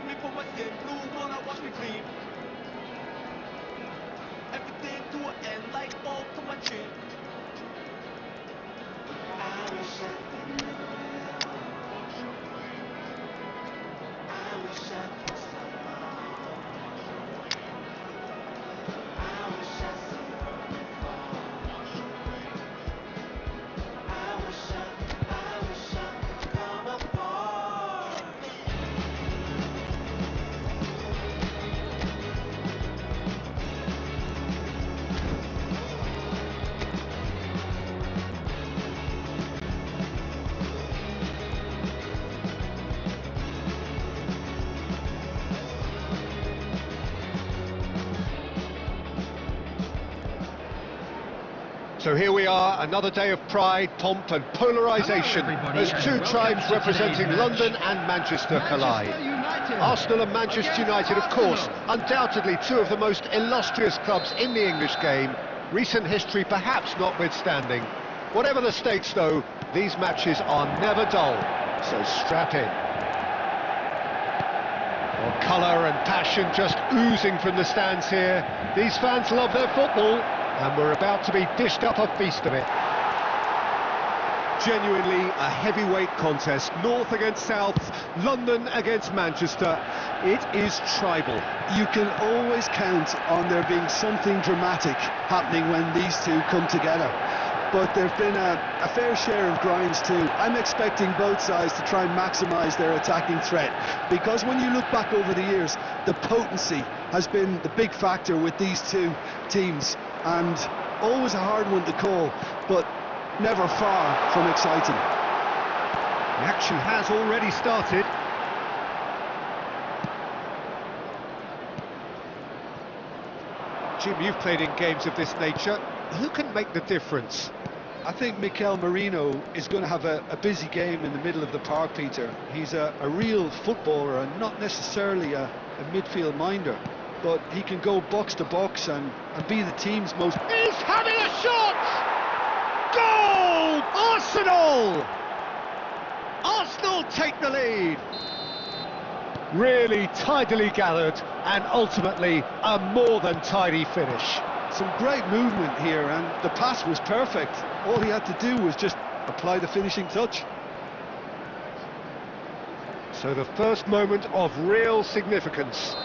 Give me for my sin, blue wanna wash me clean. Everything to an end like all to my chin. I wish I could know. I wish I could somehow. I wish I could fall. I wish I could come apart. So here we are, another day of pride, pomp and polarisation Hello, everybody, as and two welcome tribes to representing today's match. London and Manchester collide. Manchester United. Arsenal and Manchester Against United, of course, Arsenal. undoubtedly two of the most illustrious clubs in the English game, recent history perhaps notwithstanding. Whatever the stakes though, these matches are never dull, so strap in. Well, colour and passion just oozing from the stands here. These fans love their football, and we're about to be dished up a feast of it. Genuinely a heavyweight contest, North against South, London against Manchester. It is tribal. You can always count on there being something dramatic happening when these two come together. But there've been a fair share of grinds too. I'm expecting both sides to try and maximise their attacking threat, because when you look back over the years, the potency has been the big factor with these two teams, and always a hard one to call, but never far from exciting. The action has already started. Jim, you've played in games of this nature. Who can make the difference? I think Mikel Merino is going to have a busy game in the middle of the park, Peter. He's a real footballer and not necessarily a midfield minder, but he can go box to box and be the team's most... He's having a shot! Goal! Arsenal! Arsenal take the lead. Really tidily gathered and ultimately a more than tidy finish. Some great movement here, and the pass was perfect. All he had to do was just apply the finishing touch. So the first moment of real significance.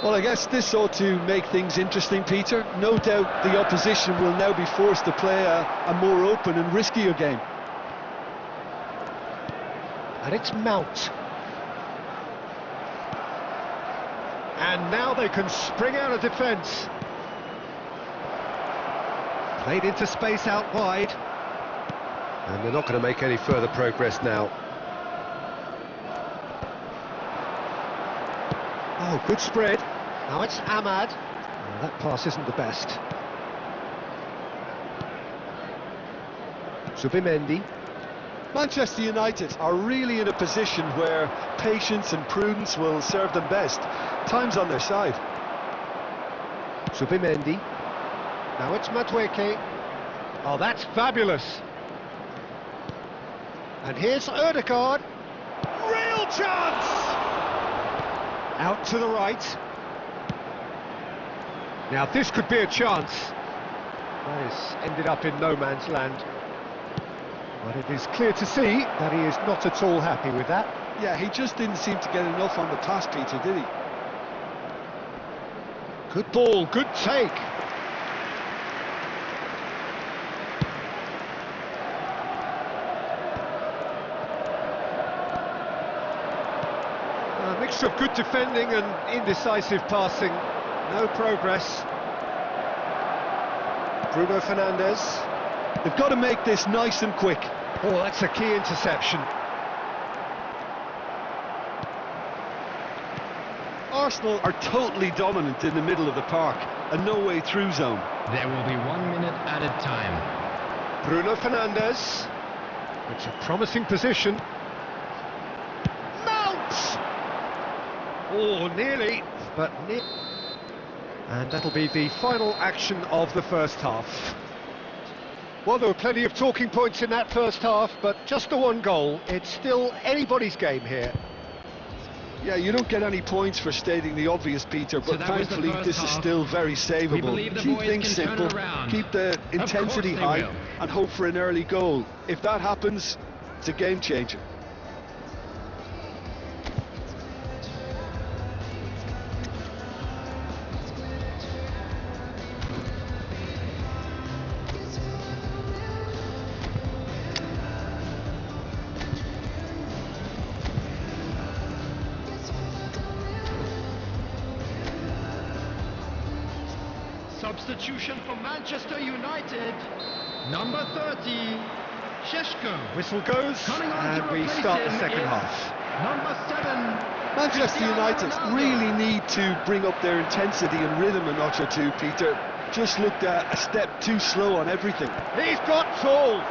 Well, I guess this ought to make things interesting, Peter. No doubt the opposition will now be forced to play a more open and riskier game. And it's Mount. And now they can spring out of defence. Played into space out wide. And they're not going to make any further progress now. Oh, good spread. Now it's Ahmad. Oh, that pass isn't the best. Zubimendi. Manchester United are really in a position where patience and prudence will serve them best. Time's on their side. Zubimendi. Now it's Madueke. Oh, that's fabulous. And here's Ødegaard. Real chance! Out to the right. Now this could be a chance. That has ended up in no man's land. But it is clear to see that he is not at all happy with that. Yeah, he just didn't seem to get enough on the pass, Peter, did he? Good ball, good take. A mixture of good defending and indecisive passing. No progress. Bruno Fernandes. They've got to make this nice and quick. Oh, that's a key interception. Arsenal are totally dominant in the middle of the park, a no-way through zone. There will be 1 minute added time. Bruno Fernandes. It's a promising position. Mount! Oh, nearly, but and that'll be the final action of the first half. Well, there were plenty of talking points in that first half, but just the one goal. It's still anybody's game here. Yeah, you don't get any points for stating the obvious, Peter, So but that was the thankfully first this is half. still very We savable. believe the Keep boys things can turn it simple, around. keep the intensity they high, will. and hope for an early goal. If that happens, it's a game changer. Substitution for Manchester United. Number 30, Šeško. Whistle goes, Coming on and to we replace start the him second is half. Number 7, Manchester Cristiano United Ronaldo. really need to bring up their intensity and rhythm a notch or two, Peter. Just looked a step too slow on everything. He's got Saul.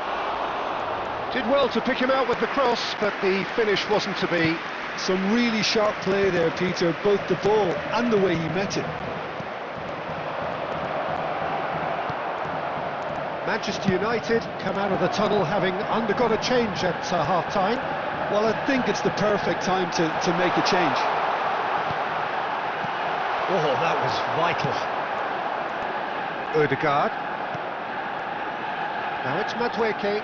Did well to pick him out with the cross, but the finish wasn't to be. Some really sharp play there, Peter, both the ball and the way he met it. Manchester United come out of the tunnel having undergone a change at half-time. Well, I think it's the perfect time to make a change. Oh, that was vital. Ødegaard. Now it's Madueke.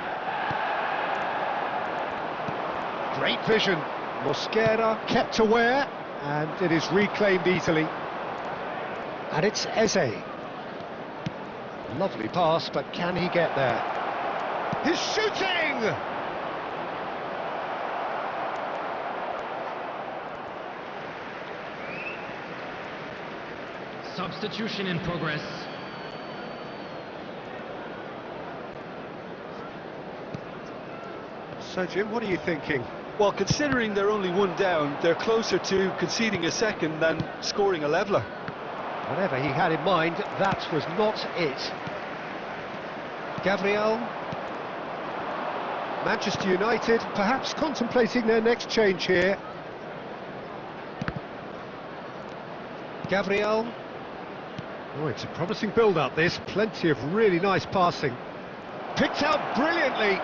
Great vision. Mosquera kept aware, and it is reclaimed easily. And it's Eze. Lovely pass, but can he get there? He's shooting! Substitution in progress. So, Jim, what are you thinking? Well, considering they're only one down, they're closer to conceding a second than scoring a leveller. Whatever he had in mind, that was not it. Gabriel. Manchester United perhaps contemplating their next change here. Gabriel. Oh, it's a promising build-up, this. Plenty of really nice passing. Picked out brilliantly.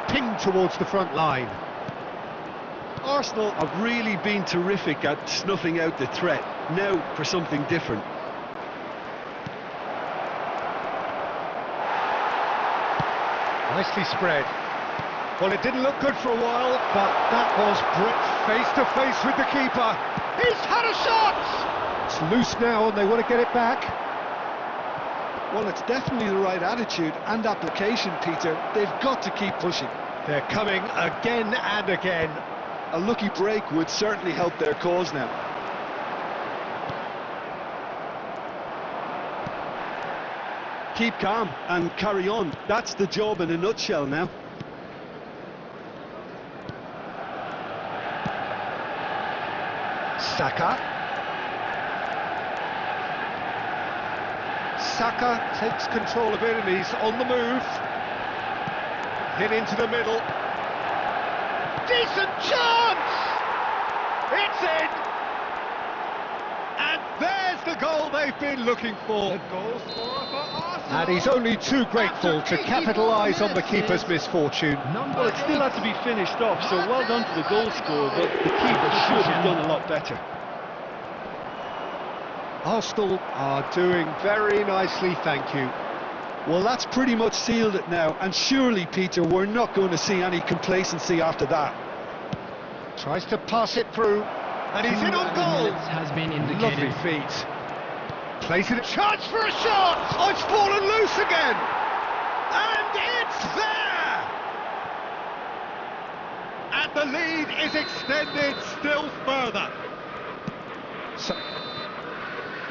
Pinged towards the front line. Arsenal have really been terrific at snuffing out the threat. Now for something different. Nicely spread. Well, it didn't look good for a while, but that was face to face with the keeper. He's had a shot! It's loose now and they want to get it back. Well, it's definitely the right attitude and application, Peter. They've got to keep pushing. They're coming again and again. A lucky break would certainly help their cause now. Keep calm and carry on. That's the job in a nutshell now. Saka. Saka takes control of it and he's on the move. Hit into the middle. Decent chance! It's in! And there's the goal they've been looking for. The goal scorer for Arsenal. And he's only too grateful to capitalise on the keeper's misfortune. Number Well, it still had to be finished off, so well done to the goal scorer, but the keeper should have done a lot better. Arsenal are doing very nicely, thank you. Well, that's pretty much sealed it now, and surely, Peter, we're not going to see any complacency after that. Tries to pass it through, and he's in on goal. Minutes has been indicated. Lovely feet. Plays it. Chance for a shot. Oh, it's fallen loose again, and it's there. And the lead is extended still further.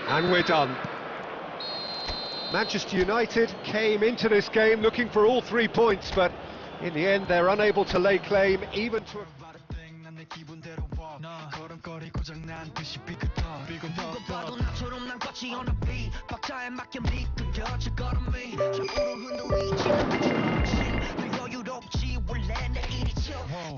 And we're done. Manchester United came into this game looking for all 3 points, but in the end they're unable to lay claim even to a... 누가 봐도 나처럼 난 걷지 on the beat 박자에 맞게 미끄러져 걸음이 좌우로 흔들리지는 않지만 늘 여유롭지 원래 내 일이죠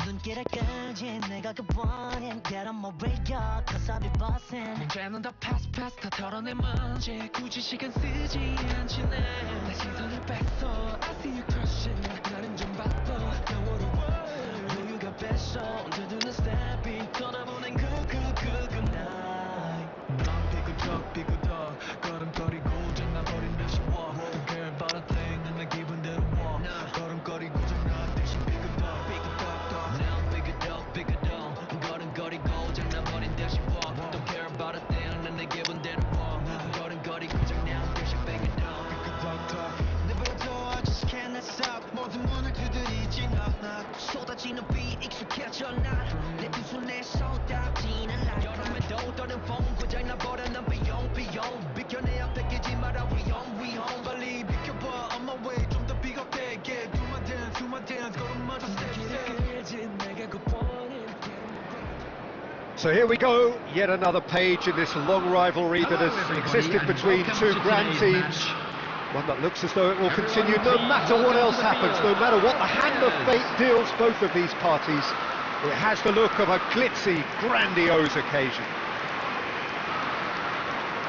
눈길에까지 내가 그 원인 Get on my radar cause I'll be bossing 문제는 다 pass 다 털어내만지 굳이 시간 쓰지 않지 내 시선을 뺐어 I see you crushing 나는 좀 바빠 영어로 여유가 뺐어 두드는 스텝이 떠나보낸 그 터지는 빛 익숙해져 난내 두 손에 쏟아지는 날 여름에도 떠는 风 고장나 버려 난 비용 비켜 내 앞에 끼지 마라 위험 빨리 비켜봐 on my way 좀 더 비겁게 Do my dance 걸음마저 So here we go, yet another page in this long rivalry that has existed between two grand teams. One that looks as though it will continue no matter what else happens, no matter what the hand of fate deals both of these parties. It has the look of a glitzy, grandiose occasion.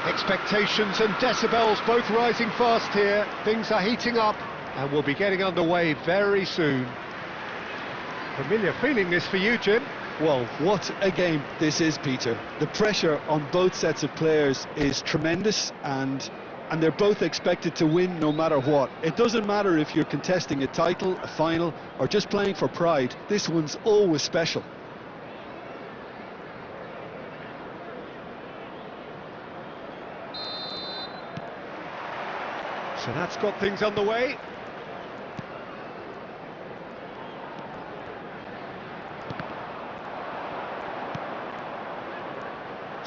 Expectations and decibels both rising fast here. Things are heating up and we'll be getting underway very soon. Familiar feeling this for you, Jim? Well, what a game this is, Peter. The pressure on both sets of players is tremendous, and they're both expected to win no matter what. It doesn't matter if you're contesting a title, a final, or just playing for pride. This one's always special. So that's got things underway.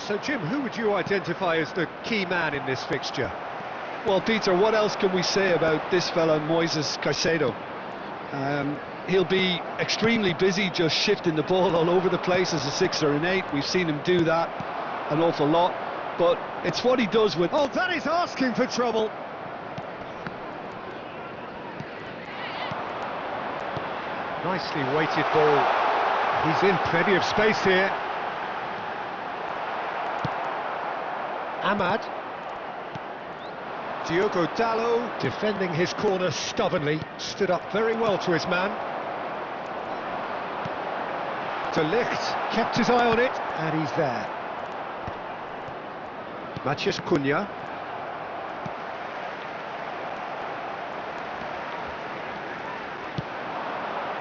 So, Jim, who would you identify as the key man in this fixture? Well, Peter, what else can we say about this fella, Moises Caicedo? He'll be extremely busy just shifting the ball all over the place as a 6 or an 8. We've seen him do that an awful lot, but it's what he does with... Oh, that is asking for trouble. Nicely weighted ball. He's in plenty of space here. Ahmad. Diogo Dalot defending his corner stubbornly, stood up very well to his man. De Ligt kept his eye on it, and he's there. Matheus Cunha.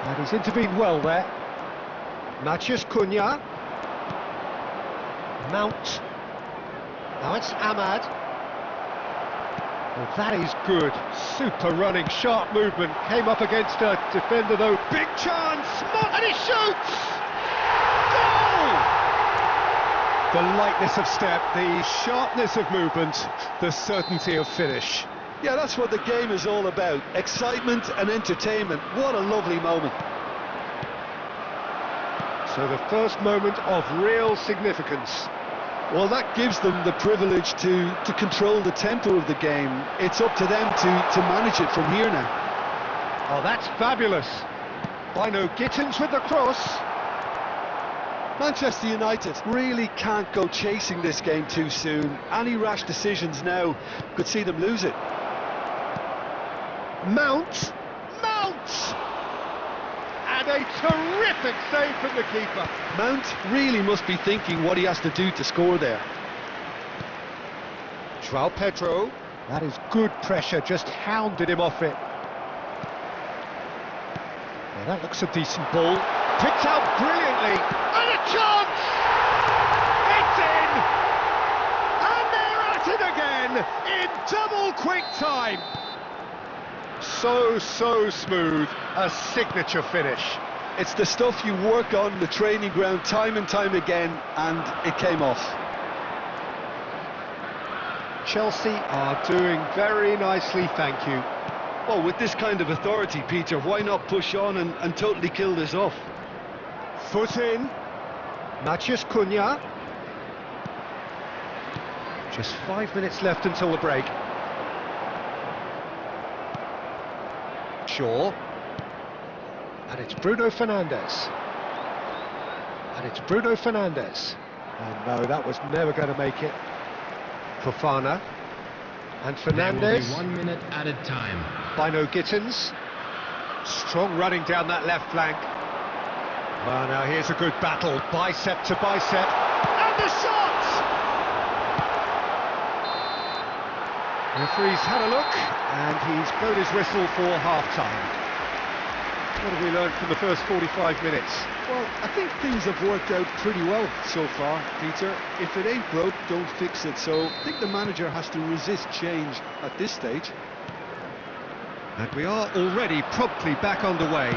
And he's intervened well there. Matheus Cunha. Mount. Now it's Ahmad. Well, that is good. Super running, sharp movement. Came up against a defender though. Big chance! And he shoots! Goal! The lightness of step, the sharpness of movement, the certainty of finish. Yeah, that's what the game is all about. Excitement and entertainment. What a lovely moment. So the first moment of real significance. Well, that gives them the privilege to control the tempo of the game. It's up to them to manage it from here now. Oh, that's fabulous. Bino Gittins with the cross. Manchester United really can't go chasing this game too soon. Any rash decisions now could see them lose it. Mount! And a terrific save from the keeper. Mount really must be thinking what he has to do to score there. João Pedro. That is good pressure, just hounded him off it. Well, that looks a decent ball. Picked out brilliantly. And a chance! It's in! And they're at it again in double quick time. So smooth, a signature finish. It's the stuff you work on the training ground time and time again, and it came off. Chelsea are doing very nicely, thank you. Well, with this kind of authority, Peter, why not push on and totally kill this off? Foot in. Matheus Cunha. Just 5 minutes left until the break. Shaw. And it's Bruno Fernandes. And no, that was never going to make it. Fofana. And There will be Fernandes. 1 minute added time. Bino Gittins. Strong running down that left flank. Well, now here's a good battle, bicep to bicep. And the shot! Referee's had a look, and he's blown his whistle for half-time. What have we learned from the first 45 minutes? Well, I think things have worked out pretty well so far, Peter. If it ain't broke, don't fix it. So I think the manager has to resist change at this stage. And we are already promptly back underway.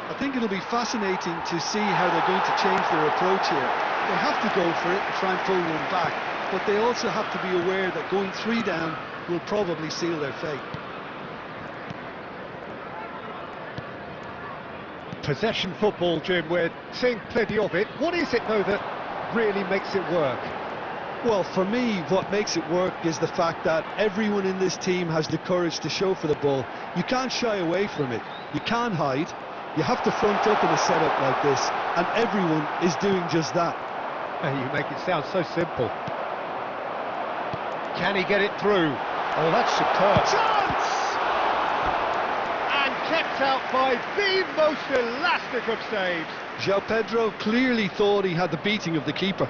I think it'll be fascinating to see how they're going to change their approach here. They have to go for it and try and pull one back, but they also have to be aware that going 3 down will probably seal their fate. Possession football, Jim, we're seeing plenty of it. What is it, though, that really makes it work? Well, for me, what makes it work is the fact that everyone in this team has the courage to show for the ball. You can't shy away from it. You can't hide. You have to front up in a setup like this, and everyone is doing just that. You make it sound so simple. Can he get it through? Oh, that's superb. Chance! And kept out by the most elastic of saves. João Pedro clearly thought he had the beating of the keeper.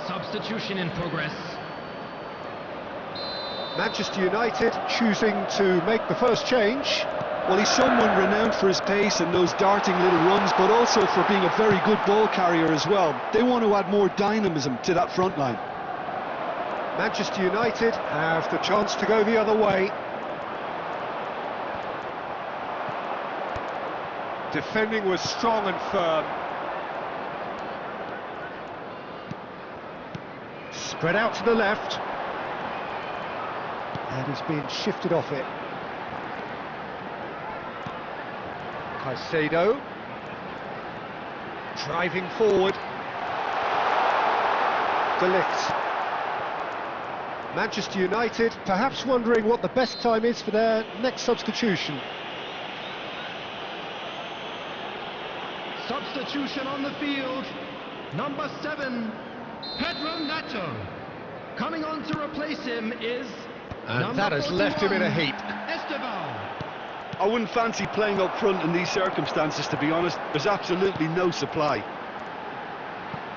Substitution in progress. Manchester United choosing to make the first change. Well, he's someone renowned for his pace and those darting little runs, but also for being a very good ball carrier as well. They want to add more dynamism to that front line. Manchester United have the chance to go the other way. Defending was strong and firm. Spread out to the left. And he's being shifted off it. Caicedo. Driving forward. De Ligt. Manchester United perhaps wondering what the best time is for their next substitution. Substitution on the field. Number 7, Pedro Neto. Coming on to replace him is And that has left him in a heap. Esteban. I wouldn't fancy playing up front in these circumstances, to be honest. There's absolutely no supply.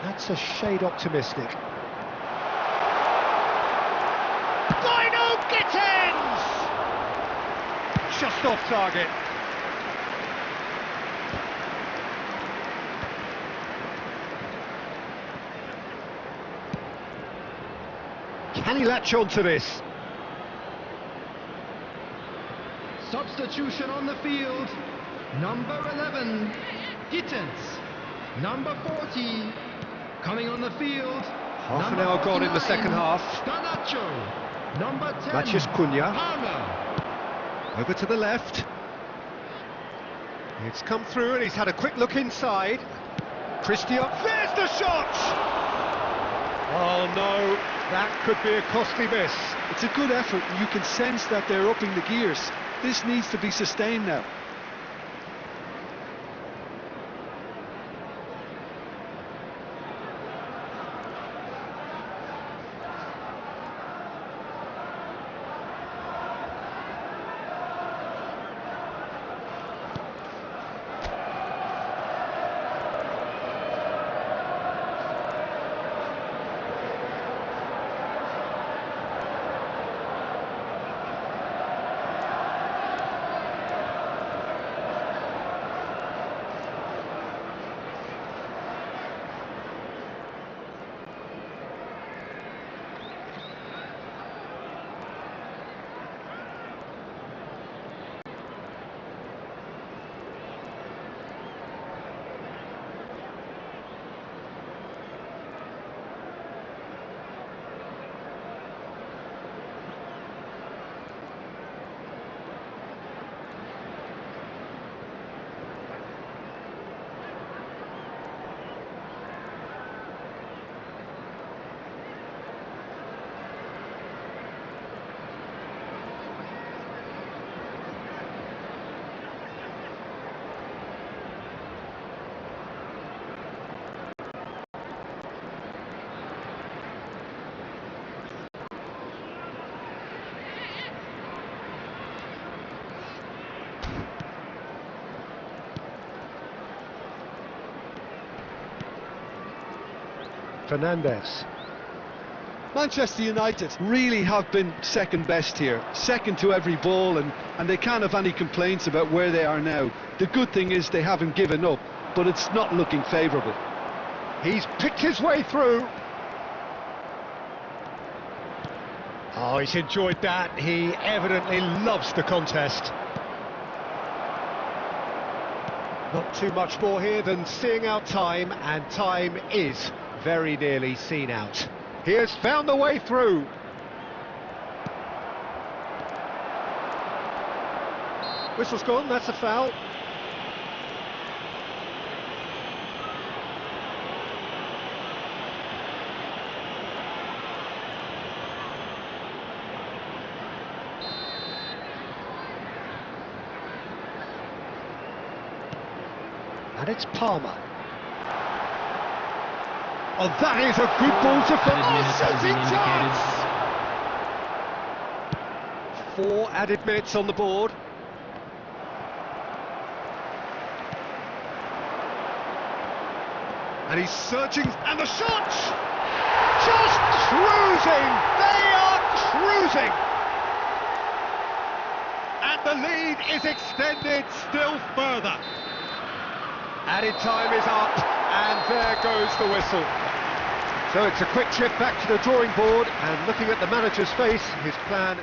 That's a shade optimistic. Dino Gittins! Just off target. Can he latch on to this? Substitution on the field. Number 11, Gittins. Number 40, coming on the field. Half an hour gone in the second half. Garnacho. Number 10, Matheus Cunha. Palmer. Over to the left. It's come through and he's had a quick look inside. Christian, there's the shot! Oh no, that could be a costly miss. It's a good effort, and you can sense that they're upping the gears. This needs to be sustained now. Fernandes. Manchester United really have been second best here, second to every ball, and they can't have any complaints about where they are now. The good thing is they haven't given up, but it's not looking favourable. He's picked his way through. Oh, he's enjoyed that. He evidently loves the contest. Not too much more here than seeing out time, and time is very nearly seen out. He has found the way through. Whistle's gone, that's a foul. And it's Palmer. Oh, that is a good ball to shooting chance! 4 added minutes on the board. And he's searching, and the shot! Just cruising! They are cruising! And the lead is extended still further. Added time is up, and there goes the whistle. So it's a quick trip back to the drawing board, and looking at the manager's face, his plan...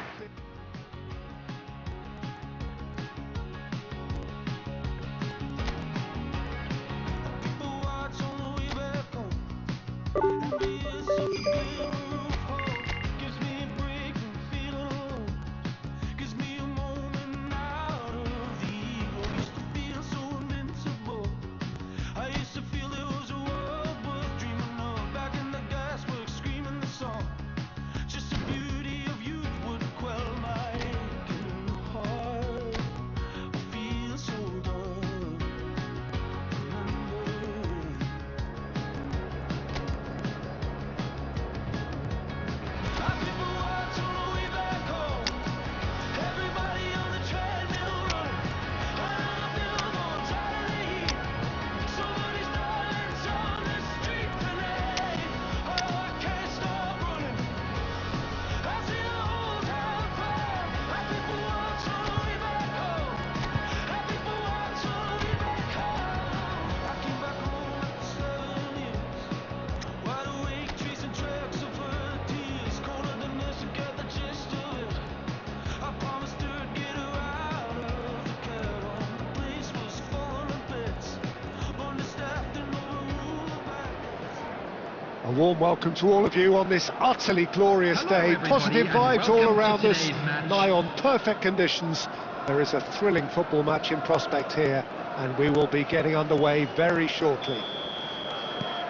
A warm welcome to all of you on this utterly glorious day. Positive vibes all around us, nigh on perfect conditions. There is a thrilling football match in prospect here, and we will be getting underway very shortly.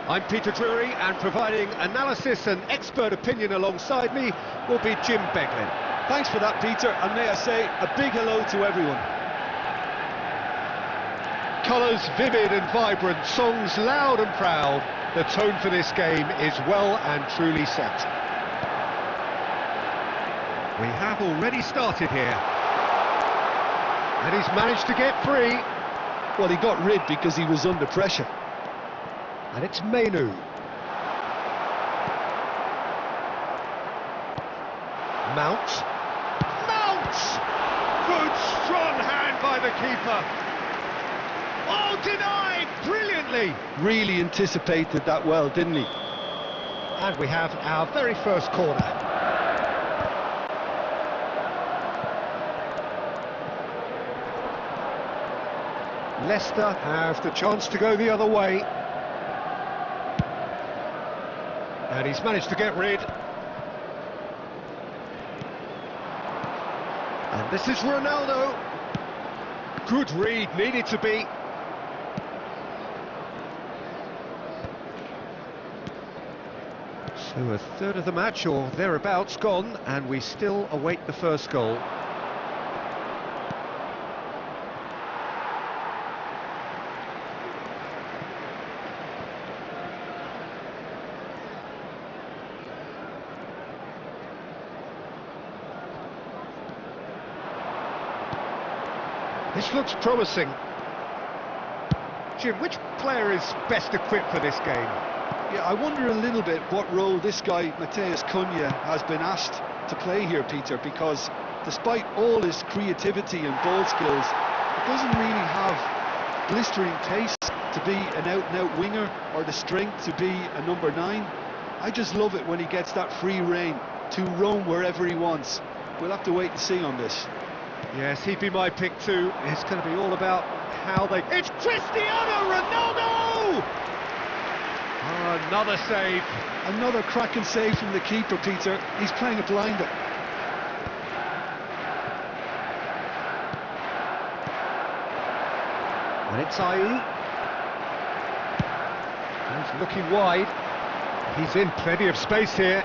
I'm Peter Drury, and providing analysis and expert opinion alongside me will be Jim Beglin. Thanks for that, Peter, and may I say a big hello to everyone. Colours vivid and vibrant, songs loud and proud. The tone for this game is well and truly set. We have already started here. And he's managed to get free. Well, he got rid because he was under pressure. And it's Mainu. Mount. Mount! Good strong hand by the keeper. Oh, denied brilliantly. Really anticipated that well, didn't he? And we have our very first corner. Leicester have the chance to go the other way. And he's managed to get rid. And this is Ronaldo. Good read, needed to be. So a third of the match, or thereabouts, gone, and we still await the first goal. This looks promising. Jim, which player is best equipped for this game? Yeah, I wonder a little bit what role this guy, Matheus Cunha, has been asked to play here, Peter, because despite all his creativity and ball skills, he doesn't really have blistering pace to be an out-and-out winger or the strength to be a number 9. I just love it when he gets that free rein to roam wherever he wants. We'll have to wait and see on this. Yes, he'd be my pick too. It's going to be all about how they... It's Cristiano Ronaldo! Oh, another save. Another cracking save from the keeper, Peter. He's playing a blinder. And it's Ayew. He's looking wide. He's in plenty of space here.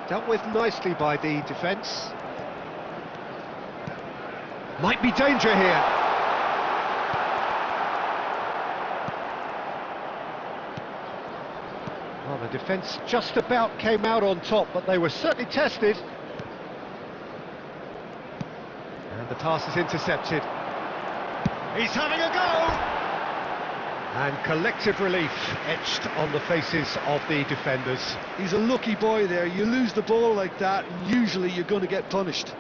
Dealt with nicely by the defence. Might be danger here. Well, the defence just about came out on top, but they were certainly tested. And the pass is intercepted. He's having a go! And collective relief etched on the faces of the defenders. He's a lucky boy there. You lose the ball like that, and usually you're going to get punished.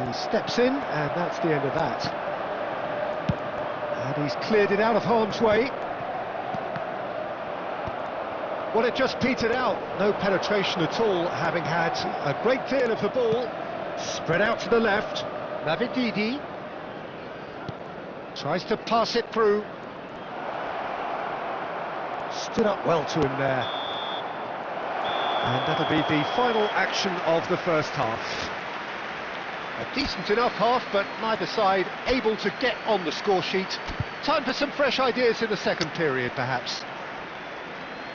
He steps in, and that's the end of that. And he's cleared it out of harm's way. Well, it just petered out. No penetration at all, having had a great deal of the ball. Spread out to the left. Mavididi tries to pass it through. Stood up well to him there. And that'll be the final action of the first half. A decent enough half, but neither side able to get on the score sheet. Time for some fresh ideas in the second period, perhaps.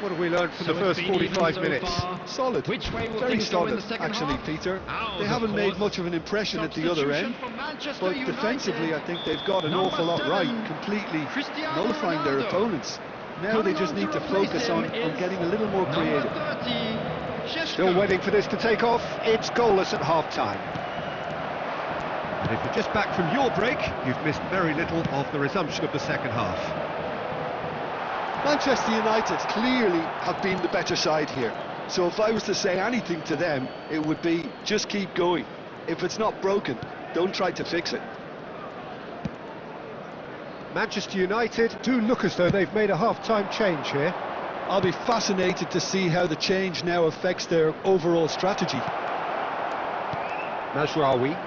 What have we learned from the first 45 minutes? Solid. Which way will Very things go in the solid, second actually, half? Peter. Ours, They of haven't made course. much of an impression at the other end, Substitution for Manchester but United. defensively I think they've got an Number awful lot 7, right, completely Cristiano nullifying their Ronaldo. opponents. Now they Coming just on need to to replace focus him on is getting a little more creative. Number 30, Šeško. Still waiting for this to take off. It's goalless at half-time. And if you're just back from your break, you've missed very little of the resumption of the second half. Manchester United clearly have been the better side here. So if I was to say anything to them, it would be just keep going. If it's not broken, don't try to fix it. Manchester United do look as though they've made a half-time change here. I'll be fascinated to see how the change now affects their overall strategy. Mazraoui.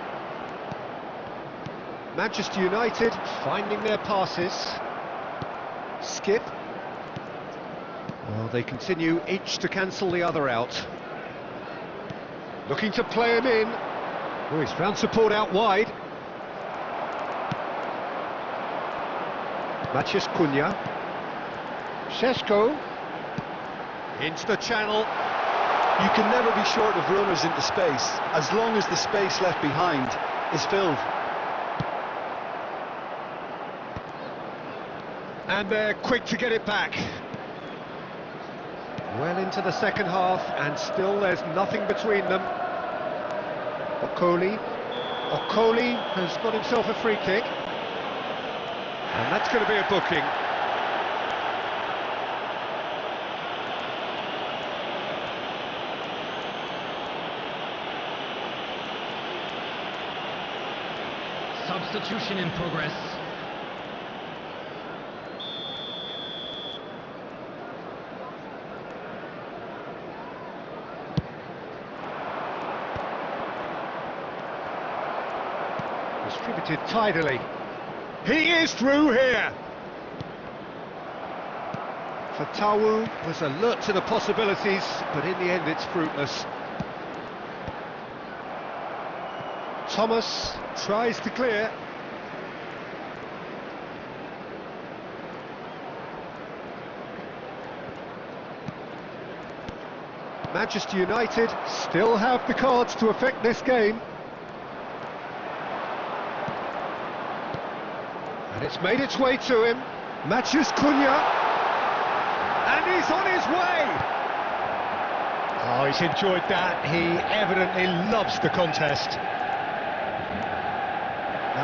Manchester United finding their passes. Skip. Well, they continue each to cancel the other out. Looking to play him in. Oh, he's found support out wide. Matheus Cunha. Šeško. Into the channel. You can never be short of runners into space, as long as the space left behind is filled. And they're quick to get it back. Well into the second half, and still there's nothing between them. Okoli has got himself a free kick. And that's going to be a booking. Substitution in progress. Distributed tidily. He is through here. Fatawu was alert to the possibilities, but in the end it's fruitless. Thomas tries to clear. Manchester United still have the cards to affect this game. And it's made its way to him. Matheus Cunha. And he's on his way. Oh, he's enjoyed that. He evidently loves the contest.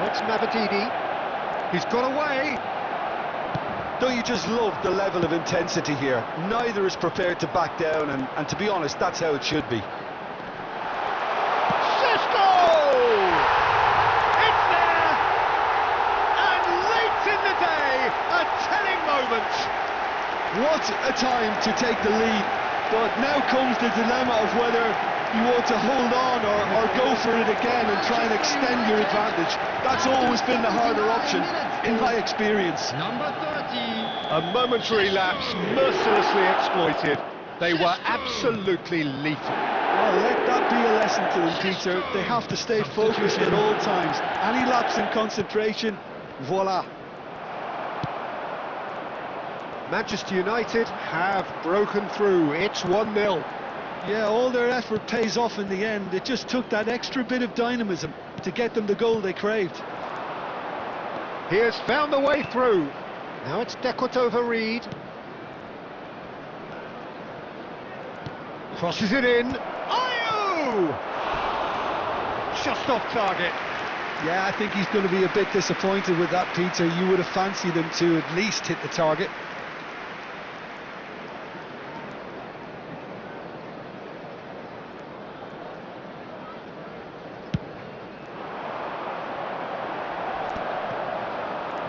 Now it's Mavadini. He's got away. Don't you just love the level of intensity here? Neither is prepared to back down, and to be honest, that's how it should be. Šeško! It's there! And late in the day, a telling moment. What a time to take the lead, but now comes the dilemma of whether you want to hold on or go for it again and try and extend your advantage. That's always been the harder option, in my experience. Number 30. A momentary lapse mercilessly exploited. They were absolutely lethal. Well, let that be a lesson to them, Peter. They have to stay focused at all times. Any lapse in concentration, voila. Manchester United have broken through. It's 1-0. Yeah, all their effort pays off in the end. It just took that extra bit of dynamism to get them the goal they craved. He has found the way through. Now it's Dequart over Reed. Crosses it in. Ayew! Just off target. Yeah, I think he's going to be a bit disappointed with that, Peter. You would have fancied him to at least hit the target.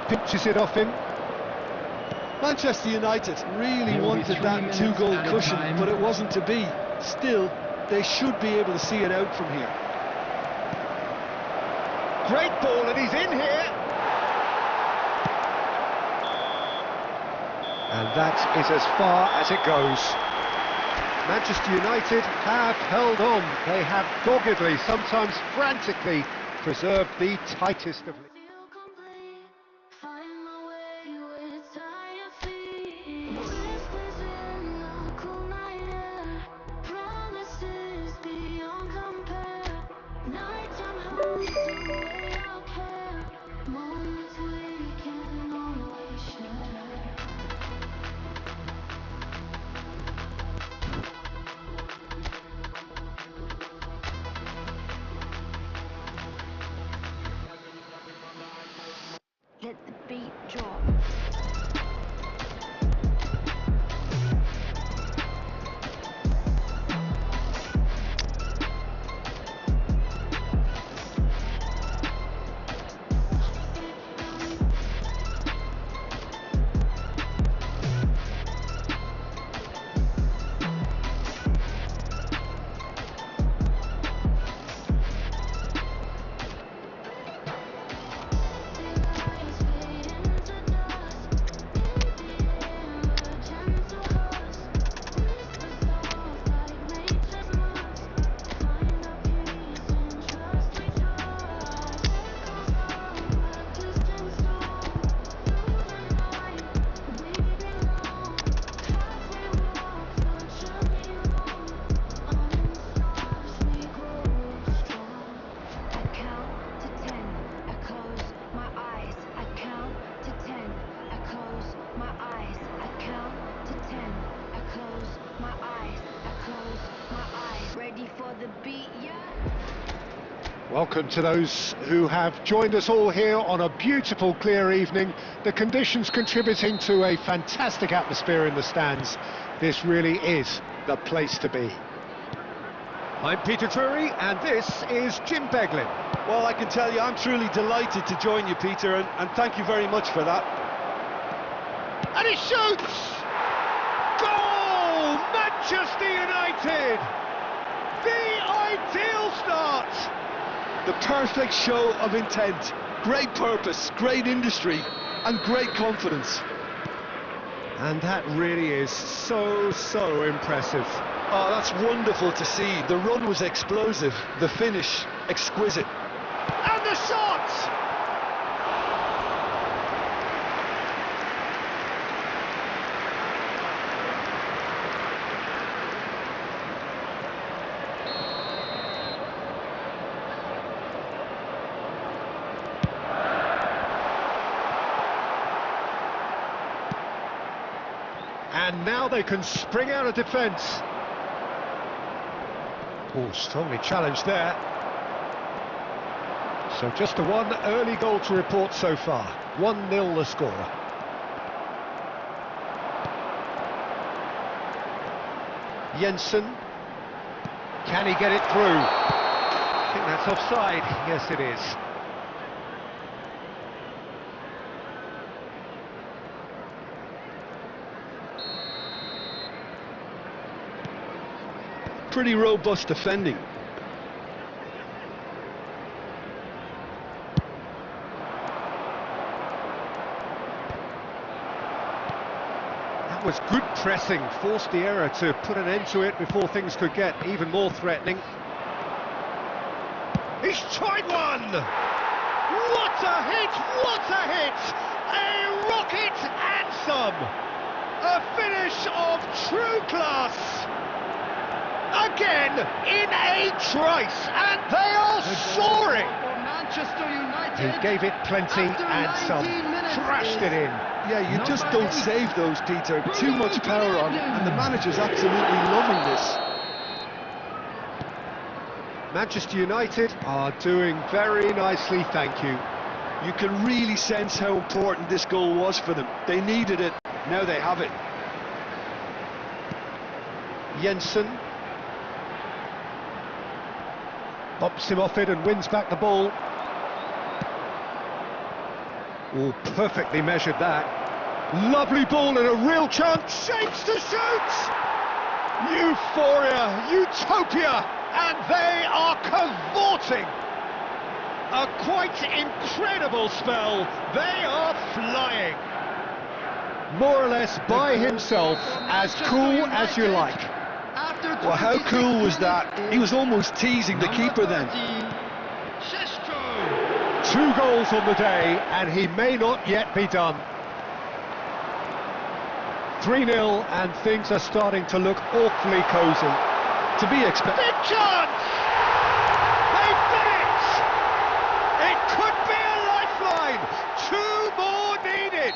Pinches it off him. Manchester United really There will be wanted 3 that minutes two-goal added cushion, time. but it wasn't to be. Still, they should be able to see it out from here. Great ball, and he's in here. And that is as far as it goes. Manchester United have held on. They have doggedly, sometimes frantically, preserved the tightest of... Feel complete, find my way with tired feet. Whispers in the cool night air, promises beyond compare. Nighttime haunts away our care, moments we can always share. Let the beat drop. Welcome to those who have joined us all here on a beautiful, clear evening. The conditions contributing to a fantastic atmosphere in the stands. This really is the place to be. I'm Peter Drury, and this is Jim Beglin. Well, I can tell you, I'm truly delighted to join you, Peter, and thank you very much for that. And he shoots! Goal! Manchester United! The ideal start! The perfect show of intent, great purpose, great industry, and great confidence. And that really is so impressive. Oh, that's wonderful to see. The run was explosive, the finish exquisite. And the shot! And now they can spring out of defence. Oh, strongly challenged there. So just the one early goal to report so far. 1-0 the score. Jensen. Can he get it through? I think that's offside. Yes, it is. Pretty robust defending. That was good pressing, forced the error to put an end to it before things could get even more threatening. He's tried one! What a hit! What a hit! A rocket and some! A finish of true class! Again, in a trice, and they are soaring! For Manchester United. He gave it plenty After and some, 19 minutes thrashed it in. Yeah, you just Number don't 8. save those, Peter. Too much power on, and the manager's absolutely loving this. Manchester United are doing very nicely, thank you. You can really sense how important this goal was for them. They needed it, now they have it. Jensen bops him off it and wins back the ball. Oh, perfectly measured that. Lovely ball and a real chance. Shapes to shoot! Euphoria, utopia, and they are cavorting. A quite incredible spell. They are flying. More or less by himself, as cool as you like. After Well, how 26 cool was that? minutes He was almost teasing the number keeper then. 13, Šeško. 2 goals on the day, and he may not yet be done. 3-0, and things are starting to look awfully cosy. To be expected. Big chance! They've done it! It could be a lifeline! 2 more needed!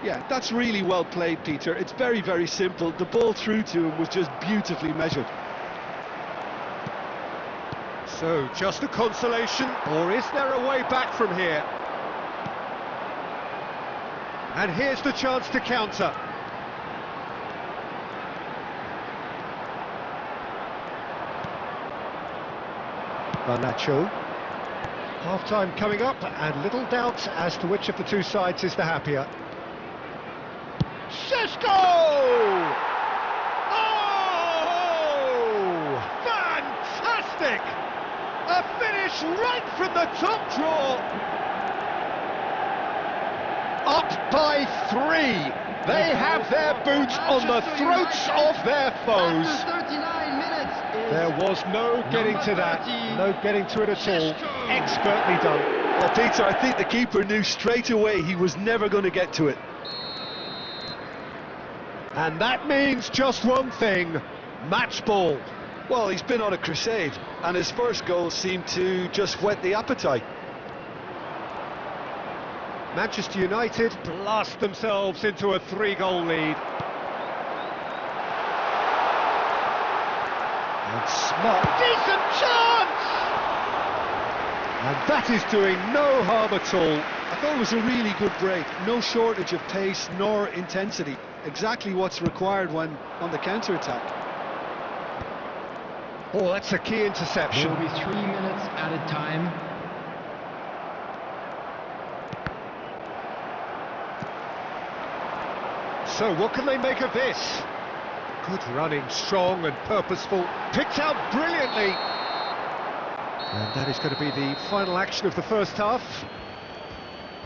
Yeah, that's really well played, Peter. It's very, very simple. The ball through to him was just beautifully measured. So, just a consolation, or is there a way back from here? And here's the chance to counter. Garnacho. Half-time coming up, and little doubt as to which of the two sides is the happier. Šeško! Oh! Fantastic! A finish right from the top draw. Up by 3. They have their boots on the throats of their foes. After 39 minutes is There was no getting to that, no getting to it at all. Expertly done. Well, Peter, I think the keeper knew straight away he was never going to get to it. And that means just one thing, match ball. Well, he's been on a crusade, and his first goal seemed to just whet the appetite. Manchester United blast themselves into a 3-goal lead. And smart, decent chance! And that is doing no harm at all. I thought it was a really good break. No shortage of pace nor intensity. Exactly what's required when on the counter-attack. Oh, that's a key interception. will be 3 minutes at a time. So what can they make of this? Good running, strong and purposeful, picked out brilliantly. And that is going to be the final action of the first half.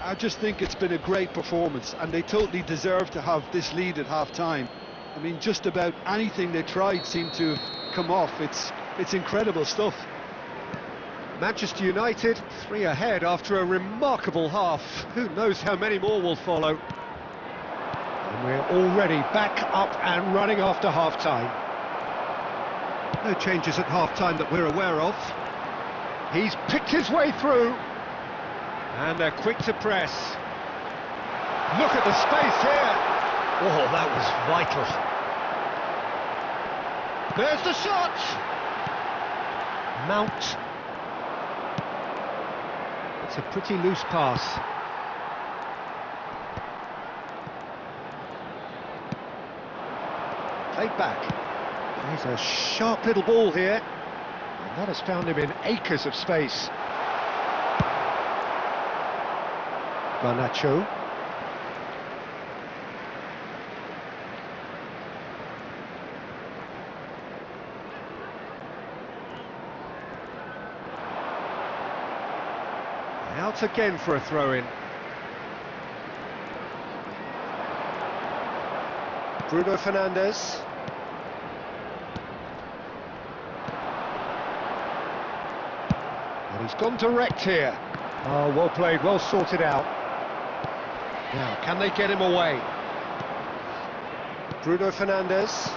I just think it's been a great performance, and they totally deserve to have this lead at half-time. I mean, just about anything they tried seemed to have come off. It's incredible stuff. Manchester United 3 ahead after a remarkable half. Who knows how many more will follow. And we're already back up and running after half-time. No changes at half-time that we're aware of. He's picked his way through. And they're quick to press. Look at the space here. Oh, that was vital. There's the shot. Mount. It's a pretty loose pass. Played back. He's a sharp little ball here. And that has found him in acres of space. Garnacho. Out again for a throw-in. Bruno Fernandes. And he's gone direct here. Oh, well played, well sorted out. Now, can they get him away? Bruno Fernandes.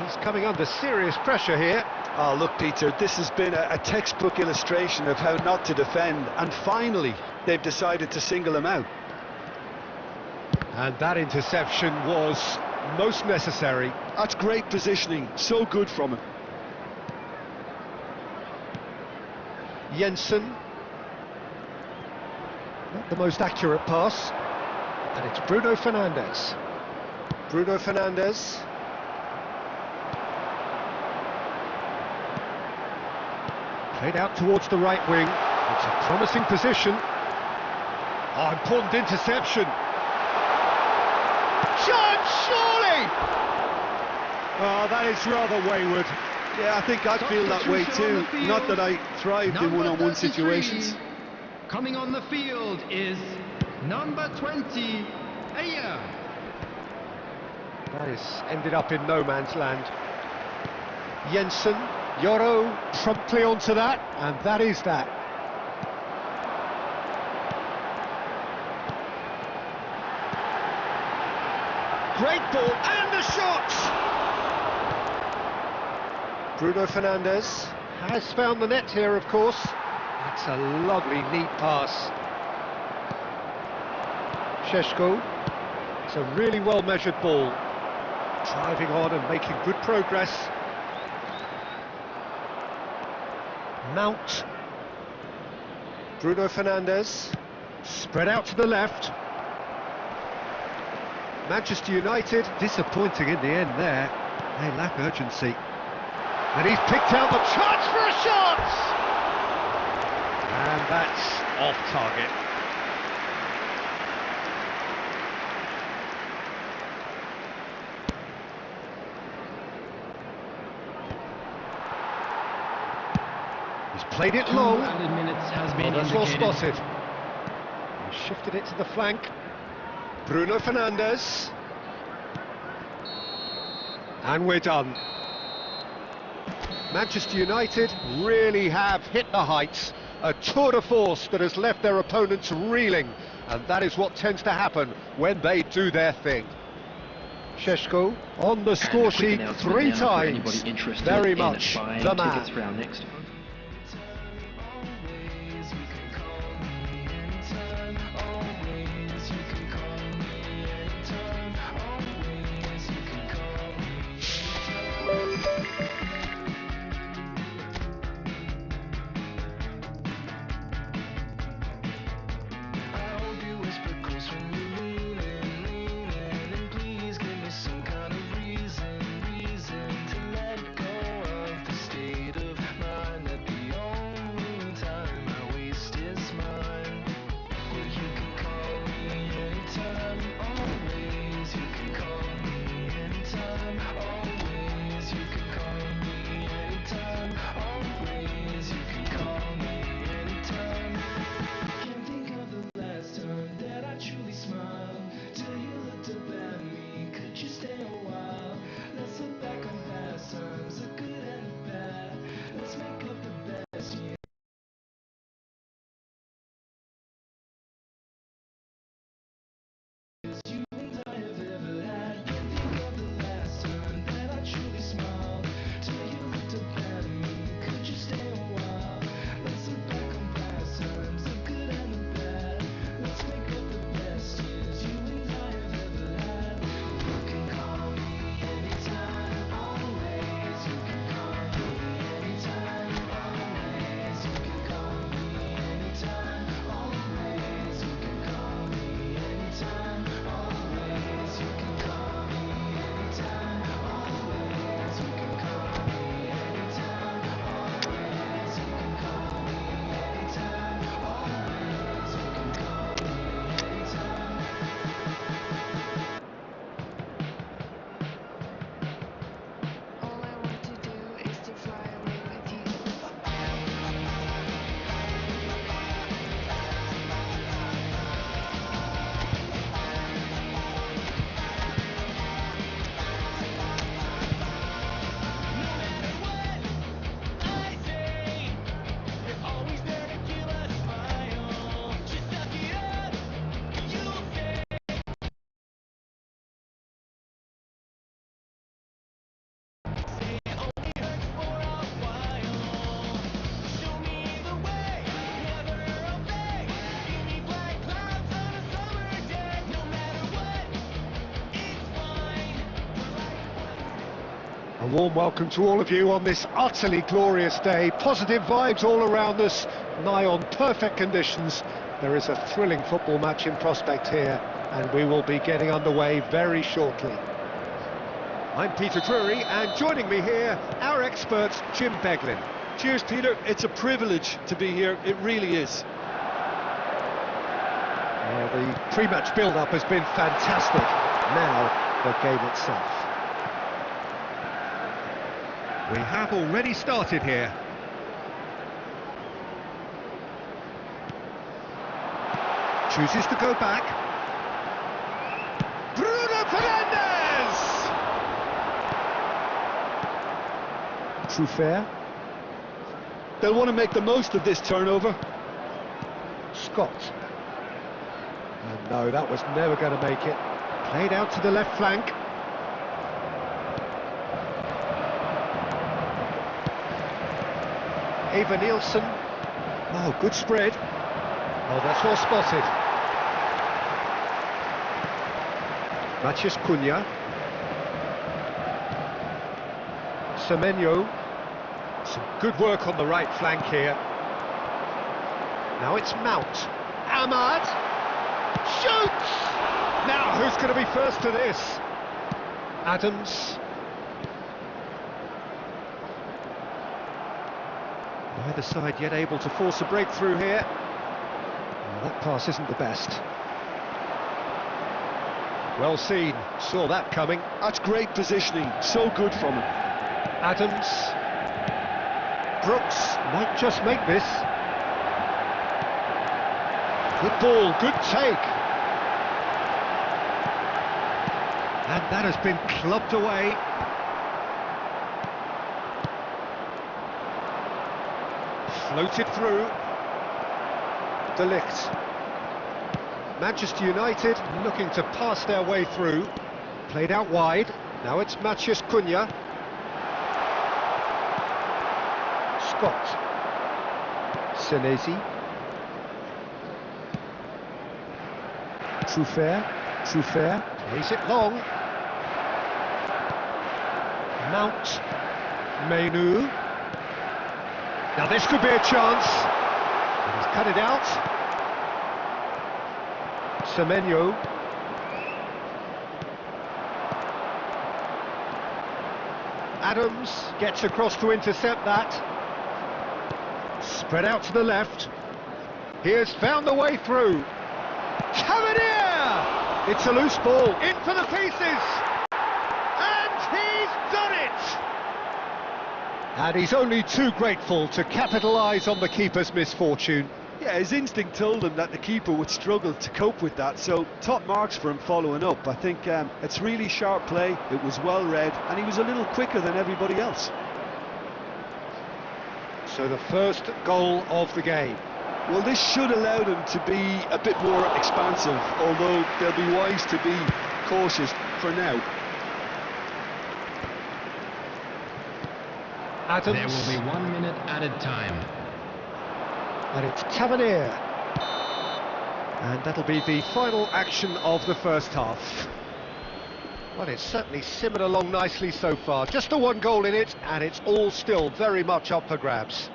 He's coming under serious pressure here. Oh, look, Peter, this has been a textbook illustration of how not to defend, and finally they've decided to single him out. And that interception was most necessary. That's great positioning, so good from him. Jensen. Not the most accurate pass. And it's Bruno Fernandes. Bruno Fernandes. Played out towards the right wing. It's a promising position. Oh, important interception. Shot, surely! Oh, that is rather wayward. Yeah, I think I feel that way too. Not that I thrived in one-on-one situations. Coming on the field is number 20, Ayer. That has ended up in no man's land. Jensen, Yoro promptly onto that, and that is that. Great ball, and the shot! Bruno Fernandes. Has found the net here, of course. That's a lovely, neat pass. Šeško. It's a really well-measured ball. Driving on and making good progress. Mount. Bruno Fernandes. Spread out to the left. Manchester United disappointing in the end there. They lack urgency. And he's picked out the chance for a shot! And that's off target. He's played it 2 long. added minutes has been That's well indicated. spotted. He shifted it to the flank. Bruno Fernandes. And we're done. Manchester United really have hit the heights. A tour de force that has left their opponents reeling. And that is what tends to happen when they do their thing. Šeško on the score And a quick sheet announcement 3 now for times. anybody interested Very in much buying the tickets man. for our next event. Reason to let go of the state of mind. warm welcome to all of you on this utterly glorious day. Positive vibes all around us, nigh on perfect conditions. There is a thrilling football match in prospect here, and we will be getting underway very shortly. I'm Peter Drury, and joining me here, our expert, Jim Beglin. Cheers, Peter. It's a privilege to be here. It really is. The pre-match build-up has been fantastic. Now, the game itself. We have already started here. Chooses to go back. Bruno Fernandes! Truffert. They'll want to make the most of this turnover. Scott. And no, that was never going to make it. Played out to the left flank. Eva Nielsen. Oh, good spread. Oh, that's well spotted. Matías Cunha. Semenyo. Some good work on the right flank here. Now it's Mount. Ahmad. Shoots! Now, who's going to be first to this? Adams. Neither side yet able to force a breakthrough here. Oh, that pass isn't the best. Well seen, saw that coming. That's great positioning, so good from him. Adams. Brooks might just make this. Good ball, good take. And that has been clubbed away. Floated through. De Ligt. Manchester United looking to pass their way through. Played out wide. Now it's Matías Cunha. Scott. Senesi. Truffert plays it long. Mount. Menu. Now this could be a chance. And he's cut it out. Semenyo. Adams gets across to intercept that. Spread out to the left. He has found the way through. Tavernier! It's a loose ball, in for the pieces! And he's done it! And he's only too grateful to capitalise on the keeper's misfortune. Yeah, his instinct told him that the keeper would struggle to cope with that, so top marks for him following up. I think it's really sharp play, it was well read, and he was a little quicker than everybody else. So the first goal of the game. Well, this should allow them to be a bit more expansive, although they'll be wise to be cautious for now. Adams. There will be 1 minute added time. And it's Tavernier. And that'll be the final action of the first half. Well, it's certainly simmered along nicely so far. Just the one goal in it, and it's all still very much up for grabs.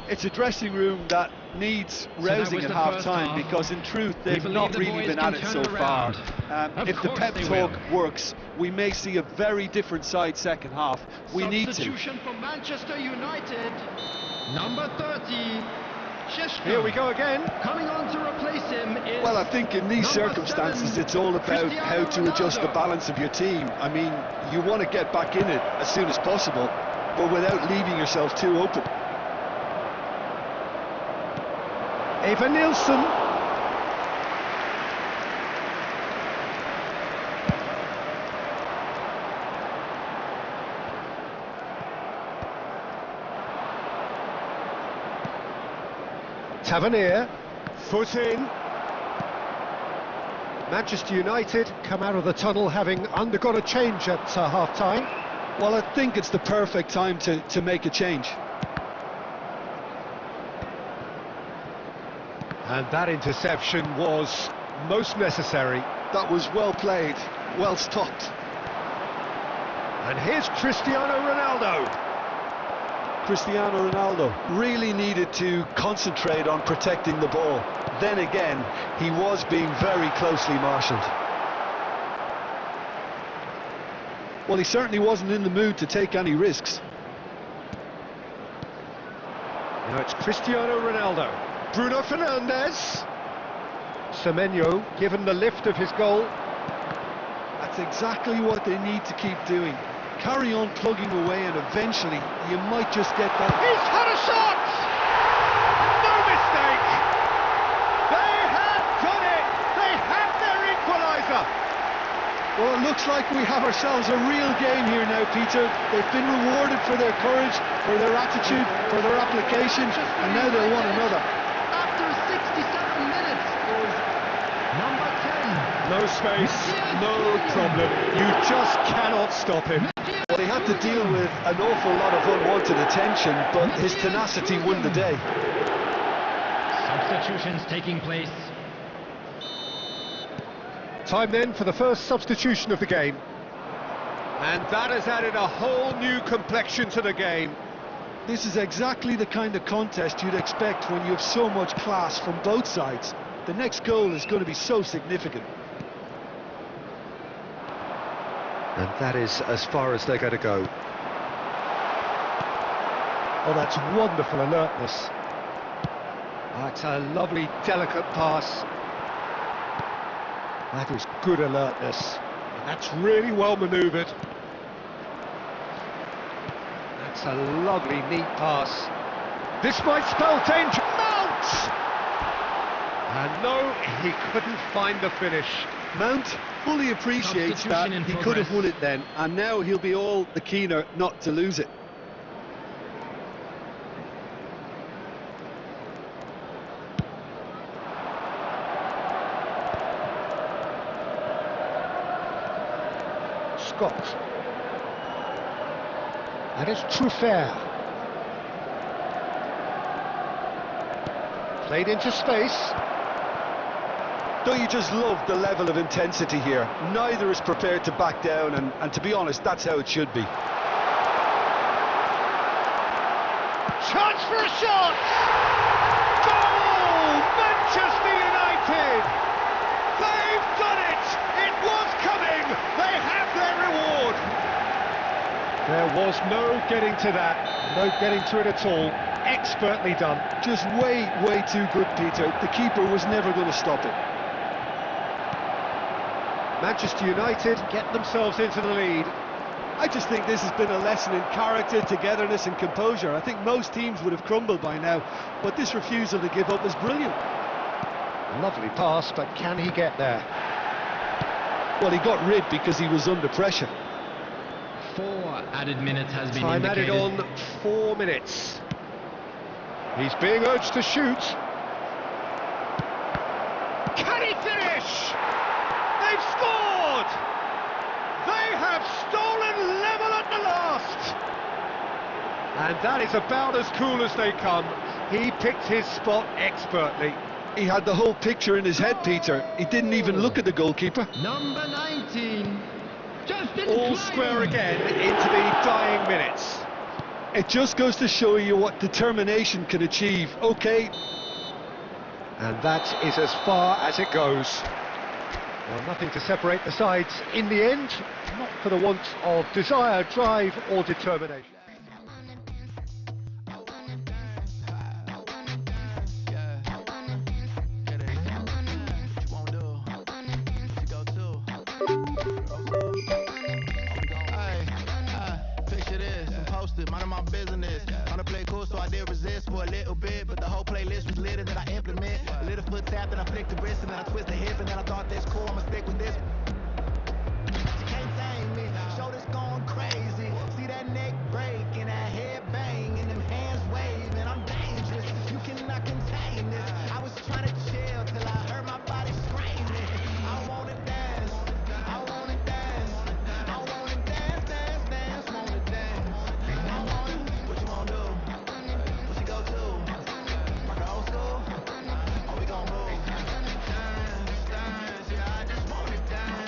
It's a dressing room that needs rousing at half-time, because in truth they've not really been at it so far. If the pep talk works, we may see a very different side second half. We need to. Substitution for Manchester United. Number 30, Šeško. Here we go again. Coming on to replace him is... Well, I think in these number circumstances 7, it's all about how to adjust the Ronaldo. balance of your team. I mean, you want to get back in it as soon as possible, but without leaving yourself too open. Eva Nielsen. Tavernier, foot in. Manchester United come out of the tunnel having undergone a change at half-time. Well, I think it's the perfect time to make a change. And that interception was most necessary. That was well played, well stopped. And here's Cristiano Ronaldo. Cristiano Ronaldo really needed to concentrate on protecting the ball. Then again, he was being very closely marshalled. Well, he certainly wasn't in the mood to take any risks. Now it's Cristiano Ronaldo. Bruno Fernandes. Semenyo given the lift of his goal. That's exactly what they need to keep doing. Carry on plugging away and eventually you might just get that. He's had a shot! No mistake! They have done it! They have their equaliser! Well, it looks like we have ourselves a real game here now, Peter. They've been rewarded for their courage, for their attitude, for their application, and now they want another. After 67 minutes, it was number 10. No space, no problem. You just cannot stop him. Well, he had to deal with an awful lot of unwanted attention, but his tenacity won the day. Substitutions taking place. Time then for the first substitution of the game. And that has added a whole new complexion to the game. This is exactly the kind of contest you'd expect when you have so much class from both sides. The next goal is going to be so significant. And that is as far as they're going to go. Oh, that's wonderful alertness. That's a lovely, delicate pass. That is good alertness. And that's really well manoeuvred. That's a lovely, neat pass. This might spell danger. Mount! And no, he couldn't find the finish. Mount fully appreciates that. Substitution in He could have progress. won it then, and now he'll be all the keener not to lose it. Scott. And it's Truffert. Played into space. Don't you just love the level of intensity here? Neither is prepared to back down, and to be honest, that's how it should be. Chance for a shot! Goal! Manchester United! They've done it! It was coming! They have their reward! There was no getting to that, no getting to it at all. Expertly done. Just way too good, Peter. The keeper was never going to stop it. Manchester United get themselves into the lead. I just think this has been a lesson in character, togetherness and composure. I think most teams would have crumbled by now, but this refusal to give up was brilliant. Lovely pass, but can he get there? Well, he got rid because he was under pressure. 4 added minutes has been Time indicated. added on 4 minutes. He's being urged to shoot. Can he finish? They've scored! They have stolen level at the last! And that is about as cool as they come. He picked his spot expertly. He had the whole picture in his head, Peter. He didn't even look at the goalkeeper. Number 19. Just didn't All climb. square again into the dying minutes. It just goes to show you what determination can achieve. Okay, And that is as far as it goes. Well, nothing to separate the sides in the end, not for the want of desire, drive or determination. Picture this, I'm posted, minding my business. Trying to play cool, so I did resist for a little bit. But the whole playlist was lit and then I implement. A little foot tap, then I flick the wrist, and then I twist the hip, and then I thought that's cool, I'ma stick with this. You can't tame me, shoulders going crazy. See that neck break and that head bang and them hands waving. I'm dangerous, you cannot contain this. I was trying to chill till I heard my body screaming. I wanna dance, I wanna dance, I wanna dance, dance, dance, wanna dance. I wanna, what you wanna do? What you go to? Rock the old school? Or we gon' move? Dance, dance, yeah, I just wanna dance.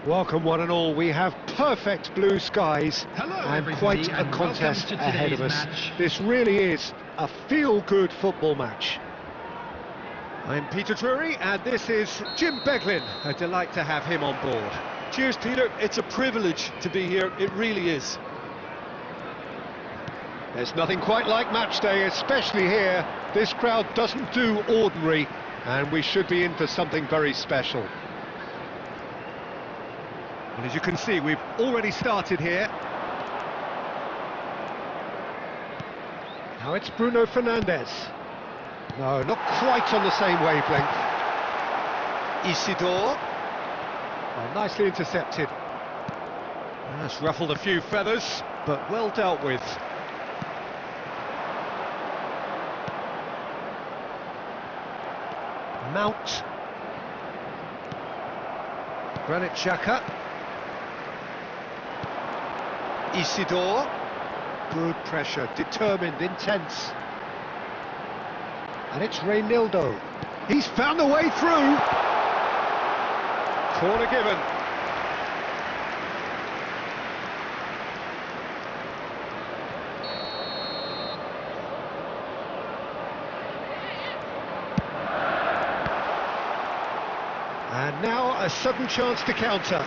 Welcome one and all, we have perfect blue skies Hello, and everybody, quite a and welcome contest to ahead of today's us. match. This really is a feel-good football match. I'm Peter Drury and this is Jim Beglin. A delight to have him on board. Cheers, Peter. It's a privilege to be here. It really is. There's nothing quite like match day, especially here. This crowd doesn't do ordinary, and we should be in for something very special. And as you can see, we've already started here. Now it's Bruno Fernandes. No, not quite on the same wavelength. Isidore. Oh, nicely intercepted. That's ruffled a few feathers, but well dealt with. Mount. Granit Xhaka. Isidore. Good pressure, determined, intense. And it's Reynildo. He's found a way through. Corner given. And now a sudden chance to counter.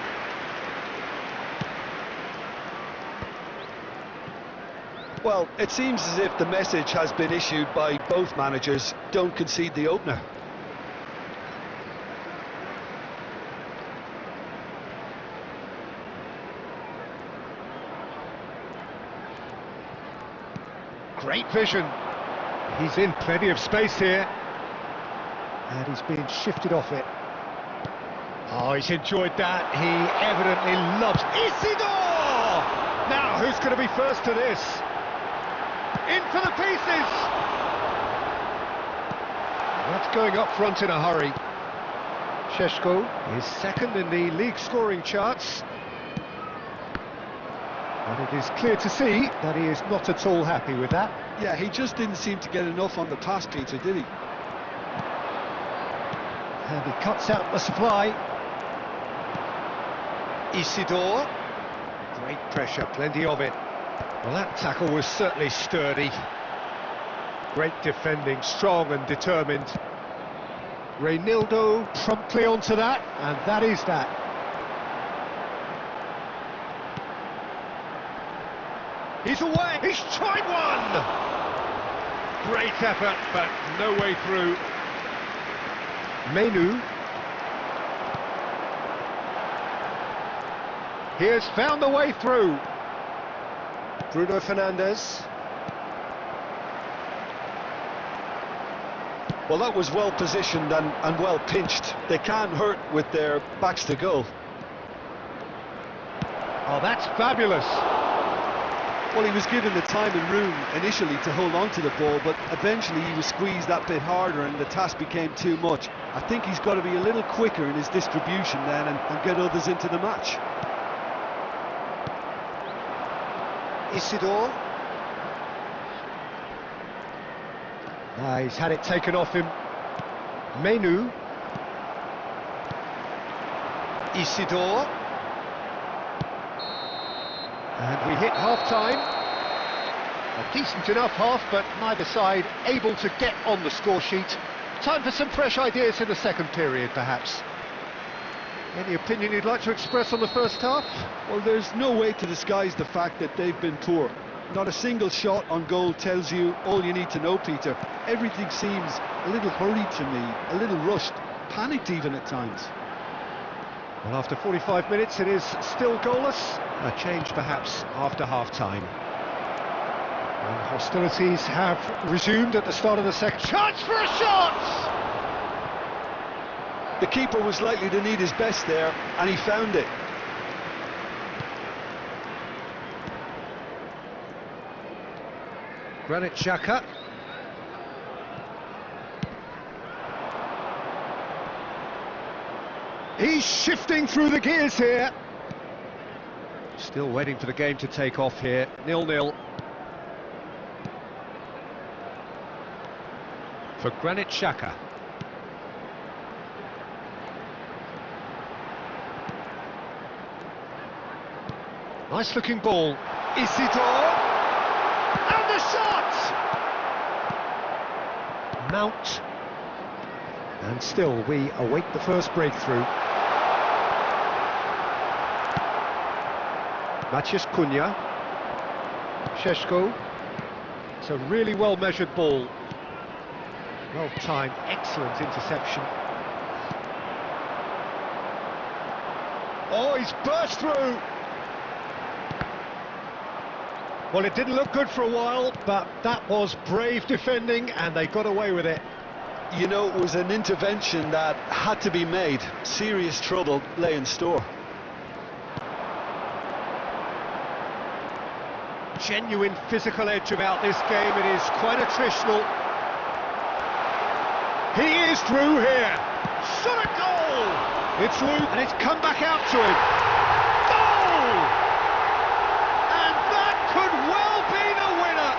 Well, it seems as if the message has been issued by both managers: don't concede the opener. Great vision. He's in plenty of space here. And he's being shifted off it. Oh, he's enjoyed that. He evidently loves Isidore! Now, who's going to be first to this? In for the pieces! That's going up front in a hurry. Šeško is second in the league scoring charts. And it is clear to see that he is not at all happy with that. Yeah, he just didn't seem to get enough on the pass, Peter, did he? And he cuts out the supply. Isidore. Great pressure, plenty of it. Well, that tackle was certainly sturdy. Great defending, strong and determined. Reynildo promptly onto that, and that is that. He's away, he's tried one! Great effort, but no way through. Menu. He has found the way through. Bruno Fernandes. Well, that was well positioned and well pinched. They can't hurt with their backs to goal. Oh, that's fabulous. Well, he was given the time and room initially to hold on to the ball, but eventually he was squeezed that bit harder and the task became too much. I think he's got to be a little quicker in his distribution then and get others into the match. Isidore. He's had it taken off him. Menu. Isidore. And we hit half-time. A decent enough half, but neither side able to get on the score sheet. Time for some fresh ideas in the second period, perhaps. Any opinion you'd like to express on the first half? Well, there's no way to disguise the fact that they've been poor. Not a single shot on goal tells you all you need to know, Peter. Everything seems a little hurried to me, a little rushed, panicked even at times. Well, after 45 minutes it is still goalless. A change perhaps after half-time. And hostilities have resumed at the start of the second. Chance for a shot! The keeper was likely to need his best there, and he found it. Granit Xhaka. He's shifting through the gears here. Still waiting for the game to take off here. 0-0. For Granit Xhaka. Nice looking ball. Isidore. And the shot! Mount. And still we await the first breakthrough. Maciej Cunha. Šeško. It's a really well measured ball. Well timed, excellent interception. Oh, he's burst through! Well, it didn't look good for a while, but that was brave defending and they got away with it. You know, it was an intervention that had to be made. Serious trouble lay in store. Genuine physical edge about this game. It is quite attritional. He is through here. Shot a goal! It's Luke, and it's come back out to him. Goal! And that could well be the winner.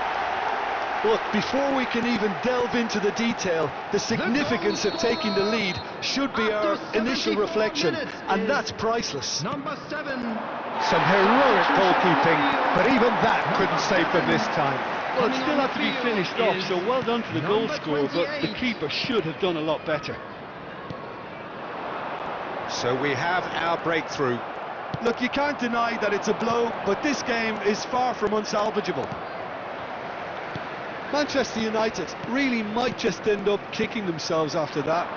Look, before we can even delve into the detail, the significance of taking the lead should be our initial reflection, and that's priceless. Number 7. Some heroic goalkeeping, but even that couldn't save them this time. Well, it still had to be finished off, so well done to the goal scorer, but the keeper should have done a lot better. So we have our breakthrough. Look, you can't deny that it's a blow, but this game is far from unsalvageable. Manchester United really might just end up kicking themselves after that.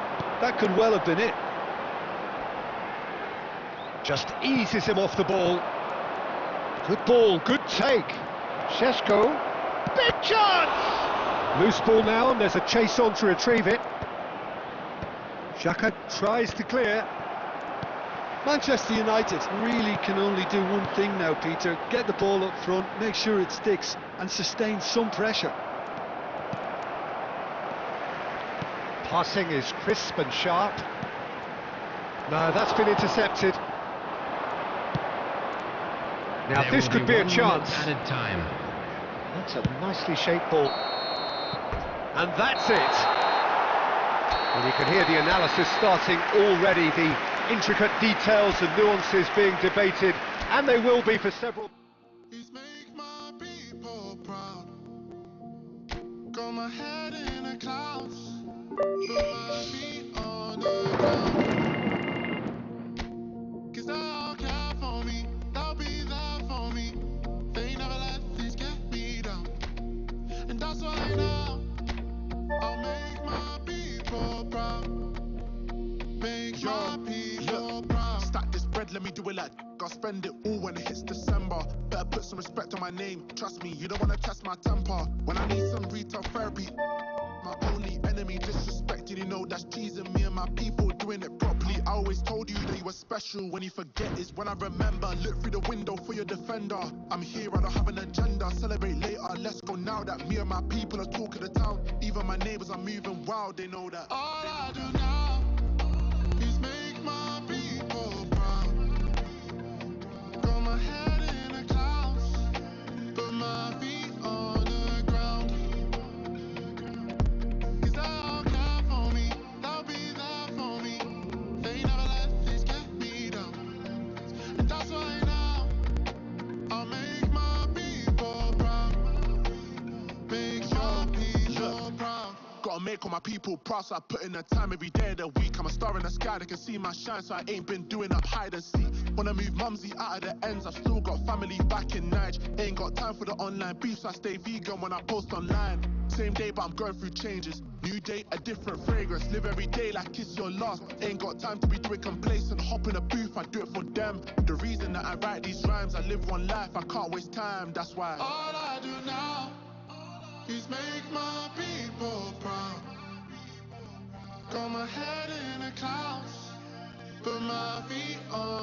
That could well have been it. Just eases him off the ball. Good ball, good take. Šeško. Big chance! Loose ball now, and there's a chase on to retrieve it. Xhaka tries to clear. Manchester United really can only do one thing now, Peter. Get the ball up front, make sure it sticks, and sustain some pressure. Passing is crisp and sharp. No, that's been intercepted. Now There this will could be a 1 chance. minute added time. That's a nicely shaped ball. And that's it. And you can hear the analysis starting already, the intricate details and nuances being debated, and they will be for several... Please make my people proud. Got my head in the clouds, put my feet on the ground. 'Cause they'll care for me, they'll be there for me. They never let this get me down. And that's why now I'll make my people proud. Make my people proud. Stack this bread, let me do it like I'll spend it all when it hits December. Better put some respect on my name. Trust me, you don't wanna test my temper. When I need some retail therapy, my only enemy disrespected, you know that's teasing me and my people doing it properly. I always told you that you were special. When you forget is when I remember. Look through the window for your defender. I'm here, I don't have an agenda. Celebrate later, let's go now that me and my people are talk of the town. Even my neighbors are moving wild, they know that. All I do now is make my people proud. Got my head in the clouds, put my feet on the ground. 'Cause they'll care for me, they'll be there for me. They never let this get me down. And that's why now I'll make my people proud. Make your people proud. Gotta make all my people proud, so I put in the time every day of the week. I'm a star in the sky, they can see my shine, so I ain't been doing up hide and seek. Wanna move mumsy out of the ends, I've still got family back in Nige. Ain't got time for the online beef, so I stay vegan when I post online. Same day, but I'm going through changes. New day, a different fragrance. Live every day like it's your last. Ain't got time to be doing complacent. Hop in a booth, I do it for them. The reason that I write these rhymes, I live one life, I can't waste time, that's why. All I do now is make my people proud. Got my head in the clouds, put my feet on